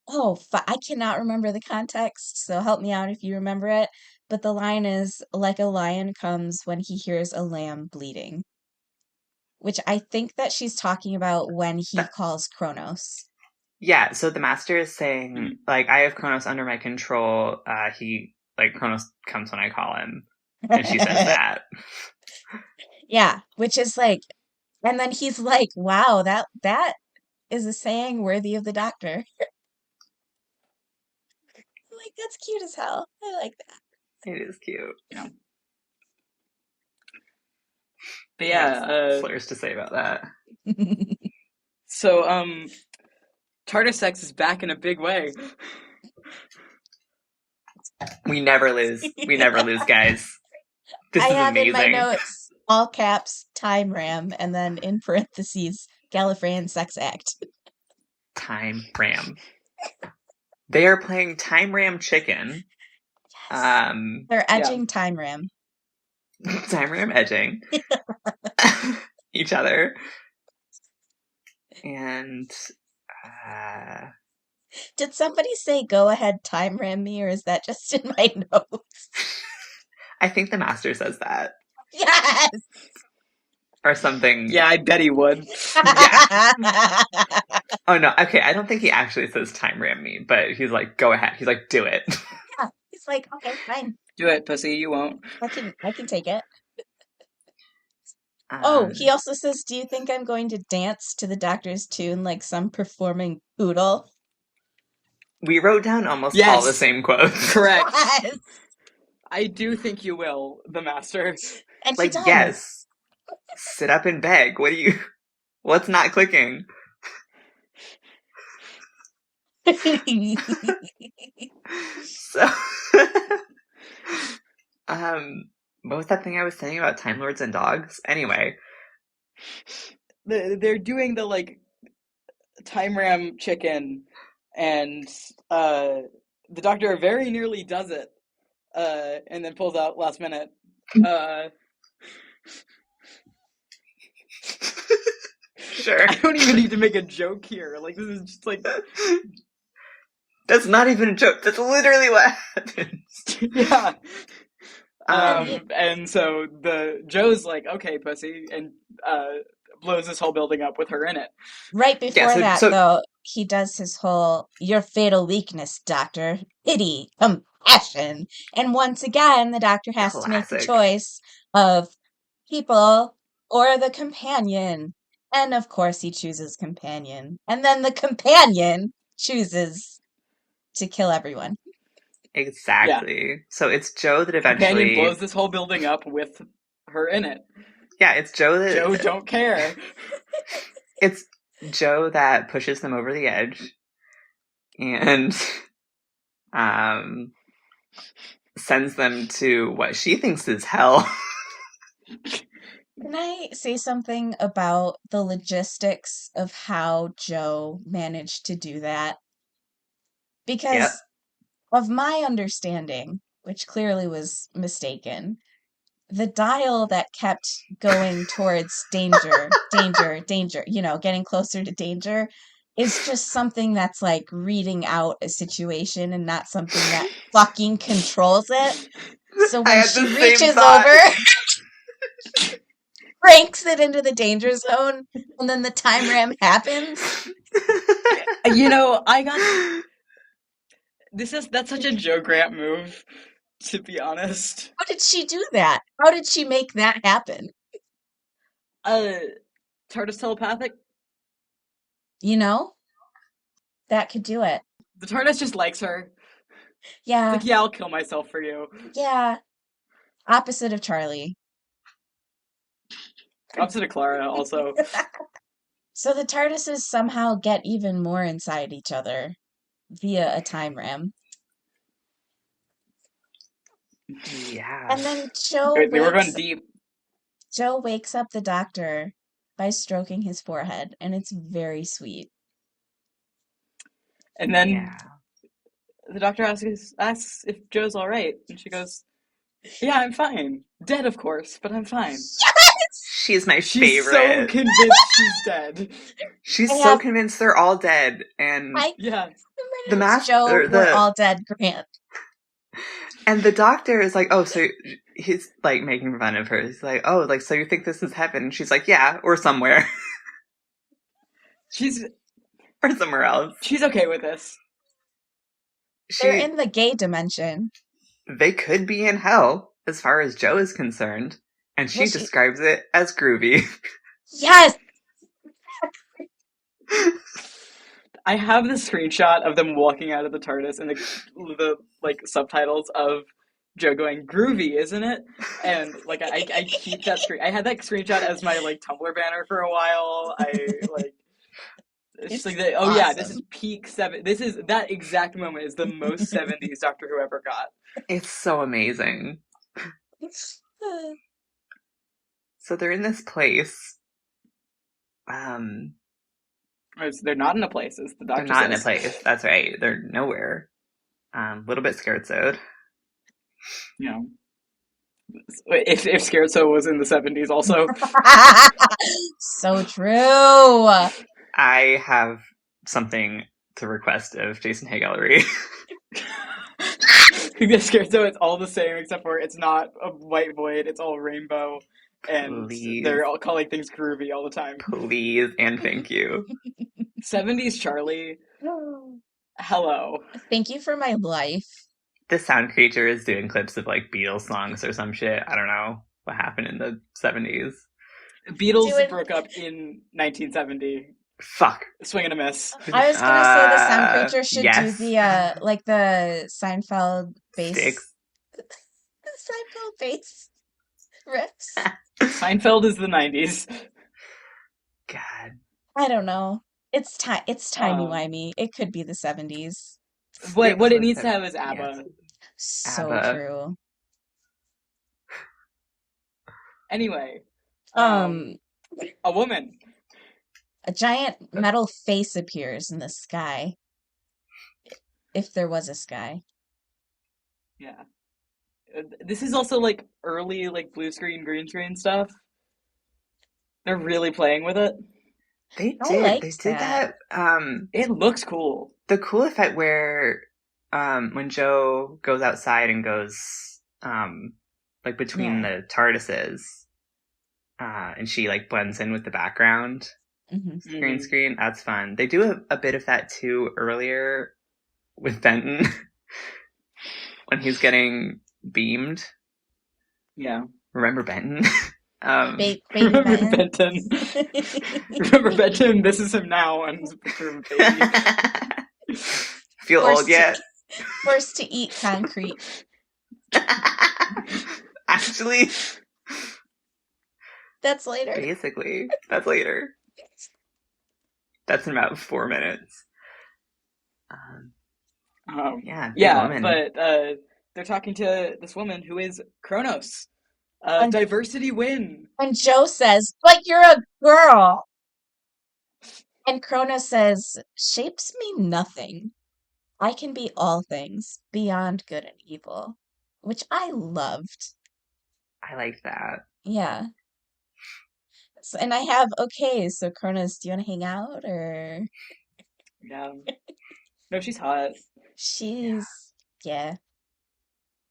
I cannot remember the context, so help me out if you remember it. But the line is, like a lion comes when he hears a lamb bleeding. Which I think that she's talking about when he calls Kronos. Yeah, so the master is saying, like, I have Kronos under my control. Kronos comes when I call him. And she says that. Yeah, which is like, and then he's like, wow, that is a saying worthy of the Doctor. Like, that's cute as hell. I like that. It is cute. Yeah. But yeah, slurs to say about that. So, TARDIS sex is back in a big way. We never lose. We never lose, guys. This I is have amazing. in my notes, all caps, time ram, and then in parentheses, Gallifreyan sex act. Time ram. They are playing Time Ram Chicken. Yes. They're edging Time Ram. Time Ram edging. Each other. And did somebody say go ahead Time Ram me, or is that just in my notes? I think the Master says that. Yes! Or something. Yeah, I bet he would. Yeah. Oh no, okay, I don't think he actually says time ram me, but he's like, go ahead. He's like, do it. Yeah, he's like, okay, fine. Do it, pussy, you won't. I can take it. He also says, do you think I'm going to dance to the Doctor's tune like some performing poodle? We wrote down almost all the same quotes. Correct. Yes. I do think you will, the Master. And like, yes. Sit up and beg. What's not clicking? So, what was that thing I was saying about Time Lords and dogs? Anyway. They're doing the, like, Time Ram chicken, and, the Doctor very nearly does it, and then pulls out last minute. Sure. I don't even need to make a joke here. Like, this is just like... That's not even a joke. That's literally what happens. Yeah. And so Joe's like, okay, pussy, and blows this whole building up with her in it. Right before though, he does his whole, your fatal weakness, Doctor. Pity, compassion. And once again, the Doctor has to make the choice of people or the companion. And of course he chooses companion. And then the companion chooses to kill everyone. Exactly. Yeah. So it's Joe that eventually... Companion blows this whole building up with her in it. Yeah, it's Joe that... Joe don't care. It's Joe that pushes them over the edge and sends them to what she thinks is hell. Can I say something about the logistics of how Joe managed to do that? Because of my understanding, which clearly was mistaken, the dial that kept going towards danger, getting closer to danger, is just something that's like reading out a situation and not something that fucking controls it. So when she reaches over, cranks it into the danger zone, and then the time ram happens. That's such a Joe Grant move, to be honest. How did she do that? How did she make that happen? TARDIS telepathic? That could do it. The TARDIS just likes her. Yeah. It's like, yeah, I'll kill myself for you. Yeah. Opposite of Charlie. Opposite of Clara, also. So the TARDISes somehow get even more inside each other via a time ram. Yeah. And then Joe They were going deep. Joe wakes up the Doctor by stroking his forehead, and it's very sweet. And then the Doctor asks if Joe's all right, and she goes, "Yeah, I'm fine. Dead, of course, but I'm fine." Yes! She's my favorite. She's so convinced she's dead. She's so convinced they're all dead, and the Master, Joe, we're all dead, Grant. And the Doctor is like, oh, so he's like making fun of her. He's like, oh, like, so you think this is heaven? And she's like, yeah, or somewhere. Or somewhere else. She's okay with this. They're in the gay dimension. They could be in hell, as far as Joe is concerned. And she describes it as groovy. Yes! I have the screenshot of them walking out of the TARDIS and the like subtitles of Joe going, "Groovy, isn't it?" And like I keep that screen. I had that screenshot as my like Tumblr banner for a while. It's just like oh awesome. yeah, this is peak seven. This is that exact moment is the most 70s Doctor Who ever got. It's so amazing. So they're in this place. They're not in a place, as the Doctor They're not says. in a place. That's right. They're nowhere. A little bit scared-soed. You know, if Scherzo was in the 70s also. So true. I have something to request of Jason Hay Gallery. Scherzo, it's all the same except for it's not a white void, it's all rainbow. And Please. they're all calling things groovy all the time. Please and thank you. 70s Charlie. Hello. Thank you for my life. The sound creature is doing clips of like Beatles songs or some shit. I don't know what happened in the 70s. Beatles broke up in 1970. Fuck. Swing and a miss. I was gonna say the sound creature should yes. do the like the Seinfeld bass. Sticks. The Seinfeld bass riffs. Seinfeld is the 90s. God. I don't know. It's timey-wimey. It could be the 70s. What it needs to have is ABBA. Yes. So ABBA. true. Anyway. A woman. A giant metal face appears in the sky. If there was a sky. Yeah. This is also like early like blue screen, green screen stuff. They're really playing with it. They did that. It looks cool. The cool effect where when Joe goes outside and goes like between the TARDISes and she like blends in with the background screen, that's fun. They do a bit of that too earlier with Benton when he's getting beamed. Yeah. Remember Benton? Baby Remember Benton. Remember Benton? This is him now, and it's a picture of a baby. Feel old yet? Forced to eat concrete. Actually, that's later. Basically, that's later. That's in about 4 minutes. Yeah, but they're talking to this woman who is Kronos. Diversity win. And Joe says, "But you're a girl." And Kronos says, "Shapes mean nothing. I can be all things, beyond good and evil," which I loved. I liked that. Yeah. So, and I have, okay, so Kronos, do you want to hang out, or? Yeah. No, she's hot. Yeah.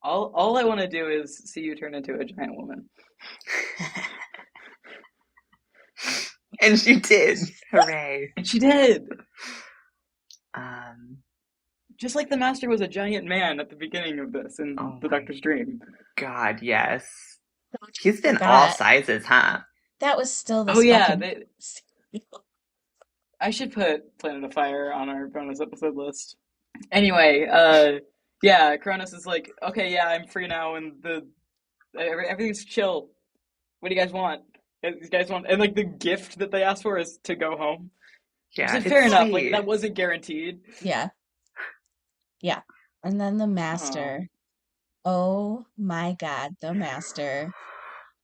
All I want to do is see you turn into a giant woman. And she did. Hooray. And she did. Just like the Master was a giant man at the beginning of this in the Doctor's Dream. God, yes. He's been all sizes, huh? That was still the I should put Planet of Fire on our bonus episode list. Anyway, yeah, Kronos is like, okay, yeah, I'm free now, and everything's chill. What do you guys want? You guys want, and like the gift that they asked for is to go home. Yeah, it's fair enough. Like that wasn't guaranteed. Yeah. And then the Master. Oh my God, the Master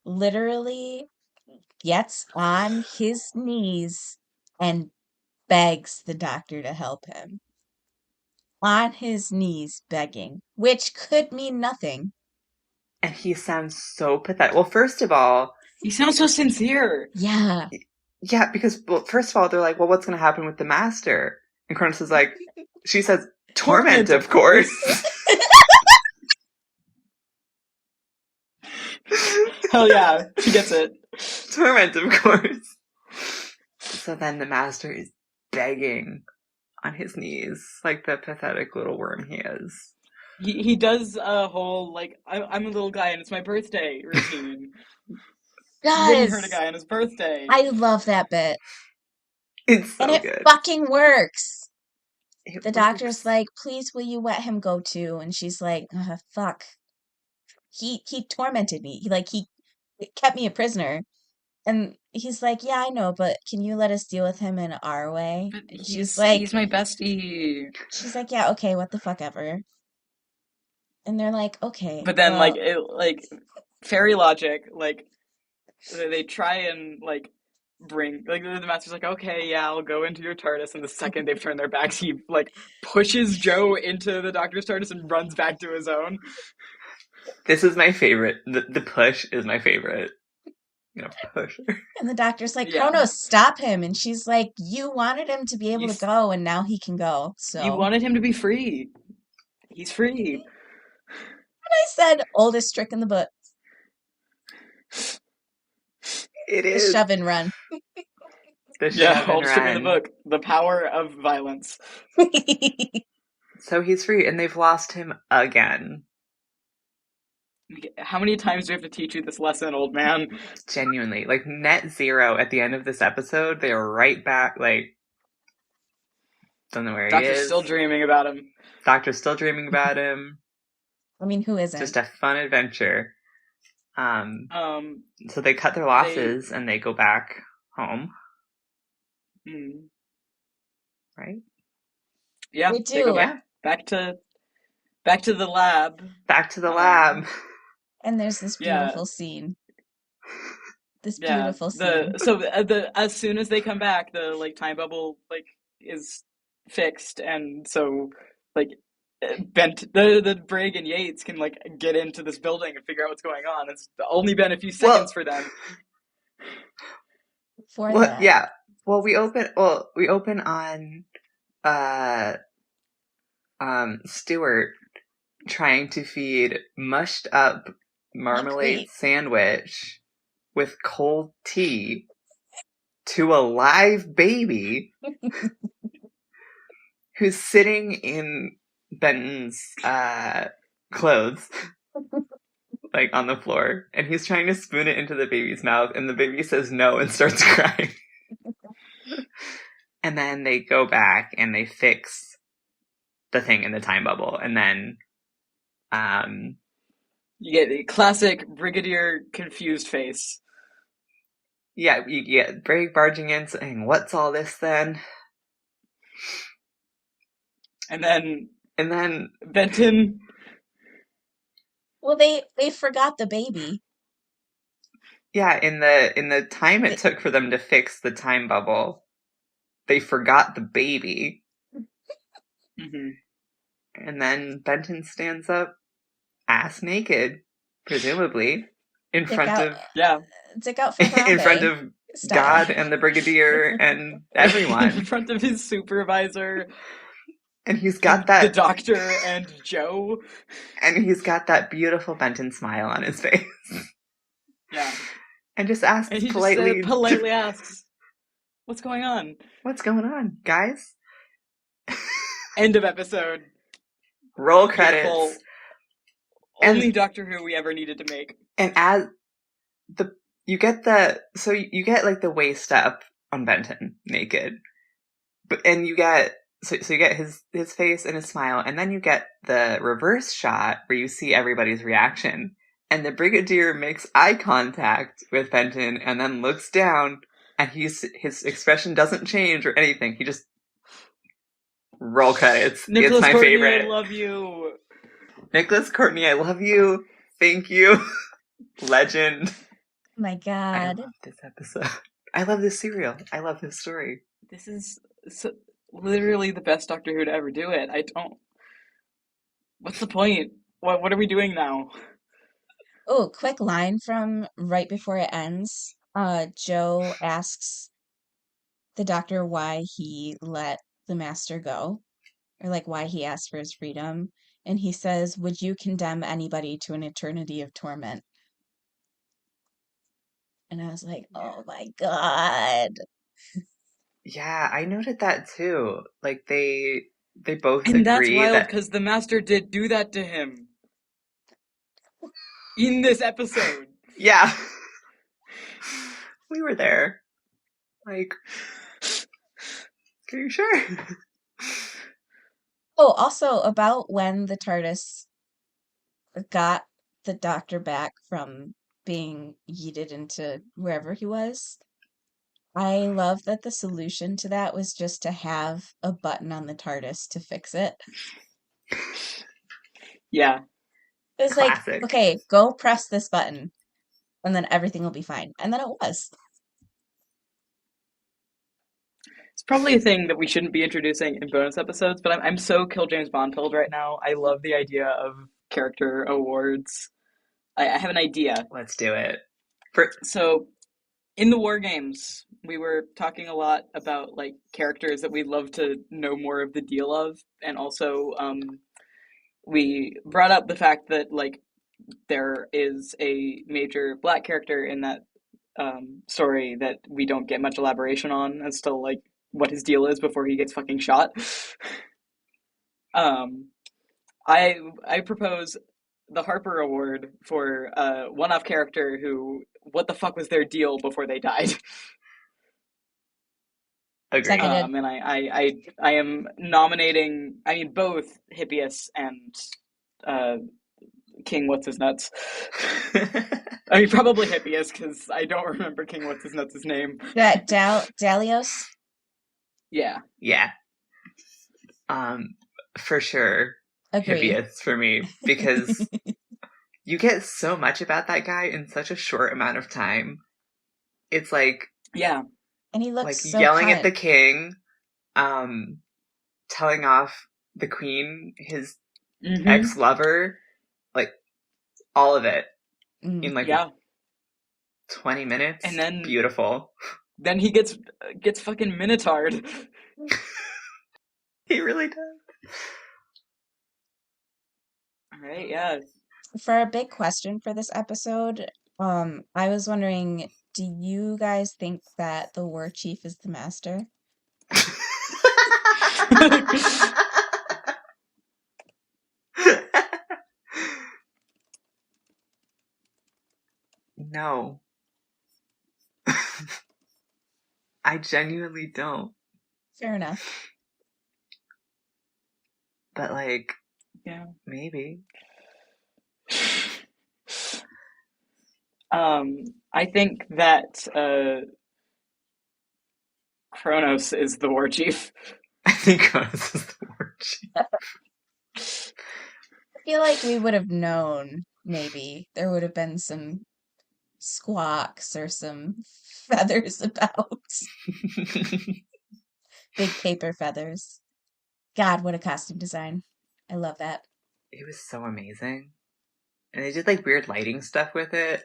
literally gets on his knees and begs the Doctor to help him. On his knees begging, which could mean nothing. And he sounds so pathetic. Well, first of all, he sounds so sincere. Yeah. Yeah, because, well, first of all, they're like, well, what's going to happen with the Master? And Kronos is like, she says, torment, of course. Hell yeah, she gets it. Torment, of course. So then the Master is begging on his knees, like the pathetic little worm he is. He does a whole, like, I'm a little guy and it's my birthday routine. Yes! He wouldn't hurt a guy on his birthday. I love that bit. It's so and it good. fucking works. the doctor's like, please, will you let him go too? And she's like, fuck. He tormented me. He kept me a prisoner. And he's like, yeah, I know, but can you let us deal with him in our way? But And he's my bestie. she's like, yeah, okay, what the fuck ever. And they're like, okay, But then well, fairy logic, like they try and bring the master's like, okay, yeah, I'll go into your TARDIS, and the second they've turned their backs, he pushes Joe into the Doctor's TARDIS and runs back to his own. This is my favorite. The push is my favorite. Push her. And the doctor's like, Kronos, stop him. And she's like, you wanted him to be able to go, and now he can go. So you wanted him to be free. He's free. And I said, oldest trick in the book. It is. The shove and run. Oldest trick in the book. The power of violence. So he's free, and they've lost him again. How many times do we have to teach you this lesson, old man? Genuinely. Net zero at the end of this episode, they are right back, don't know where Doctor's he is. Still dreaming about him. Doctor's still dreaming about him. I mean, who isn't? Just a fun adventure. So they cut their losses and they go back home. Right? Yeah, they do. They go back to the lab. Back to the lab. And there's this beautiful scene. This beautiful scene. As soon as they come back, the time bubble is fixed, and so the Brig and Yates can get into this building and figure out what's going on. It's only been a few seconds for them. Yeah. Well, we open on Stuart trying to feed mushed up marmalade sandwich with cold tea to a live baby who's sitting in Benton's clothes, on the floor, and he's trying to spoon it into the baby's mouth, and the baby says no and starts crying. And then they go back and they fix the thing in the time bubble, and then you get the classic Brigadier confused face. Yeah, you get Brig barging in saying, "What's all this then?" And then Benton. Well, they forgot the baby. Yeah, in the time it took for them to fix the time bubble, they forgot the baby. Mm-hmm. And then Benton stands up, ass naked, presumably, in front of God and the Brigadier and everyone. In front of his supervisor. And he's got that... The Doctor and Joe. And he's got that beautiful Benton smile on his face. Yeah. And just asks and he politely... Just, politely asks, what's going on? What's going on, guys? End of episode. Roll credits. Only Doctor Who we ever needed to make. And you get the waist up on Benton naked, and you get you get his face and his smile, and then you get the reverse shot where you see everybody's reaction, and the Brigadier makes eye contact with Benton and then looks down, and his expression doesn't change or anything. He just roll credits. Nicholas it's my Courtney, favorite. I love you. Nicholas Courtney, I love you. Thank you. Legend. My God. I love this episode. I love this serial. I love this story. This is literally the best Doctor Who to ever do it. What's the point? What are we doing now? Oh, quick line from right before it ends. Joe asks the Doctor why he let the Master go, or why he asked for his freedom. And he says, would you condemn anybody to an eternity of torment? And I was like, oh my God. Yeah, I noted that too. They both and agree that's wild because the Master did do that to him in this episode. Yeah. We were there. Are you sure? Oh, also about when the TARDIS got the Doctor back from being yeeted into wherever he was. I love that the solution to that was just to have a button on the TARDIS to fix it. Yeah. It was like, Classic. okay, go press this button, and then everything will be fine. And then it was. It's probably a thing that we shouldn't be introducing in bonus episodes, but I'm so Kill James Bond pilled right now. I love the idea of character awards. I have an idea. Let's do it. So, in the War Games, we were talking a lot about like characters that we'd love to know more of the deal of, and also we brought up the fact that like there is a major black character in that story that we don't get much elaboration on as to like what his deal is before he gets fucking shot. um, I propose the Harper Award for one-off character who what the fuck was their deal before they died. Agreed. Seconded. And I am nominating. I mean both Hippias and King What's His Nuts. I mean probably Hippias because I don't remember King What's His Nuts' name. Dalios? Yeah. Yeah. For sure. Agree. Hippias for me, because you get so much about that guy in such a short amount of time. It's like, yeah, and he looks like so yelling hot. at the king, telling off the queen, his ex-lover, like all of it in like 20 minutes. And then beautiful. Then he gets fucking minotard. He really does. All right, yeah. For a big question for this episode, I was wondering, do you guys think that the war chief is the master? No. I genuinely don't. Fair enough. But like, yeah, maybe. I think that Kronos is the war chief. I think Kronos is the war chief. I feel like we would have known, maybe. There would have been some squawks or some feathers about. Big paper feathers. God, what a costume design. I love that. It was so amazing. And they did like weird lighting stuff with it.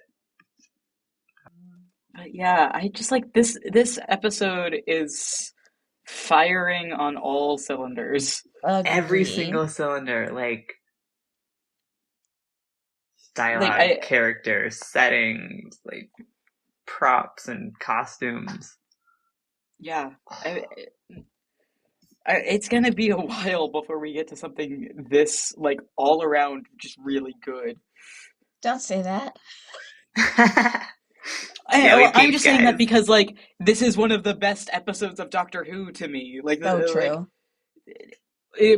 But yeah, I just like this episode is firing on all cylinders. Agree. Every single cylinder, like dialogue, characters, settings, like props and costumes. Yeah. It's gonna be a while before we get to something this like all around just really good. Don't say that. I'm just saying that because like this is one of the best episodes of Doctor Who to me. Like, true.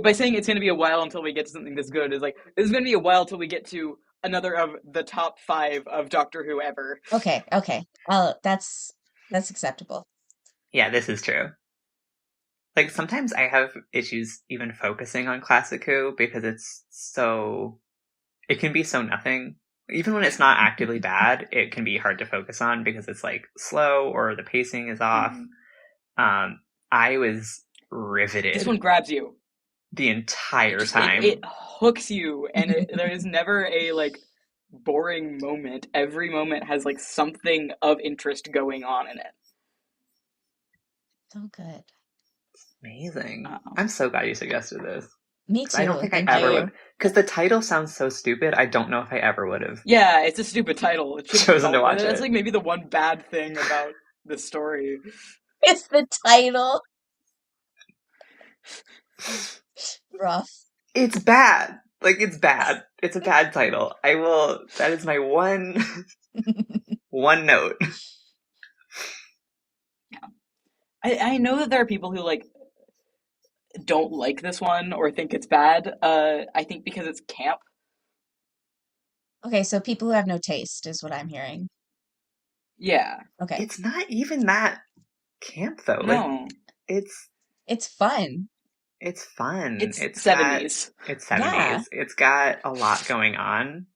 By saying it's going to be a while until we get to something this good is like this is going to be a while until we get to another of the top 5 of Doctor Who ever. Okay. That's acceptable. Yeah, this is true. Like sometimes I have issues even focusing on classic Who because it can be so nothing. Even when it's not actively bad, it can be hard to focus on because it's like slow or the pacing is off. I was riveted. This one grabs you the entire time. It hooks you, and there is never a like boring moment. Every moment has like something of interest going on in it. So good. Amazing. I'm so glad you suggested this. Me too. I don't think I ever would. Because the title sounds so stupid, I don't know if I ever would have. Yeah, it's a stupid title. It's chosen to watch it. That's like maybe the one bad thing about the story. It's the title. Rough. It's bad. Like, it's bad. It's a bad title. That is my one note. Yeah. I know that there are people who like don't like this one or think it's bad. I think because it's camp. Okay, so people who have no taste is what I'm hearing. Yeah. Okay. It's not even that camp though. Like No. It's fun. it's fun. It's 70s. It's Yeah. 70s. It's got a lot going on.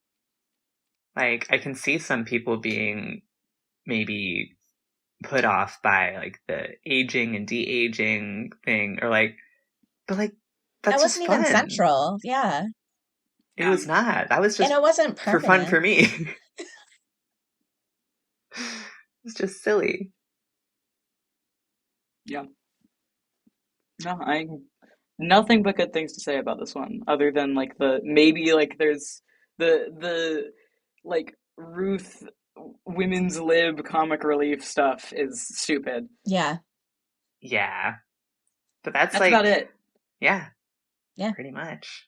Like I can see some people being maybe put off by like the aging and de-aging thing, or like, but like That that's just wasn't even fun. central. Yeah. It Yeah. was not. That was And just it wasn't for fun for permanent. me. It's just silly. Yeah. No, I nothing but good things to say about this one, other than like the maybe like there's the like Ruth women's lib comic relief stuff is stupid. Yeah. Yeah. But that's That's about like, it. yeah, Yeah. pretty much.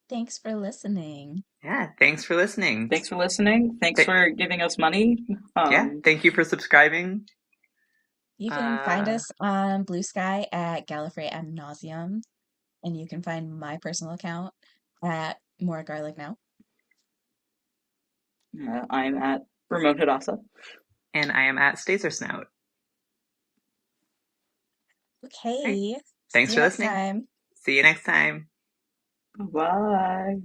Thanks for listening. Yeah. Thanks for listening. Thanks for listening. Thanks Th- for giving us money. yeah. Thank you for subscribing. You can find Uh, us on Blue Sky at Gallifrey ad nauseum, and you can find my personal account at More Garlic Now. I'm at Remote Hadassah. and I am at Stacer Snout. Right. Okay. Thanks See you for next listening. time. See you next time. Bye.